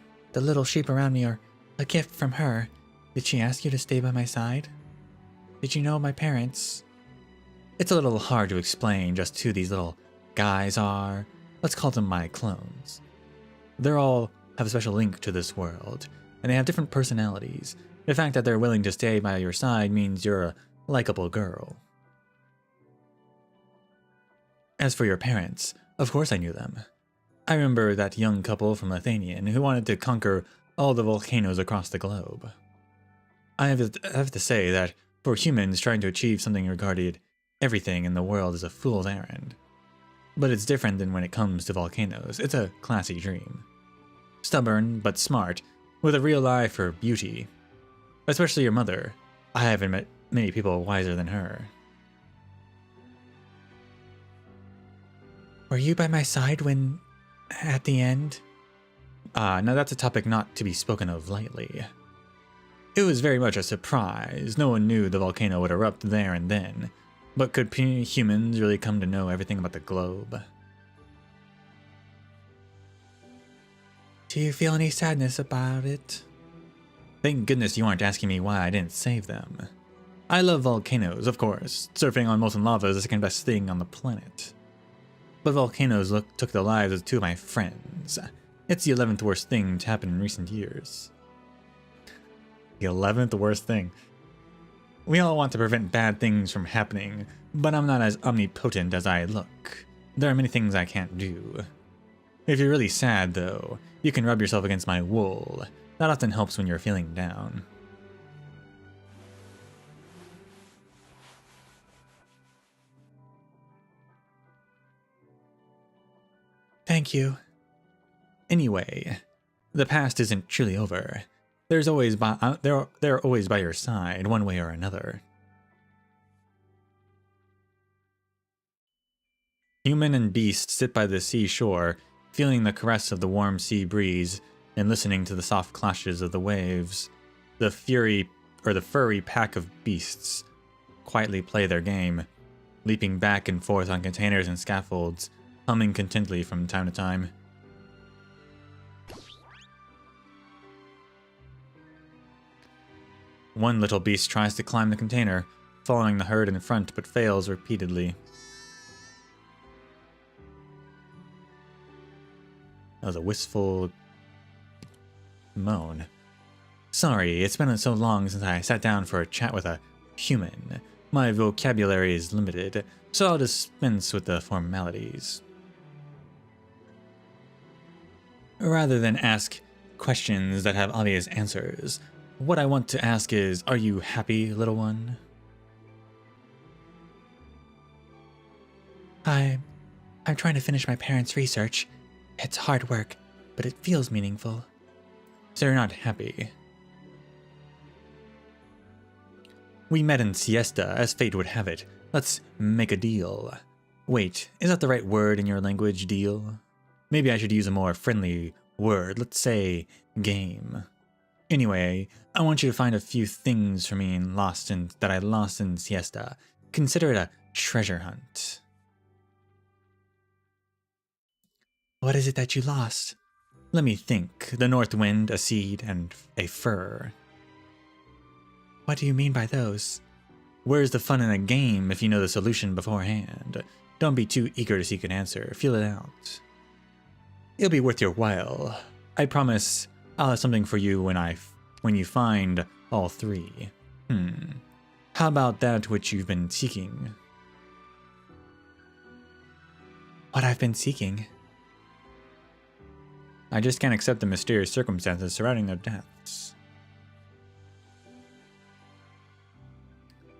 little sheep around me are a gift from her. Did she ask you to stay by my side? Did you know my parents? It's a little hard to explain just who these little guys are. Let's call them my clones. They all have a special link to this world, and they have different personalities. The fact that they're willing to stay by your side means you're a likable girl. As for your parents, of course I knew them. I remember that young couple from Athenian who wanted to conquer all the volcanoes across the globe. I have to say that for humans, trying to achieve something regarded everything in the world is a fool's errand. But it's different than when it comes to volcanoes. It's a classy dream. Stubborn, but smart, with a real eye for beauty. Especially your mother. I haven't met many people wiser than her. Were you by my side when... at the end? Now that's a topic not to be spoken of lightly. It was very much a surprise. No one knew the volcano would erupt there and then. But could humans really come to know everything about the globe? Do you feel any sadness about it? Thank goodness you aren't asking me why I didn't save them. I love volcanoes, of course. Surfing on molten lava is the second best thing on the planet. But volcanoes took the lives of 2 of my friends. It's the 11th worst thing to happen in recent years. The 11th worst thing. We all want to prevent bad things from happening, but I'm not as omnipotent as I look. There are many things I can't do. If you're really sad, though, you can rub yourself against my wool. That often helps when you're feeling down. Thank you. Anyway, the past isn't truly over. They're always by your side, one way or another. Human and beast sit by the seashore, feeling the caress of the warm sea breeze and listening to the soft clashes of the waves. The fury the furry pack of beasts quietly play their game, leaping back and forth on containers and scaffolds, humming contentedly from time to time. One little beast tries to climb the container, following the herd in front, but fails repeatedly. That was a wistful moan. Sorry, it's been so long since I sat down for a chat with a human. My vocabulary is limited, so I'll dispense with the formalities. Rather than ask questions that have obvious answers, what I want to ask is, are you happy, little one? I'm trying to finish my parents' research. It's hard work, but it feels meaningful. So you're not happy. We met in Siesta, as fate would have it. Let's make a deal. Wait, is that the right word in your language, deal? Maybe I should use a more friendly word. Let's say game. Anyway, I want you to find a few things for me that I lost in Siesta. Consider it a treasure hunt. What is it that you lost? Let me think. The north wind, a seed, and a fur. What do you mean by those? Where's the fun in a game if you know the solution beforehand? Don't be too eager to seek an answer. Feel it out. It'll be worth your while. I promise I'll have something for you when you find all three. How about that which you've been seeking? What I've been seeking? I just can't accept the mysterious circumstances surrounding their deaths.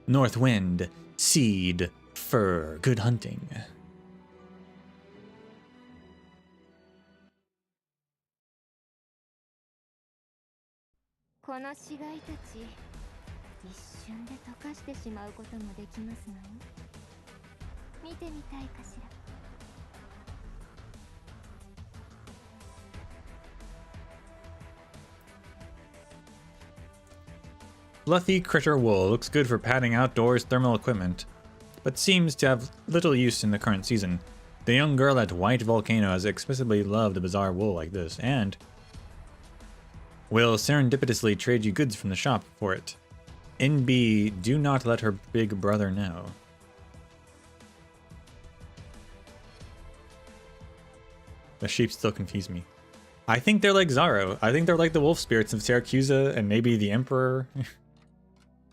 North wind, seed, fur, good hunting. Fluffy critter wool looks good for padding outdoors thermal equipment, but seems to have little use in the current season. The young girl at White Volcano has explicitly loved a bizarre wool like this, and will serendipitously trade you goods from the shop for it. NB, do not let her big brother know. The sheep still confuse me. I think they're like Zaro. I think they're like the wolf spirits of Syracusa and maybe the Emperor.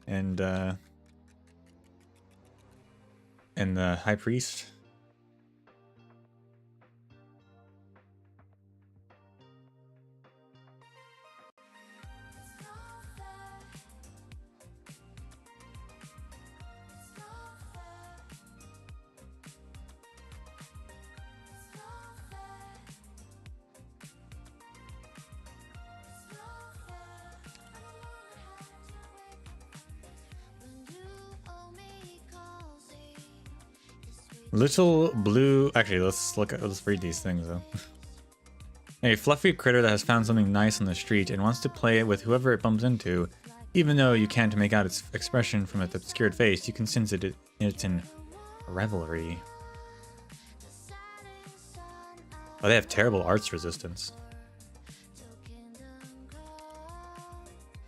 And the High Priest. Little blue. Actually, let's read these things though. A fluffy critter that has found something nice on the street and wants to play it with whoever it bumps into. Even though you can't make out its expression from its obscured face, you can sense it's in revelry. Oh, they have terrible arts resistance.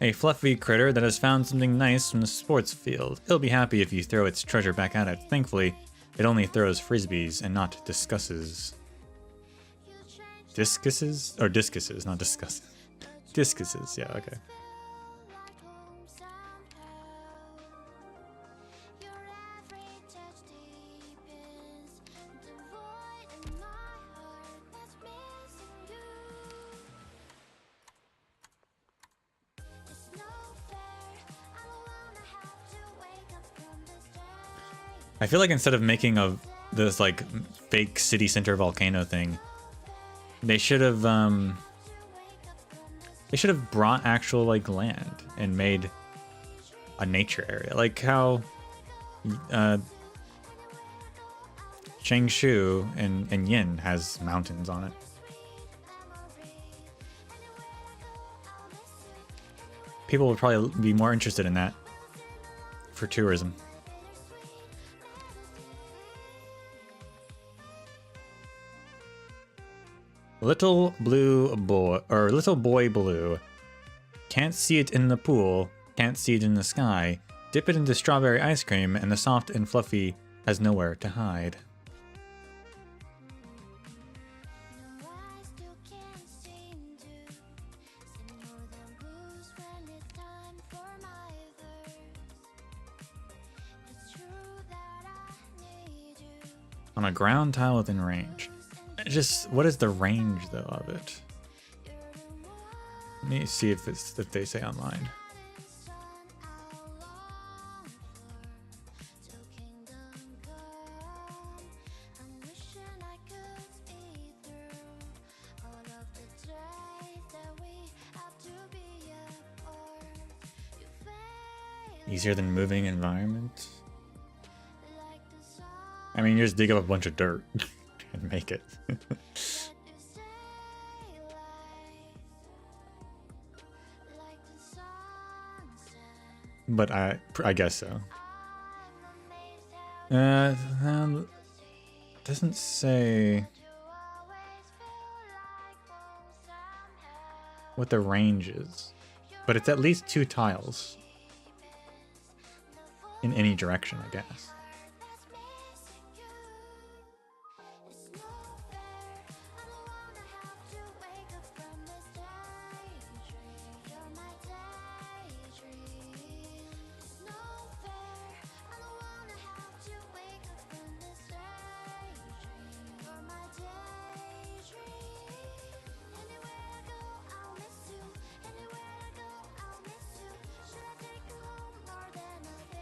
A fluffy critter that has found something nice from the sports field. It'll be happy if you throw its treasure back at it. Thankfully, it only throws frisbees and not discusses. Discuses? Or discuses, not discusses. Discuses, yeah, okay. I feel like instead of making this like fake city center volcano thing, they should have brought actual like land and made a nature area, like how Changshu and Yin has mountains on it. People would probably be more interested in that for tourism. Little blue boy, or little boy blue. Can't see it in the pool, can't see it in the sky. Dip it into strawberry ice cream and the soft and fluffy has nowhere to hide. On a ground tile within range. Just, what is the range though of it? Let me see if they say online. Easier than moving environment? I mean, you just dig up a bunch of dirt and make it. But I guess so. Doesn't say what the range is, but it's at least 2 tiles in any direction, I guess.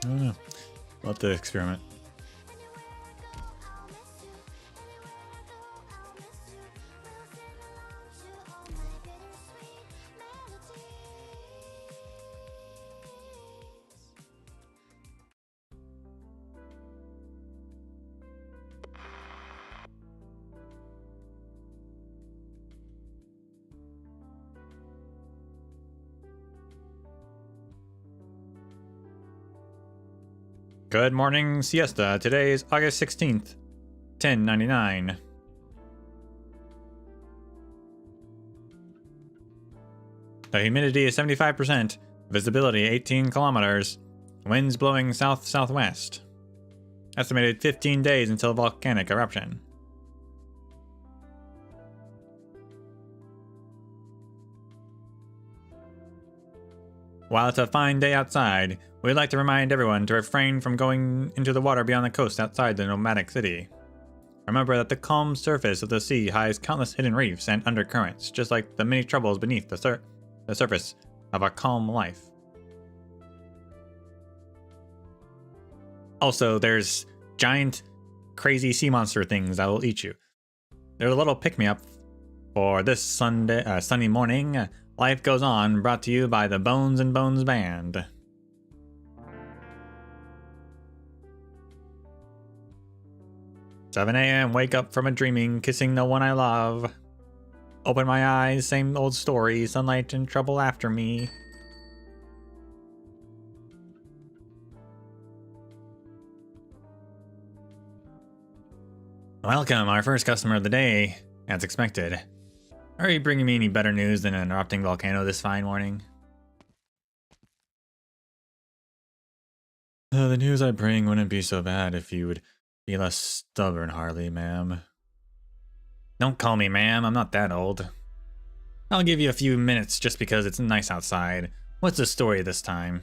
I don't know. We'll have to experiment. Good morning, Siesta. Today is August 16th, 1099. The humidity is 75%, visibility 18 kilometers, winds blowing south-southwest. Estimated 15 days until volcanic eruption. While it's a fine day outside, we'd like to remind everyone to refrain from going into the water beyond the coast outside the nomadic city. Remember that the calm surface of the sea hides countless hidden reefs and undercurrents, just like the many troubles beneath the surface of a calm life. Also, there's giant, crazy sea monster things that will eat you. They're a little pick-me-up for this sunny morning. Life Goes On, brought to you by the Bones and Bones Band. "7 a.m., wake up from a dreaming, kissing the one I love. Open my eyes, same old story, sunlight and trouble after me. Welcome, our first customer of the day, as expected. Are you bringing me any better news than an erupting volcano this fine morning? The news I bring wouldn't be so bad if you would be less stubborn, Harley, ma'am. Don't call me ma'am, I'm not that old. I'll give you a few minutes just because it's nice outside. What's the story this time?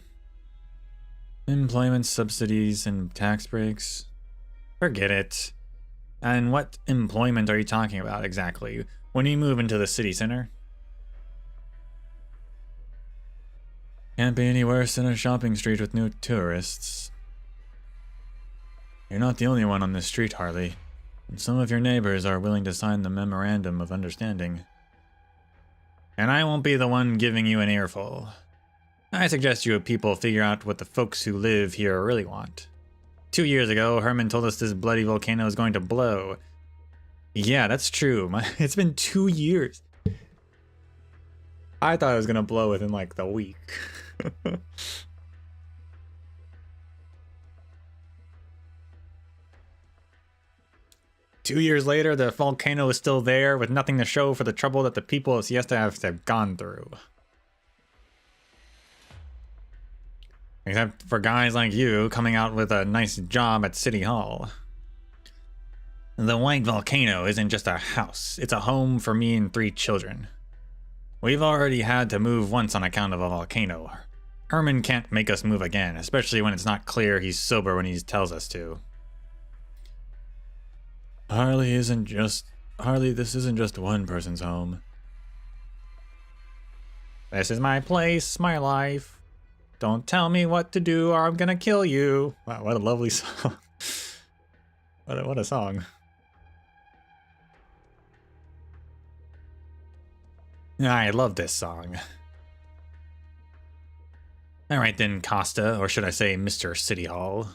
Employment subsidies and tax breaks? Forget it. And what employment are you talking about exactly? When you move into the city center? Can't be any worse than a shopping street with no tourists. You're not the only one on this street, Harley. And some of your neighbors are willing to sign the Memorandum of Understanding. And I won't be the one giving you an earful. I suggest you people figure out what the folks who live here really want. 2 years ago, Herman told us this bloody volcano is going to blow. Yeah, that's true. It's been 2 years. I thought it was gonna blow within like the week. 2 years later, the volcano is still there with nothing to show for the trouble that the people of Siesta have gone through. Except for guys like you coming out with a nice job at City Hall. The White Volcano isn't just a house, it's a home for me and 3 children. We've already had to move once on account of a volcano. Herman can't make us move again, especially when it's not clear he's sober when he tells us to. Harley, this isn't just one person's home. This is my place, my life. Don't tell me what to do or I'm gonna kill you. Wow, what a lovely song. What a song. I love this song. Alright then, Costa, or should I say Mr. City Hall.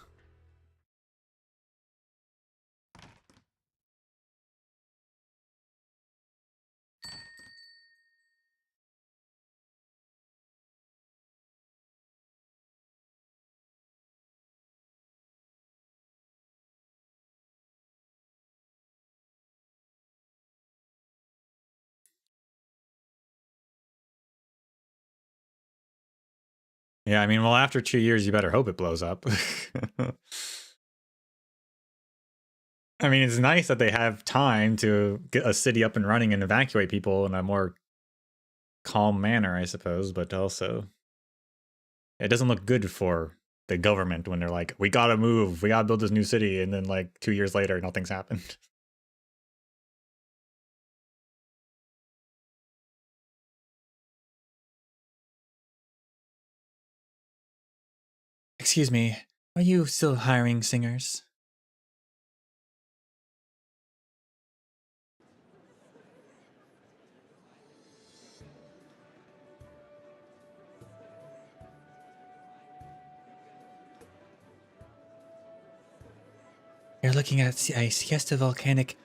Yeah, I mean, well, after 2 years, you better hope it blows up. I mean, it's nice that they have time to get a city up and running and evacuate people in a more calm manner, I suppose, but also it doesn't look good for the government when they're like, we gotta move, we gotta build this new city, and then like 2 years later, nothing's happened. Excuse me, are you still hiring singers? You're looking at a Siesta volcanic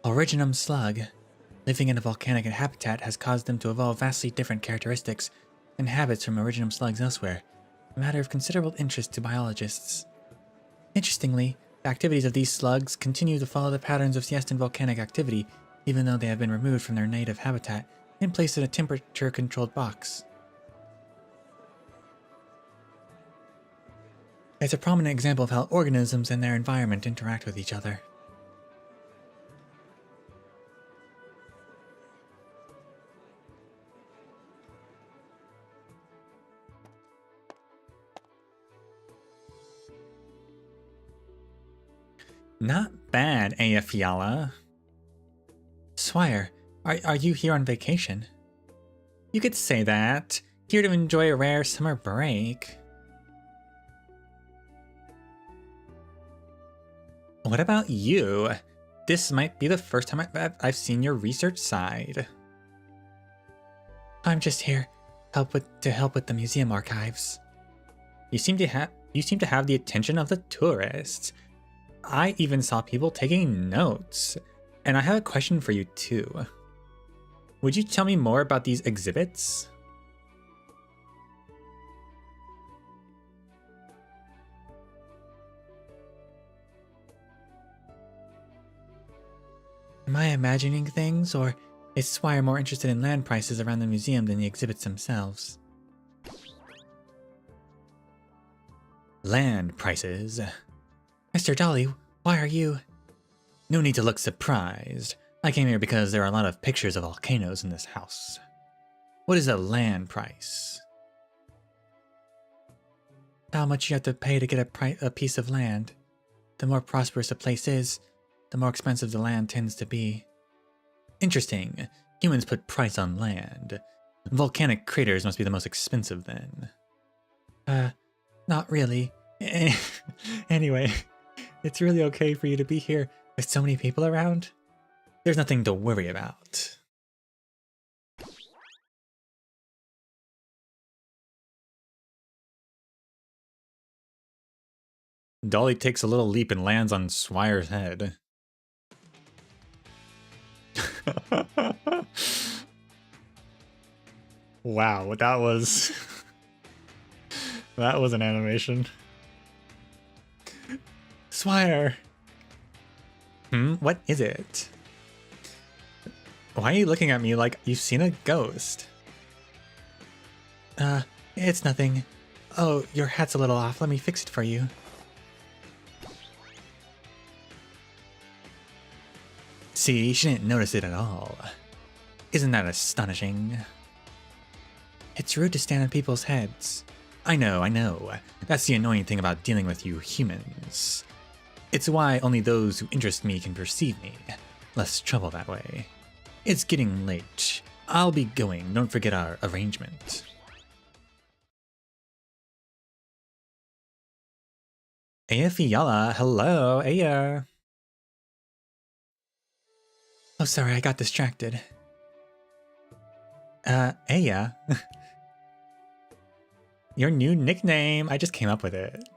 originum slug. Living in a volcanic habitat has caused them to evolve vastly different characteristics and habits from originum slugs elsewhere, a matter of considerable interest to biologists. Interestingly, the activities of these slugs continue to follow the patterns of Siestan volcanic activity, even though they have been removed from their native habitat and placed in a temperature-controlled box. It's a prominent example of how organisms and their environment interact with each other. Not bad, Fiala. Swire, are you here on vacation? You could say that. Here to enjoy a rare summer break. What about you? This might be the first time I've seen your research side. I'm just here to help with the museum archives. You seem to have the attention of the tourists. I even saw people taking notes. And I have a question for you too. Would you tell me more about these exhibits? Am I imagining things, or is Swire more interested in land prices around the museum than the exhibits themselves? Land prices? Mr. Dolly, why are you... No need to look surprised. I came here because there are a lot of pictures of volcanoes in this house. What is a land price? How much you have to pay to get a piece of land. The more prosperous a place is, the more expensive the land tends to be. Interesting. Humans put price on land. Volcanic craters must be the most expensive then. Not really. Anyway, it's really okay for you to be here with so many people around. There's nothing to worry about. Dolly takes a little leap and lands on Swire's head. Wow, that was that was an animation. Swire. What is it? Why are you looking at me like you've seen a ghost? It's nothing. Oh, your hat's a little off. Let me fix it for you. See, she didn't notice it at all. Isn't that astonishing? It's rude to stand on people's heads. I know. That's the annoying thing about dealing with you humans. It's why only those who interest me can perceive me. Less trouble that way. It's getting late. I'll be going. Don't forget our arrangement. Aya Fiala, hello, Aya. Oh, sorry, I got distracted. Aya. Your new nickname, I just came up with it.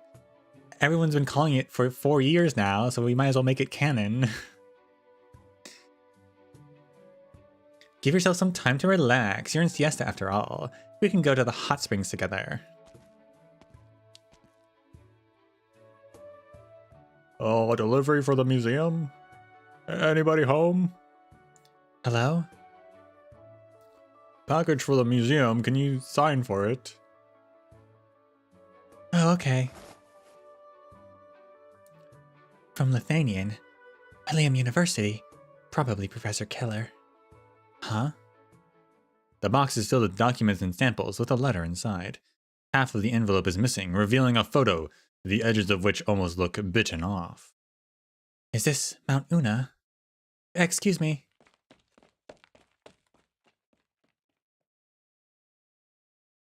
Everyone's been calling it for 4 years now, so we might as well make it canon. Give yourself some time to relax. You're in Siesta after all. We can go to the hot springs together. Oh, a delivery for the museum? Anybody home? Hello? Package for the museum. Can you sign for it? Oh, okay. From Lithuanian. William University. Probably Professor Keller. Huh? The box is filled with documents and samples with a letter inside. Half of the envelope is missing, revealing a photo, the edges of which almost look bitten off. Is this Mount Una? Excuse me.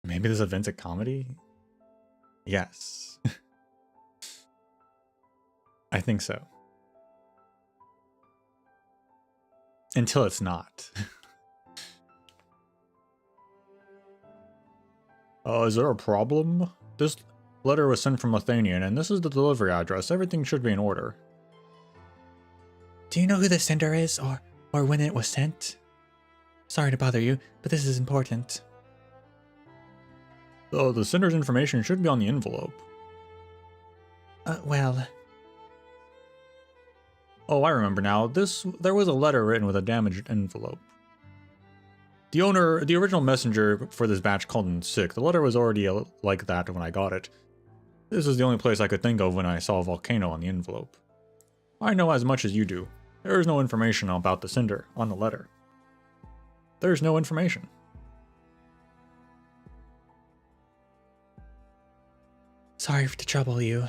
Maybe this event's a comedy? Yes. I think so. Until it's not. Is there a problem? This letter was sent from Lithuanian, and this is the delivery address. Everything should be in order. Do you know who the sender is, or when it was sent? Sorry to bother you, but this is important. Oh, the sender's information should be on the envelope. Well... Oh, I remember now. There was a letter written with a damaged envelope. The original messenger for this batch called in sick. The letter was already like that when I got it. This is the only place I could think of when I saw a volcano on the envelope. I know as much as you do. There is no information about the sender on the letter. There's no information. Sorry to trouble you.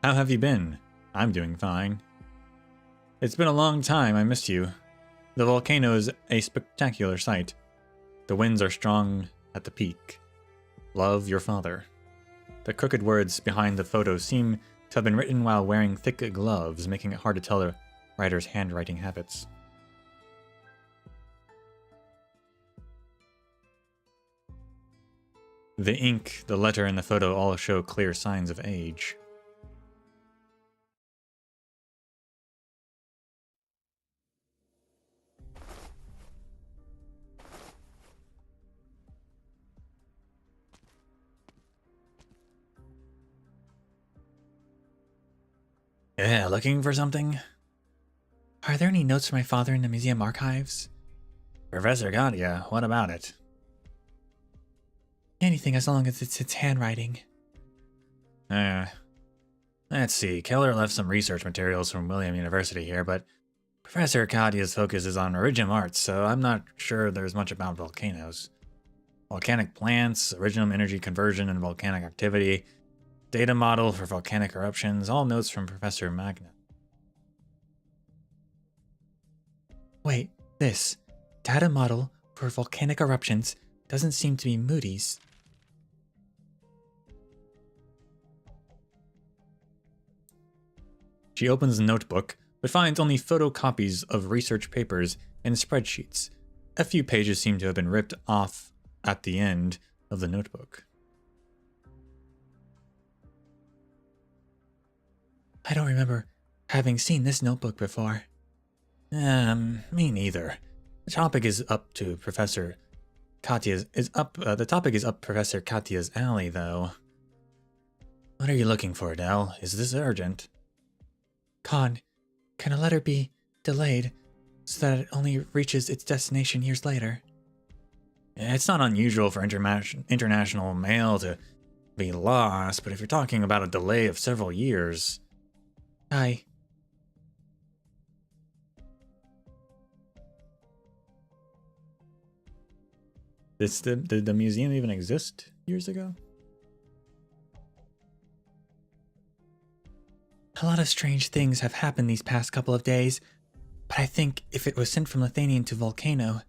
How have you been? I'm doing fine. It's been a long time, I missed you. The volcano is a spectacular sight. The winds are strong at the peak. Love, your father. The crooked words behind the photo seem to have been written while wearing thick gloves, making it hard to tell the writer's handwriting habits. The ink, the letter, and the photo all show clear signs of age. Yeah, looking for something? Are there any notes from my father in the museum archives? Professor Gadia, what about it? Anything as long as it's its handwriting. Let's see. Keller left some research materials from William University here, but Professor Gadia's focus is on originum arts, so I'm not sure there's much about volcanoes. Volcanic plants, originum energy conversion and volcanic activity, data model for volcanic eruptions, all notes from Professor Magna. Wait, this data model for volcanic eruptions doesn't seem to be Moody's. She opens the notebook, but finds only photocopies of research papers and spreadsheets. A few pages seem to have been ripped off at the end of the notebook. I don't remember having seen this notebook before. Me neither. The topic is up Professor Katya's alley, though. What are you looking for, Adele? Is this urgent? Khan, can a letter be delayed so that it only reaches its destination years later? It's not unusual for international mail to be lost, but if you're talking about a delay of several years... Aye. Did the museum even exist years ago? A lot of strange things have happened these past couple of days, but I think if it was sent from Lithanian to Volcano,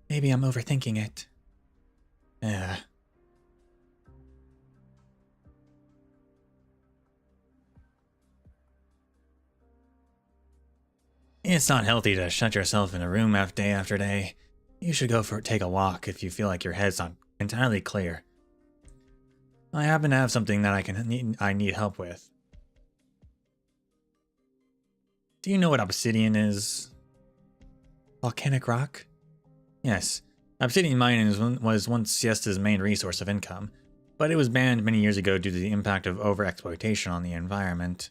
maybe I'm overthinking it. Yeah. It's not healthy to shut yourself in a room day after day. You should take a walk if you feel like your head's not entirely clear. I happen to have something that I need help with. Do you know what obsidian is? Volcanic rock? Yes. Obsidian mining was once Siesta's main resource of income, but it was banned many years ago due to the impact of overexploitation on the environment.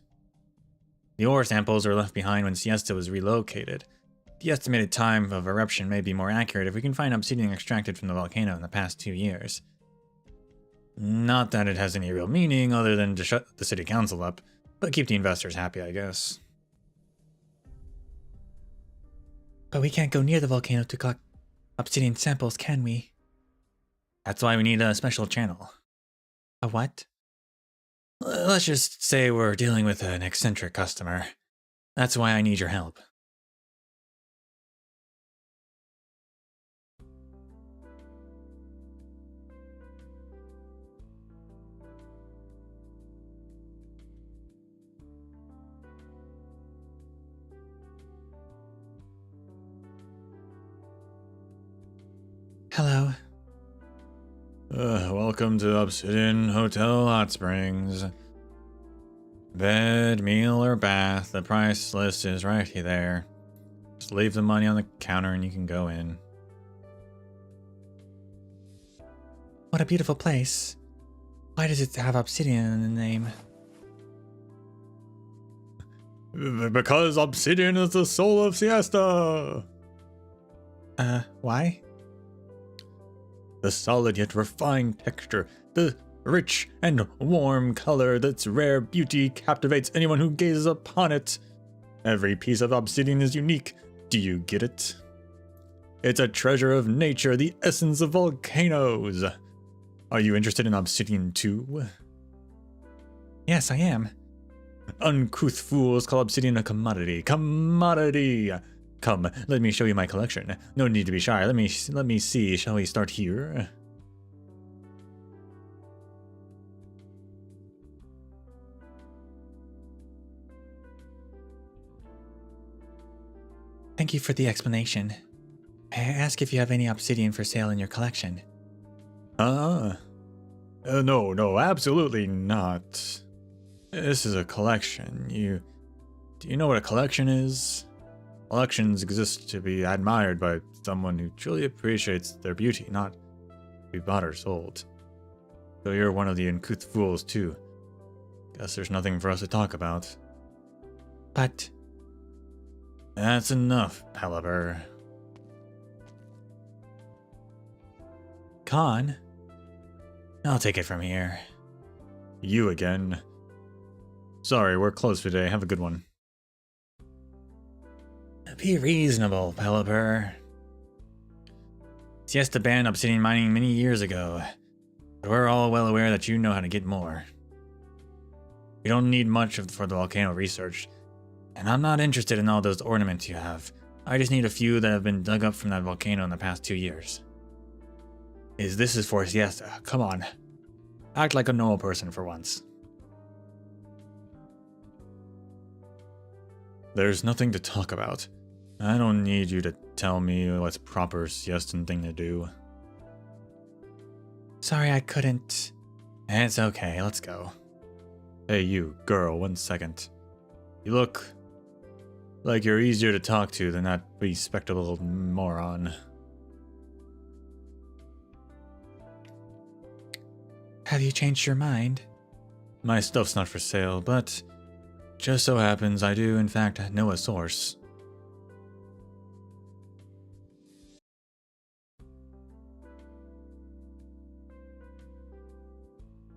The ore samples were left behind when Siesta was relocated. The estimated time of eruption may be more accurate if we can find obsidian extracted from the volcano in the past 2 years. Not that it has any real meaning other than to shut the city council up, but keep the investors happy, I guess. But we can't go near the volcano to collect obsidian samples, can we? That's why we need a special channel. A what? Let's just say we're dealing with an eccentric customer. That's why I need your help. Hello. Welcome to Obsidian Hotel Hot Springs. Bed, meal, or bath, the price list is right there. Just leave the money on the counter and you can go in. What a beautiful place. Why does it have obsidian in the name? Because obsidian is the soul of Siesta! Why? The solid yet refined texture, the rich and warm color, that's rare beauty captivates anyone who gazes upon it. Every piece of obsidian is unique. Do you get it? It's a treasure of nature, the essence of volcanoes. Are you interested in obsidian too? Yes, I am. Uncouth fools call obsidian a commodity. Commodity! Come, let me show you my collection. No need to be shy. Let me see. Shall we start here? Thank you for the explanation. May I ask if you have any obsidian for sale in your collection? No, absolutely not. This is a collection. Do you know what a collection is? Collections exist to be admired by someone who truly appreciates their beauty, not to be bought or sold. So you're one of the uncouth fools too. Guess there's nothing for us to talk about. But... That's enough, Pelipper. Khan? I'll take it from here. You again. Sorry, we're closed for today. Have a good one. Be reasonable, Pelipper. Siesta banned obsidian mining many years ago, but we're all well aware that you know how to get more. We don't need much for the volcano research, and I'm not interested in all those ornaments you have. I just need a few that have been dug up from that volcano in the past 2 years. This is for Siesta. Come on. Act like a normal person for once. There's nothing to talk about. I don't need you to tell me what's proper Siestan thing to do. Sorry I couldn't. It's okay, let's go. Hey you, girl, 1 second. You look like you're easier to talk to than that bespectacled moron. Have you changed your mind? My stuff's not for sale, but just so happens I do in fact know a source.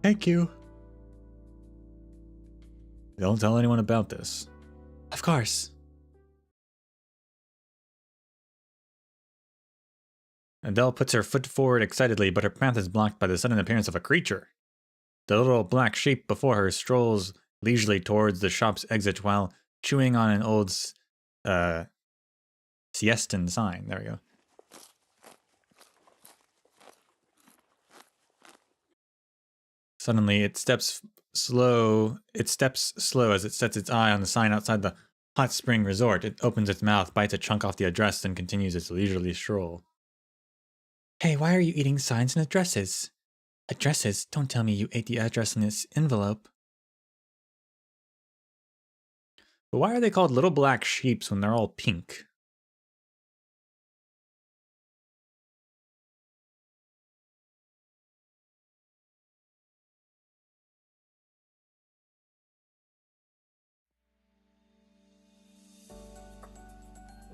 Thank you. Don't tell anyone about this. Of course. Adele puts her foot forward excitedly, but her path is blocked by the sudden appearance of a creature. The little black sheep before her strolls leisurely towards the shop's exit while chewing on an old Siestan sign. There we go. Suddenly, it steps slow as it sets its eye on the sign outside the hot spring resort. It opens its mouth, bites a chunk off the address, and continues its leisurely stroll. Hey, why are you eating signs and addresses? Addresses? Don't tell me you ate the address in this envelope. But why are they called little black sheeps when they're all pink?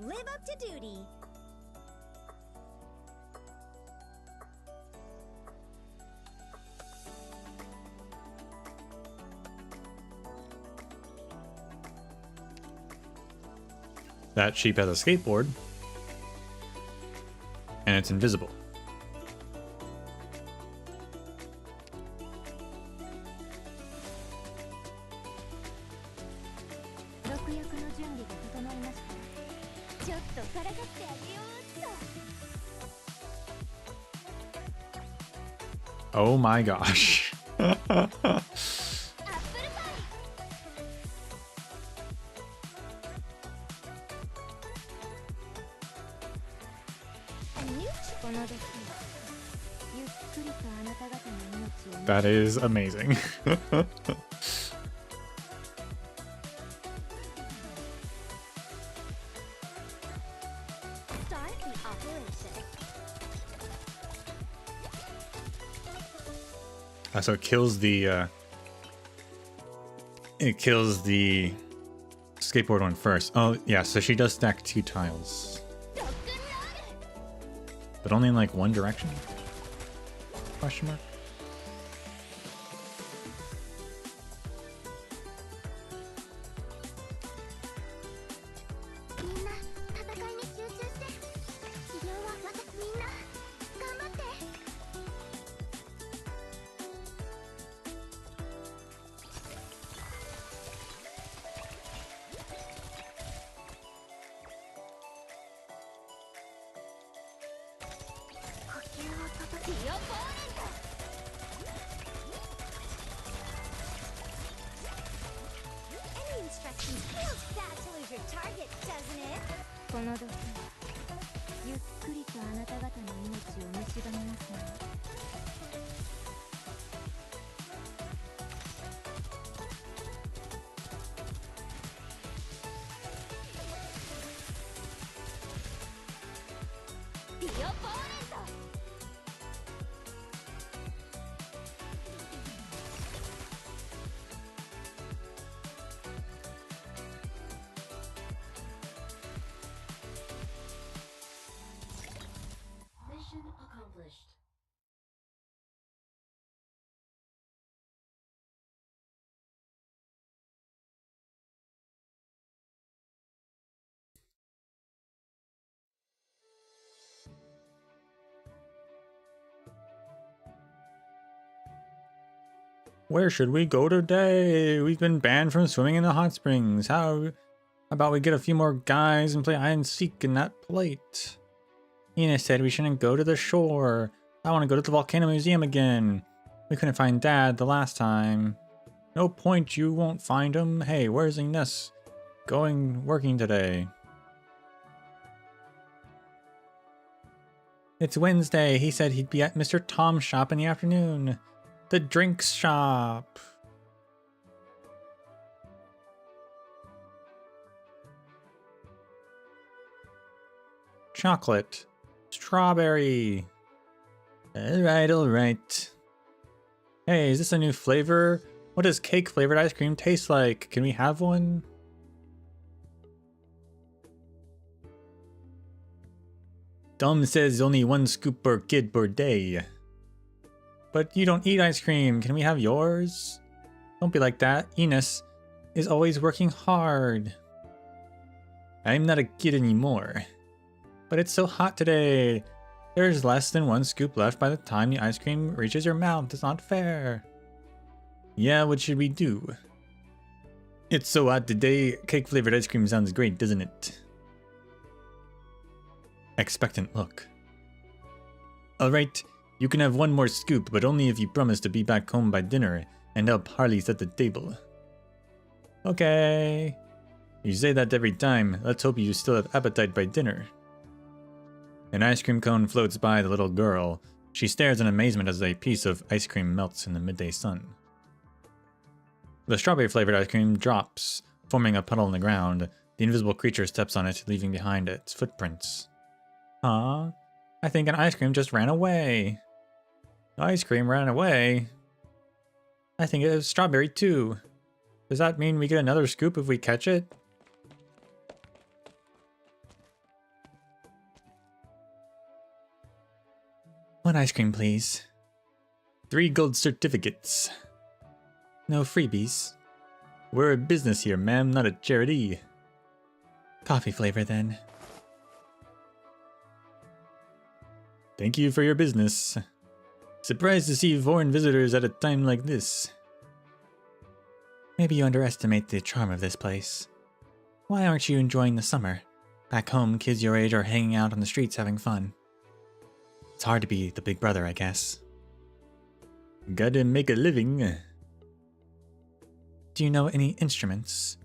Live up to duty. That sheep has a skateboard. And it's invisible. Oh my gosh. That is amazing. So it kills the skateboard one first. Oh yeah, so she does stack 2 tiles, but only in like one direction? Question mark. Mission accomplished. Where should we go today? We've been banned from swimming in the hot springs. How about we get a few more guys and play hide and seek in that plate? Ina said we shouldn't go to the shore. I want to go to the volcano museum again. We couldn't find Dad the last time. No point, you won't find him. Hey, where's Ines? Working today. It's Wednesday. He said he'd be at Mr. Tom's shop in the afternoon. The drinks shop. chocolate. Strawberry. Alright, alright. Hey, is this a new flavor? What does cake flavored ice cream taste like? Can we have one? Dom says only 1 scoop per kid per day. But you don't eat ice cream. Can we have yours? Don't be like that. Enos is always working hard. I'm not a kid anymore. But it's so hot today. There's less than 1 scoop left by the time the ice cream reaches your mouth. It's not fair. Yeah, what should we do? It's so hot today. Cake flavored ice cream sounds great, doesn't it? Expectant look. Alright, you can have 1 more scoop, but only if you promise to be back home by dinner and help Harley set the table. Okay. You say that every time. Let's hope you still have appetite by dinner. An ice cream cone floats by the little girl. She stares in amazement as a piece of ice cream melts in the midday sun. The strawberry flavored ice cream drops, forming a puddle on the ground. The invisible creature steps on it, leaving behind its footprints. Huh? I think an ice cream just ran away. The ice cream ran away? I think it was strawberry too. Does that mean we get another scoop if we catch it? One ice cream, please. 3 gold certificates. No freebies. We're a business here, ma'am, not a charity. Coffee flavor, then. Thank you for your business. Surprised to see foreign visitors at a time like this. Maybe you underestimate the charm of this place. Why aren't you enjoying the summer? Back home, kids your age are hanging out on the streets having fun. It's hard to be the big brother, I guess. Gotta make a living. Do you know any instruments?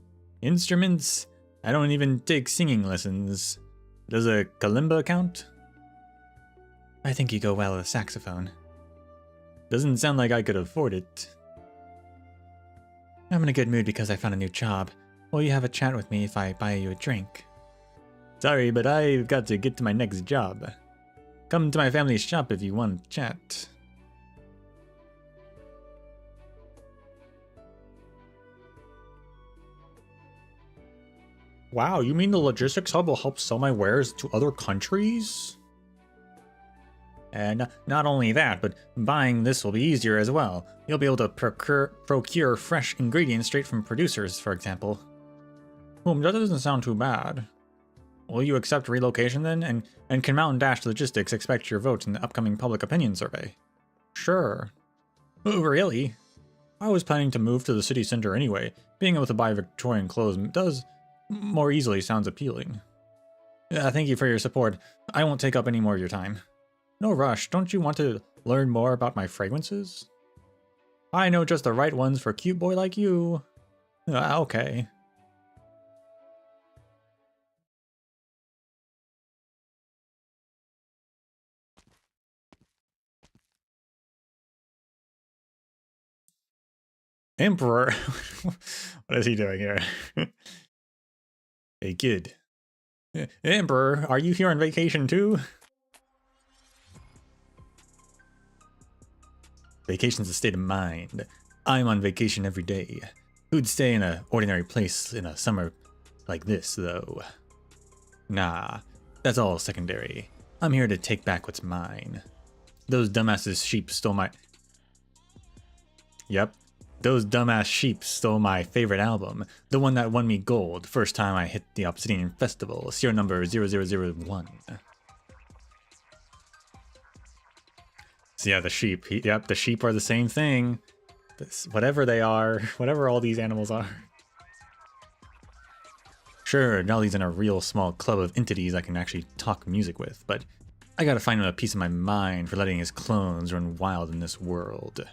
Instruments? I don't even take singing lessons. Does a kalimba count? I think you go well with a saxophone. Doesn't sound like I could afford it. I'm in a good mood because I found a new job. Will you have a chat with me if I buy you a drink? Sorry, but I've got to get to my next job. Come to my family's shop if you want to chat. Wow, you mean the logistics hub will help sell my wares to other countries? And not only that, but buying this will be easier as well. You'll be able to procure fresh ingredients straight from producers, for example. That doesn't sound too bad. Will you accept relocation then? And can Mountain Dash Logistics expect your vote in the upcoming public opinion survey? Sure. Oh, really? I was planning to move to the city center anyway. Being able to buy Victorian clothes does more easily sounds appealing. Thank you for your support. I won't take up any more of your time. No rush. Don't you want to learn more about my fragrances? I know just the right ones for a cute boy like you. Okay. Emperor? What is he doing here? Hey kid. Emperor, are you here on vacation too? Vacation's a state of mind. I'm on vacation every day. Who'd stay in an ordinary place in a summer like this, though? Nah, that's all secondary. I'm here to take back what's mine. Those dumbass sheep stole my... Yep. Those dumbass sheep stole my favorite album, the one that won me gold first time I hit the Obsidian Festival, serial number 0001. So yeah, the sheep. Yep, the sheep are the same thing. Whatever they are, whatever all these animals are. Sure, Nolly's in a real small club of entities I can actually talk music with, but I gotta find him a piece of my mind for letting his clones run wild in this world.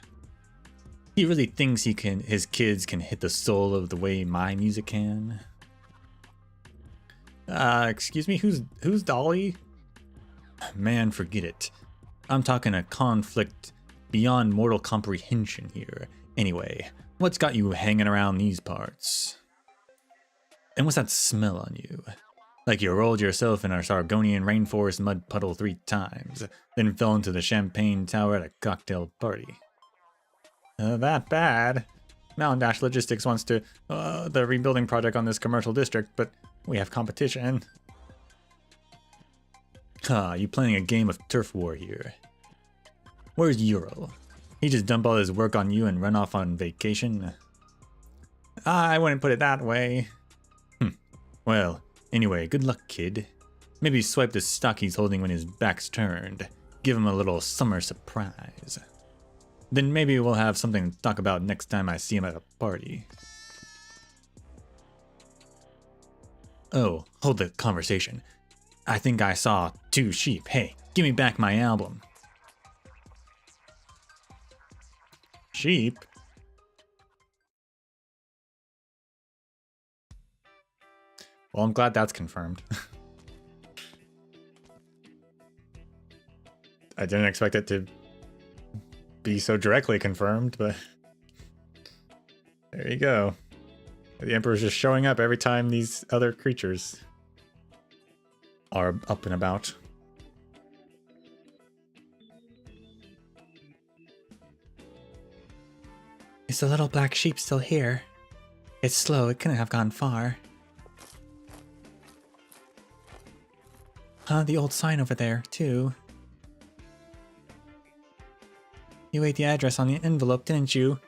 He really thinks his kids can hit the soul of the way my music can. Excuse me, who's Dolly? Man, forget it. I'm talking a conflict beyond mortal comprehension here. Anyway, what's got you hanging around these parts? And what's that smell on you? Like you rolled yourself in a Sargonian rainforest mud puddle 3 times, then fell into the champagne tower at a cocktail party. That bad. Mountain Dash Logistics wants to the rebuilding project on this commercial district, but we have competition. You playing a game of turf war here. Where's Ural? He just dump all his work on you and run off on vacation? I wouldn't put it that way. Well, anyway, good luck, kid. Maybe swipe the stock he's holding when his back's turned. Give him a little summer surprise. Then maybe we'll have something to talk about next time I see him at a party. Oh, hold the conversation. I think I saw 2 sheep. Hey, give me back my album. Sheep? Well, I'm glad that's confirmed. I didn't expect it to be so directly confirmed, but there you go. The Emperor's just showing up every time these other creatures are up and about. Is the little black sheep still here? It's slow, it couldn't have gone far. Huh, the old sign over there, too. You ate the address on the envelope, didn't you?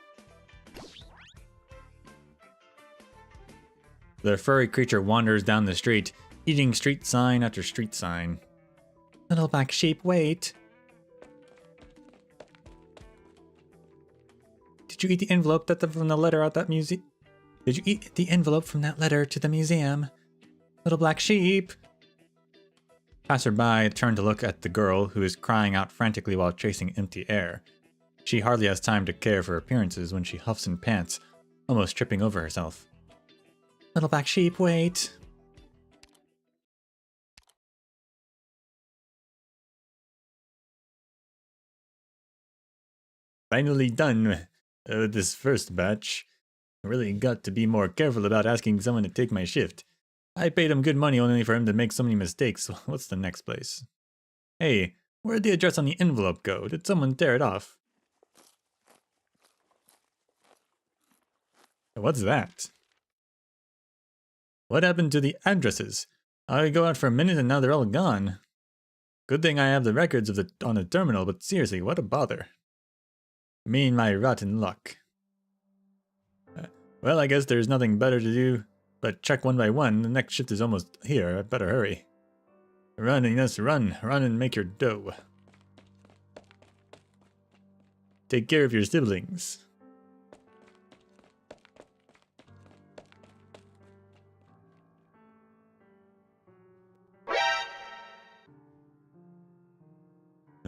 The furry creature wanders down the street, eating street sign after street sign. Little black sheep, wait. Did you eat the envelope from the letter at that museum? Did you eat the envelope from that letter to the museum? Little black sheep. Passerby turned to look at the girl, who is crying out frantically while chasing empty air. She hardly has time to care for appearances when she huffs and pants, almost tripping over herself. Little black sheep, wait. Finally done with this first batch. I really got to be more careful about asking someone to take my shift. I paid him good money only for him to make so many mistakes. What's the next place? Hey, where'd the address on the envelope go? Did someone tear it off? What's that? What happened to the addresses? I go out for a minute and now they're all gone. Good thing I have the records on the terminal, but seriously, what a bother. Me and my rotten luck. Well, I guess there's nothing better to do but check one by one. The next shift is almost here. I better hurry. Run, Ines, run. Run and make your dough. Take care of your siblings.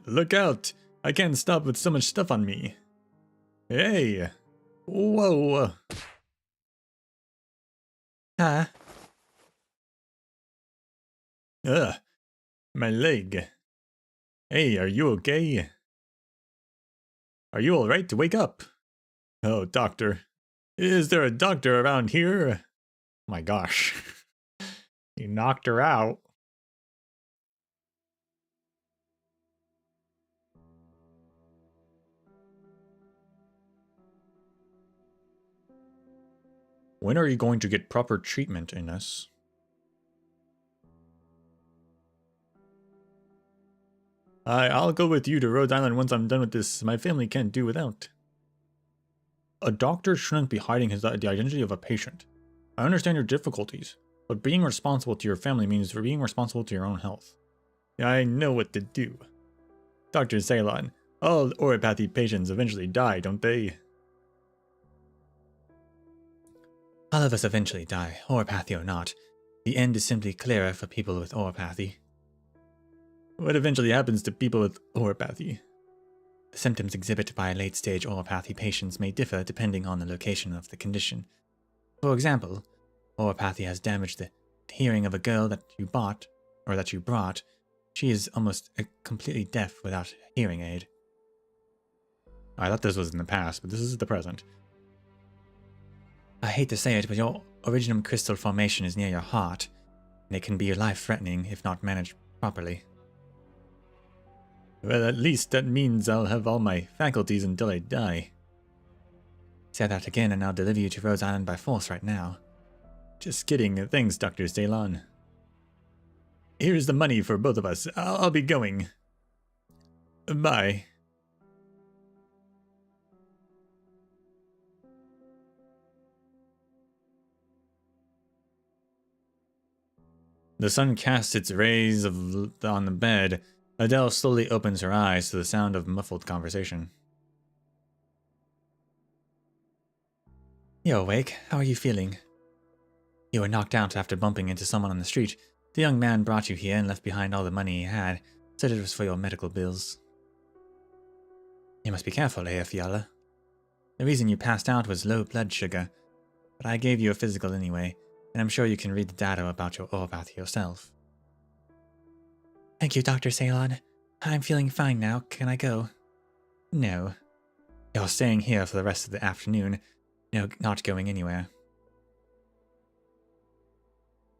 Look out! I can't stop with so much stuff on me. Hey! Whoa! Huh? Ugh! My leg. Hey, are you okay? Are you alright to wake up? Oh, doctor. Is there a doctor around here? My gosh. You knocked her out. When are you going to get proper treatment, Ines? I'll go with you to Rhode Island once I'm done with this. My family can't do without. A doctor shouldn't be hiding the identity of a patient. I understand your difficulties, but being responsible to your family means being responsible to your own health. I know what to do. Dr. Ceylon, all oropathy patients eventually die, don't they? All of us eventually die, oropathy or not. The end is simply clearer for people with oropathy. What eventually happens to people with oropathy? The symptoms exhibited by late-stage oropathy patients may differ depending on the location of the condition. For example, oropathy has damaged the hearing of a girl that you bought, or that you brought. She is almost completely deaf without a hearing aid. I thought this was in the past, but this is the present. I hate to say it, but your original crystal formation is near your heart. and it can be life-threatening if not managed properly. Well, at least that means I'll have all my faculties until I die. Say that again and I'll deliver you to Rhodes Island by force right now. Just kidding. Thanks, Dr. Ceylon. Here's the money for both of us. I'll be going. Bye. The sun casts its rays on the bed. Adele slowly opens her eyes to the sound of muffled conversation. You awake? How are you feeling? You were knocked out after bumping into someone on the street. The young man brought you here and left behind all the money he had. Said it was for your medical bills. You must be careful, Fiala. The reason you passed out was low blood sugar, but I gave you a physical anyway, and I'm sure you can read the data about your oropathy yourself. Thank you, Dr. Ceylon. I'm feeling fine now. Can I go? No. You're staying here for the rest of the afternoon. No, not going anywhere.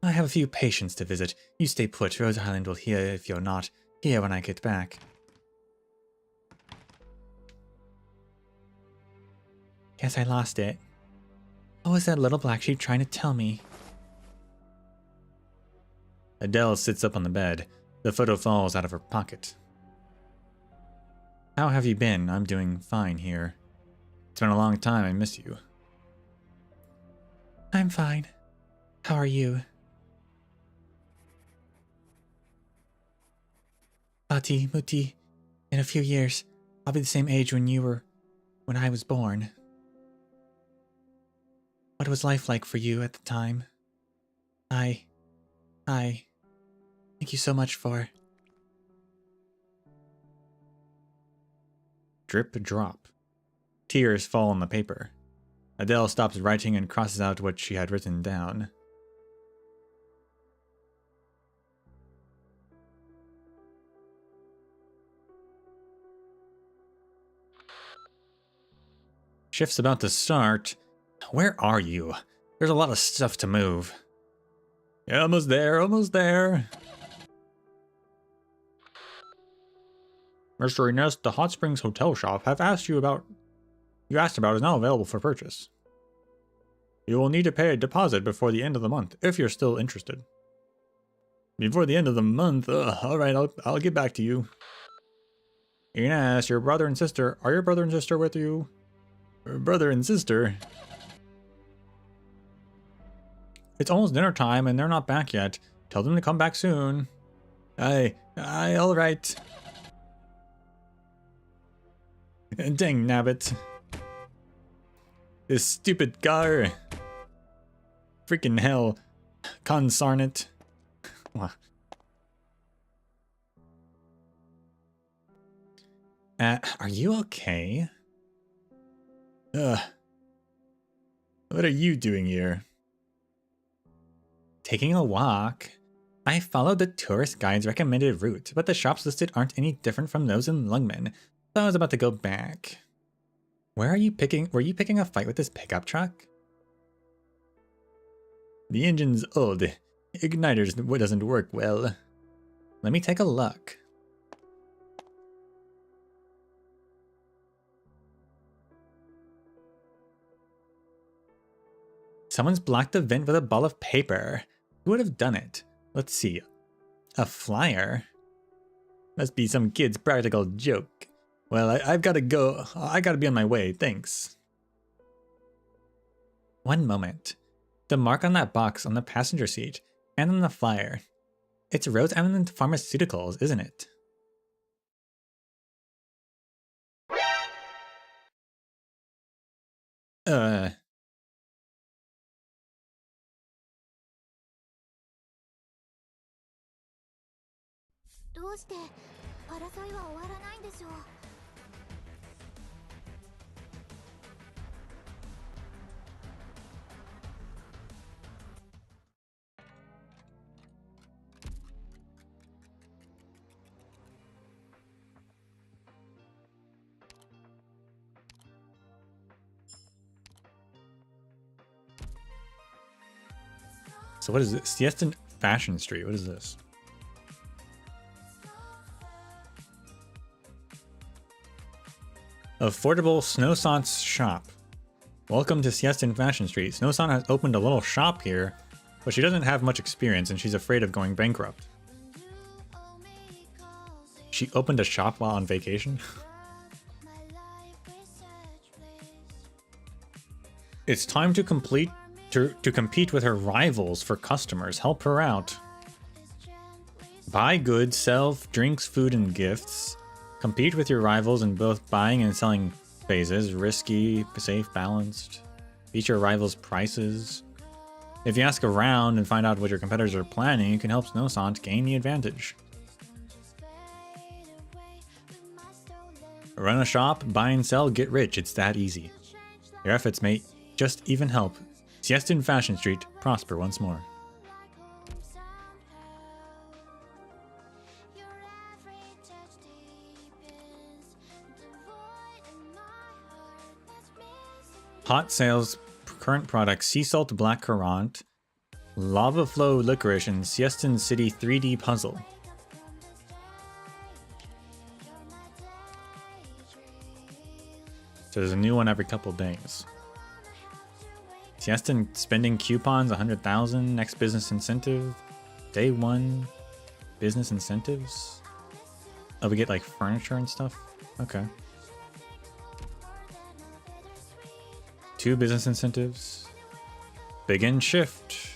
I have a few patients to visit. You stay put. Rose Island will hear if you're not here when I get back. Guess I lost it. What was that little black sheep trying to tell me? Adele sits up on the bed. The photo falls out of her pocket. How have you been? I'm doing fine here. It's been a long time. I miss you. I'm fine. How are you? Bati, Muti, in a few years, I'll be the same age when I was born. What was life like for you at the time? Thank you so much for... Drip drop. Tears fall on the paper. Adele stops writing and crosses out what she had written down. Shift's about to start. Where are you? There's a lot of stuff to move. Yeah, almost there, almost there. Mr. Ines, the Hot Springs Hotel shop you asked about is now available for purchase. You will need to pay a deposit before the end of the month, if you're still interested. Before the end of the month? Alright, I'll get back to you. Ines, your brother and sister, are your brother and sister with you? Brother and sister? It's almost dinner time and they're not back yet. Tell them to come back soon. Aye, alright. Dang nabbit. This stupid car. Freaking hell. Consarn it. Are you okay? What are you doing here? Taking a walk. I followed the tourist guide's recommended route, but the shops listed aren't any different from those in Lungmen. So I was about to go back. Were you picking a fight with this pickup truck? The engine's old. Igniter's doesn't work well. Let me take a look. Someone's blocked the vent with a ball of paper. Who would have done it? Let's see. A flyer? Must be some kid's practical joke. Well, I've got to go. I got to be on my way. Thanks. One moment. The mark on that box on the passenger seat and on the flyer. It's Rose Island Pharmaceuticals, isn't it? So what is it? Siesta Fashion Street. What is this? Affordable Snowsant's shop. Welcome to Siesta in Fashion Street. Snowsant has opened a little shop here, but she doesn't have much experience and she's afraid of going bankrupt. She opened a shop while on vacation? It's time to compete with her rivals for customers. Help her out. Buy goods, sell drinks, food, and gifts. Compete with your rivals in both buying and selling phases. Risky, safe, balanced. Beat your rivals' prices. If you ask around and find out what your competitors are planning, you can help Snowsant gain the advantage. Run a shop, buy and sell, get rich. It's that easy. Your efforts may just even help Siesta in Fashion Street prosper once more. Hot sales, current products, sea salt black currant, lava flow licorice, and Siestan City 3D puzzle. So there's a new one every couple days. Siesta spending coupons, 100,000. Next business incentive. Day 1 business incentives. Oh, we get like furniture and stuff? Okay. 2 business incentives. Begin shift.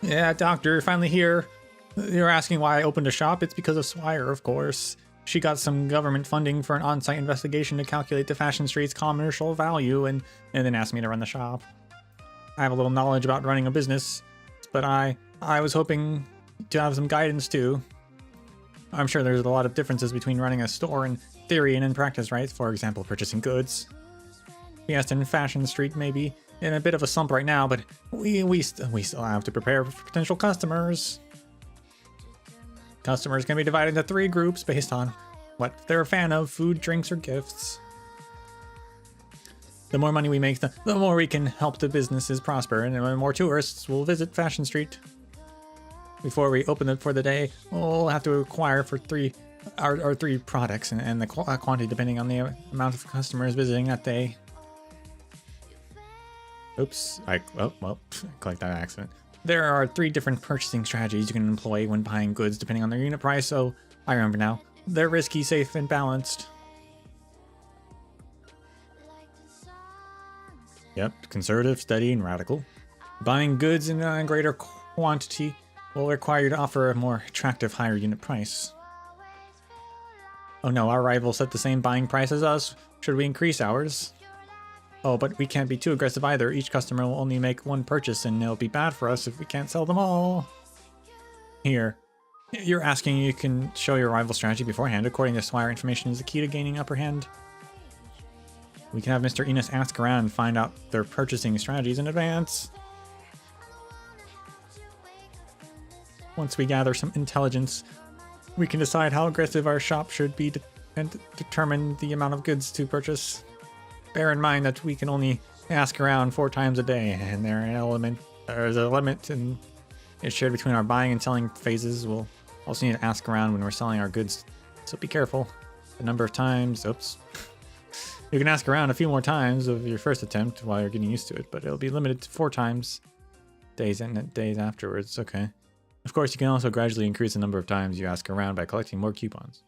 Yeah, doctor, you're finally here. You're asking why I opened a shop? It's because of Swire, of course. She got some government funding for an on-site investigation to calculate the Fashion Street's commercial value and then asked me to run the shop. I have a little knowledge about running a business, but I was hoping to have some guidance too. I'm sure there's a lot of differences between running a store in theory and in practice, right? For example, purchasing goods. Yes, in Fashion Street maybe in a bit of a slump right now, but we still have to prepare for potential customers. Customers can be divided into 3 groups based on what they're a fan of: food, drinks, or gifts. The more money we make, the more we can help the businesses prosper, and the more tourists will visit Fashion Street. Before we open it for the day, we'll have to acquire for our 3 products and the quantity depending on the amount of customers visiting that day. Oops, clicked that accident. There are 3 different purchasing strategies you can employ when buying goods depending on their unit price, so I remember now. They're risky, safe, and balanced. Yep, conservative, steady, and radical. Buying goods in a greater quantity will require you to offer a more attractive, higher unit price. Oh no, our rival set the same buying price as us. Should we increase ours? Oh, but we can't be too aggressive either. Each customer will only make 1 purchase, and it'll be bad for us if we can't sell them all. Here. You're asking you can show your rival strategy beforehand. According to Swire, information is the key to gaining upper hand. We can have Mr. Enos ask around and find out their purchasing strategies in advance. Once we gather some intelligence, we can decide how aggressive our shop should be and determine the amount of goods to purchase. Bear in mind that we can only ask around 4 times a day, and there's a limit, and it's shared between our buying and selling phases. We'll also need to ask around when we're selling our goods, so be careful. The number of times, oops. You can ask around a few more times of your first attempt while you're getting used to it, but it'll be limited to 4 times days and days afterwards. Okay. Of course, you can also gradually increase the number of times you ask around by collecting more coupons.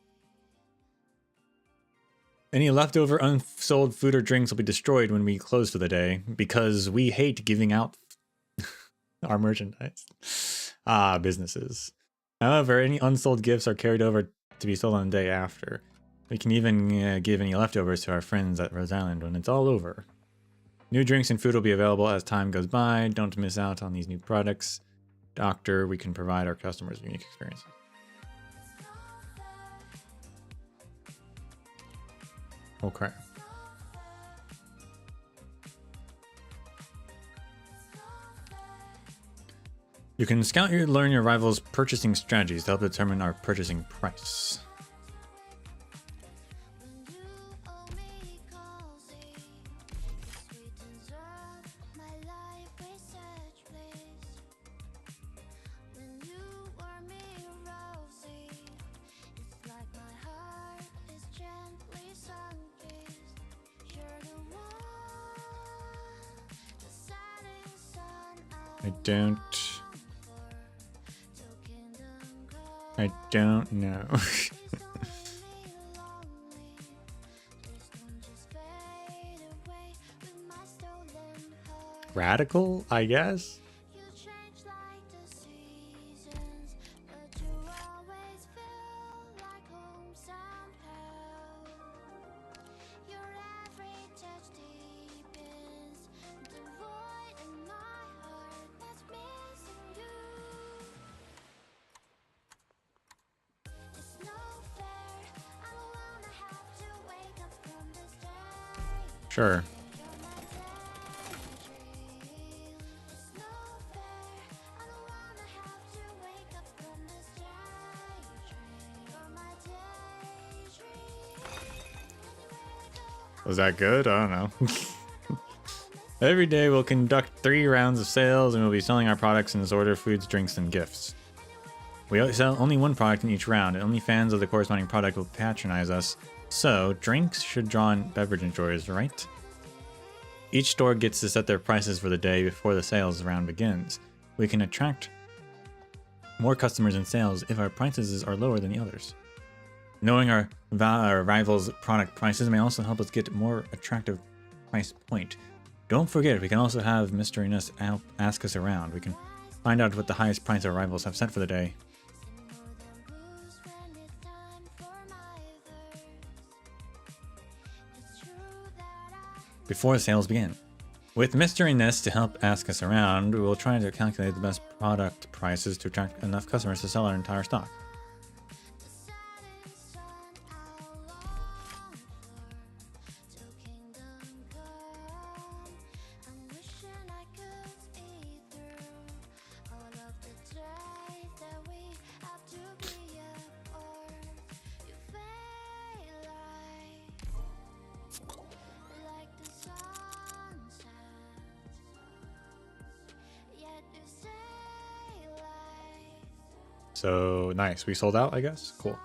Any leftover unsold food or drinks will be destroyed when we close for the day, because we hate giving out our merchandise. Businesses. However, any unsold gifts are carried over to be sold on the day after. We can even give any leftovers to our friends at Rose Island when it's all over. New drinks and food will be available as time goes by. Don't miss out on these new products. Doctor, we can provide our customers unique experiences. Okay. You can scout and learn your rivals' purchasing strategies to help determine our purchasing price. I don't know. Radical, I guess? Sure. Was that good? I don't know. Every day we'll conduct 3 rounds of sales and we'll be selling our products in this order: foods, drinks, and gifts. We sell only one product in each round, and only fans of the corresponding product will patronize us. So, drinks should draw in beverage enjoyers, right? Each store gets to set their prices for the day before the sales round begins. We can attract more customers and sales if our prices are lower than the others. Knowing our rivals' product prices may also help us get a more attractive price point. Don't forget, we can also have Mr. Innes ask us around. We can find out what the highest price our rivals have set for the day. Before the sales begin. With Mr. Innes to help ask us around, we will try to calculate the best product prices to attract enough customers to sell our entire stock. So nice, we sold out, I guess. Cool.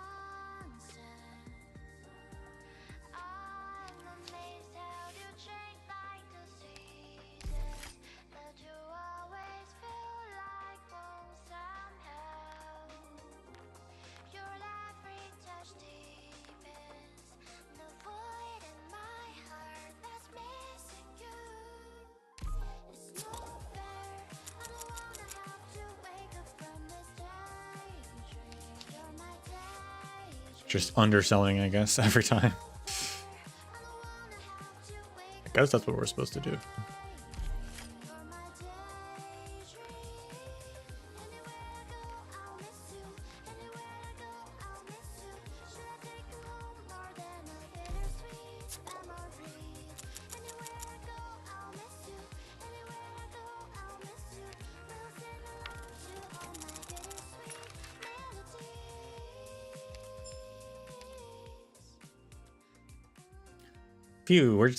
Just underselling, I guess, every time. I guess that's what we're supposed to do. Phew, we're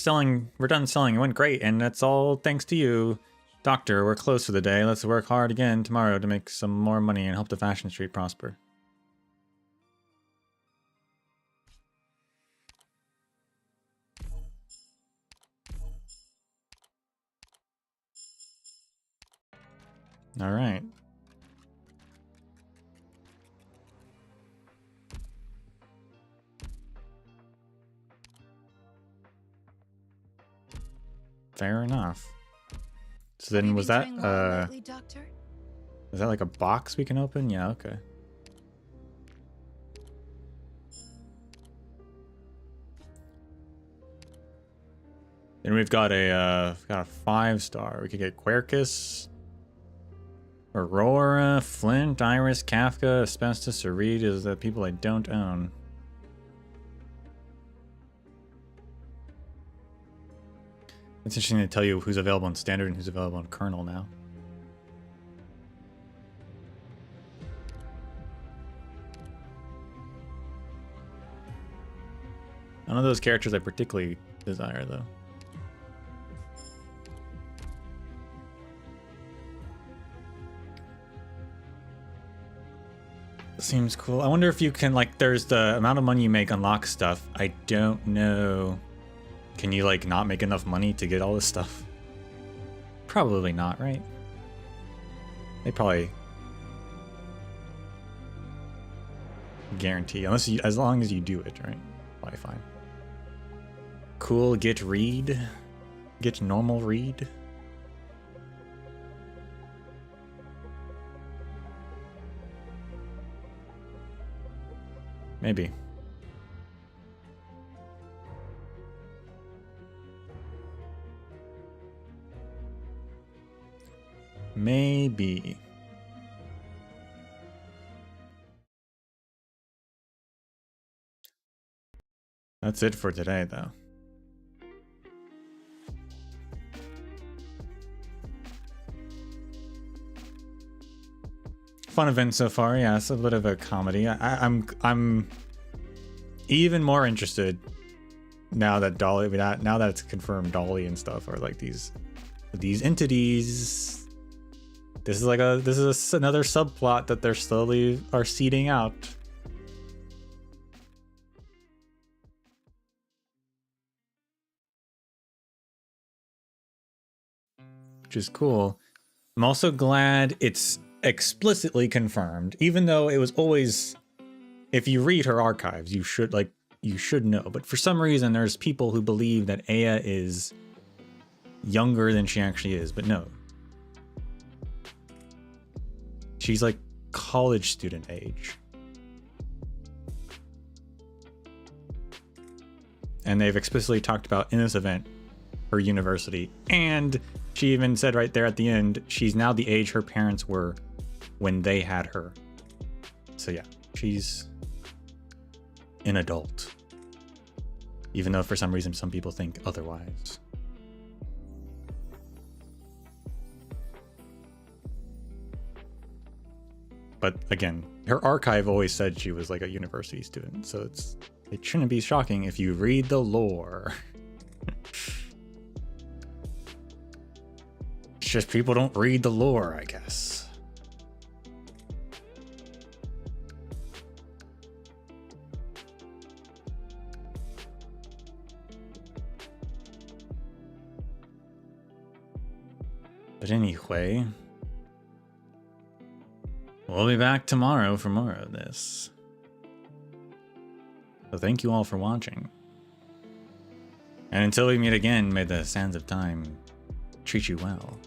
done selling. It went great, and that's all thanks to you. Doctor, we're closed for the day. Let's work hard again tomorrow to make some more money and help the fashion street prosper. All right. Fair enough. So then was that lately, is that like a box we can open? Yeah, okay. Then we've got a 5-star. We could get Quercus, Aurora, Flint, Iris, Kafka, Asbestos, or Reed is the people I don't own. It's interesting to tell you who's available in standard and who's available in kernel now. None of those characters I particularly desire, though. Seems cool. I wonder if you can, like, there's the amount of money you make unlock stuff. I don't know. Can you, like, not make enough money to get all this stuff? Probably not, right? They probably guarantee, unless you, as long as you do it, right? Probably fine. Cool, get read. Get normal read. Maybe. Maybe. That's it for today, though. Fun event so far. Yeah, it's a bit of a comedy. I'm even more interested now that Dolly, now that it's confirmed Dolly and stuff are like these entities. This is another subplot that they're slowly are seeding out. Which is cool. I'm also glad it's explicitly confirmed, even though it was always, if you read her archives, you should know. But for some reason, there's people who believe that Aya is younger than she actually is, but no. She's like college student age. And they've explicitly talked about in this event her university, and she even said right there at the end, she's now the age her parents were when they had her. So yeah, she's an adult. Even though for some reason some people think otherwise. But again, her archive always said she was like a university student, so it shouldn't be shocking if you read the lore. It's just people don't read the lore, I guess. But anyway, we'll be back tomorrow for more of this. So thank you all for watching. And until we meet again, may the sands of time treat you well.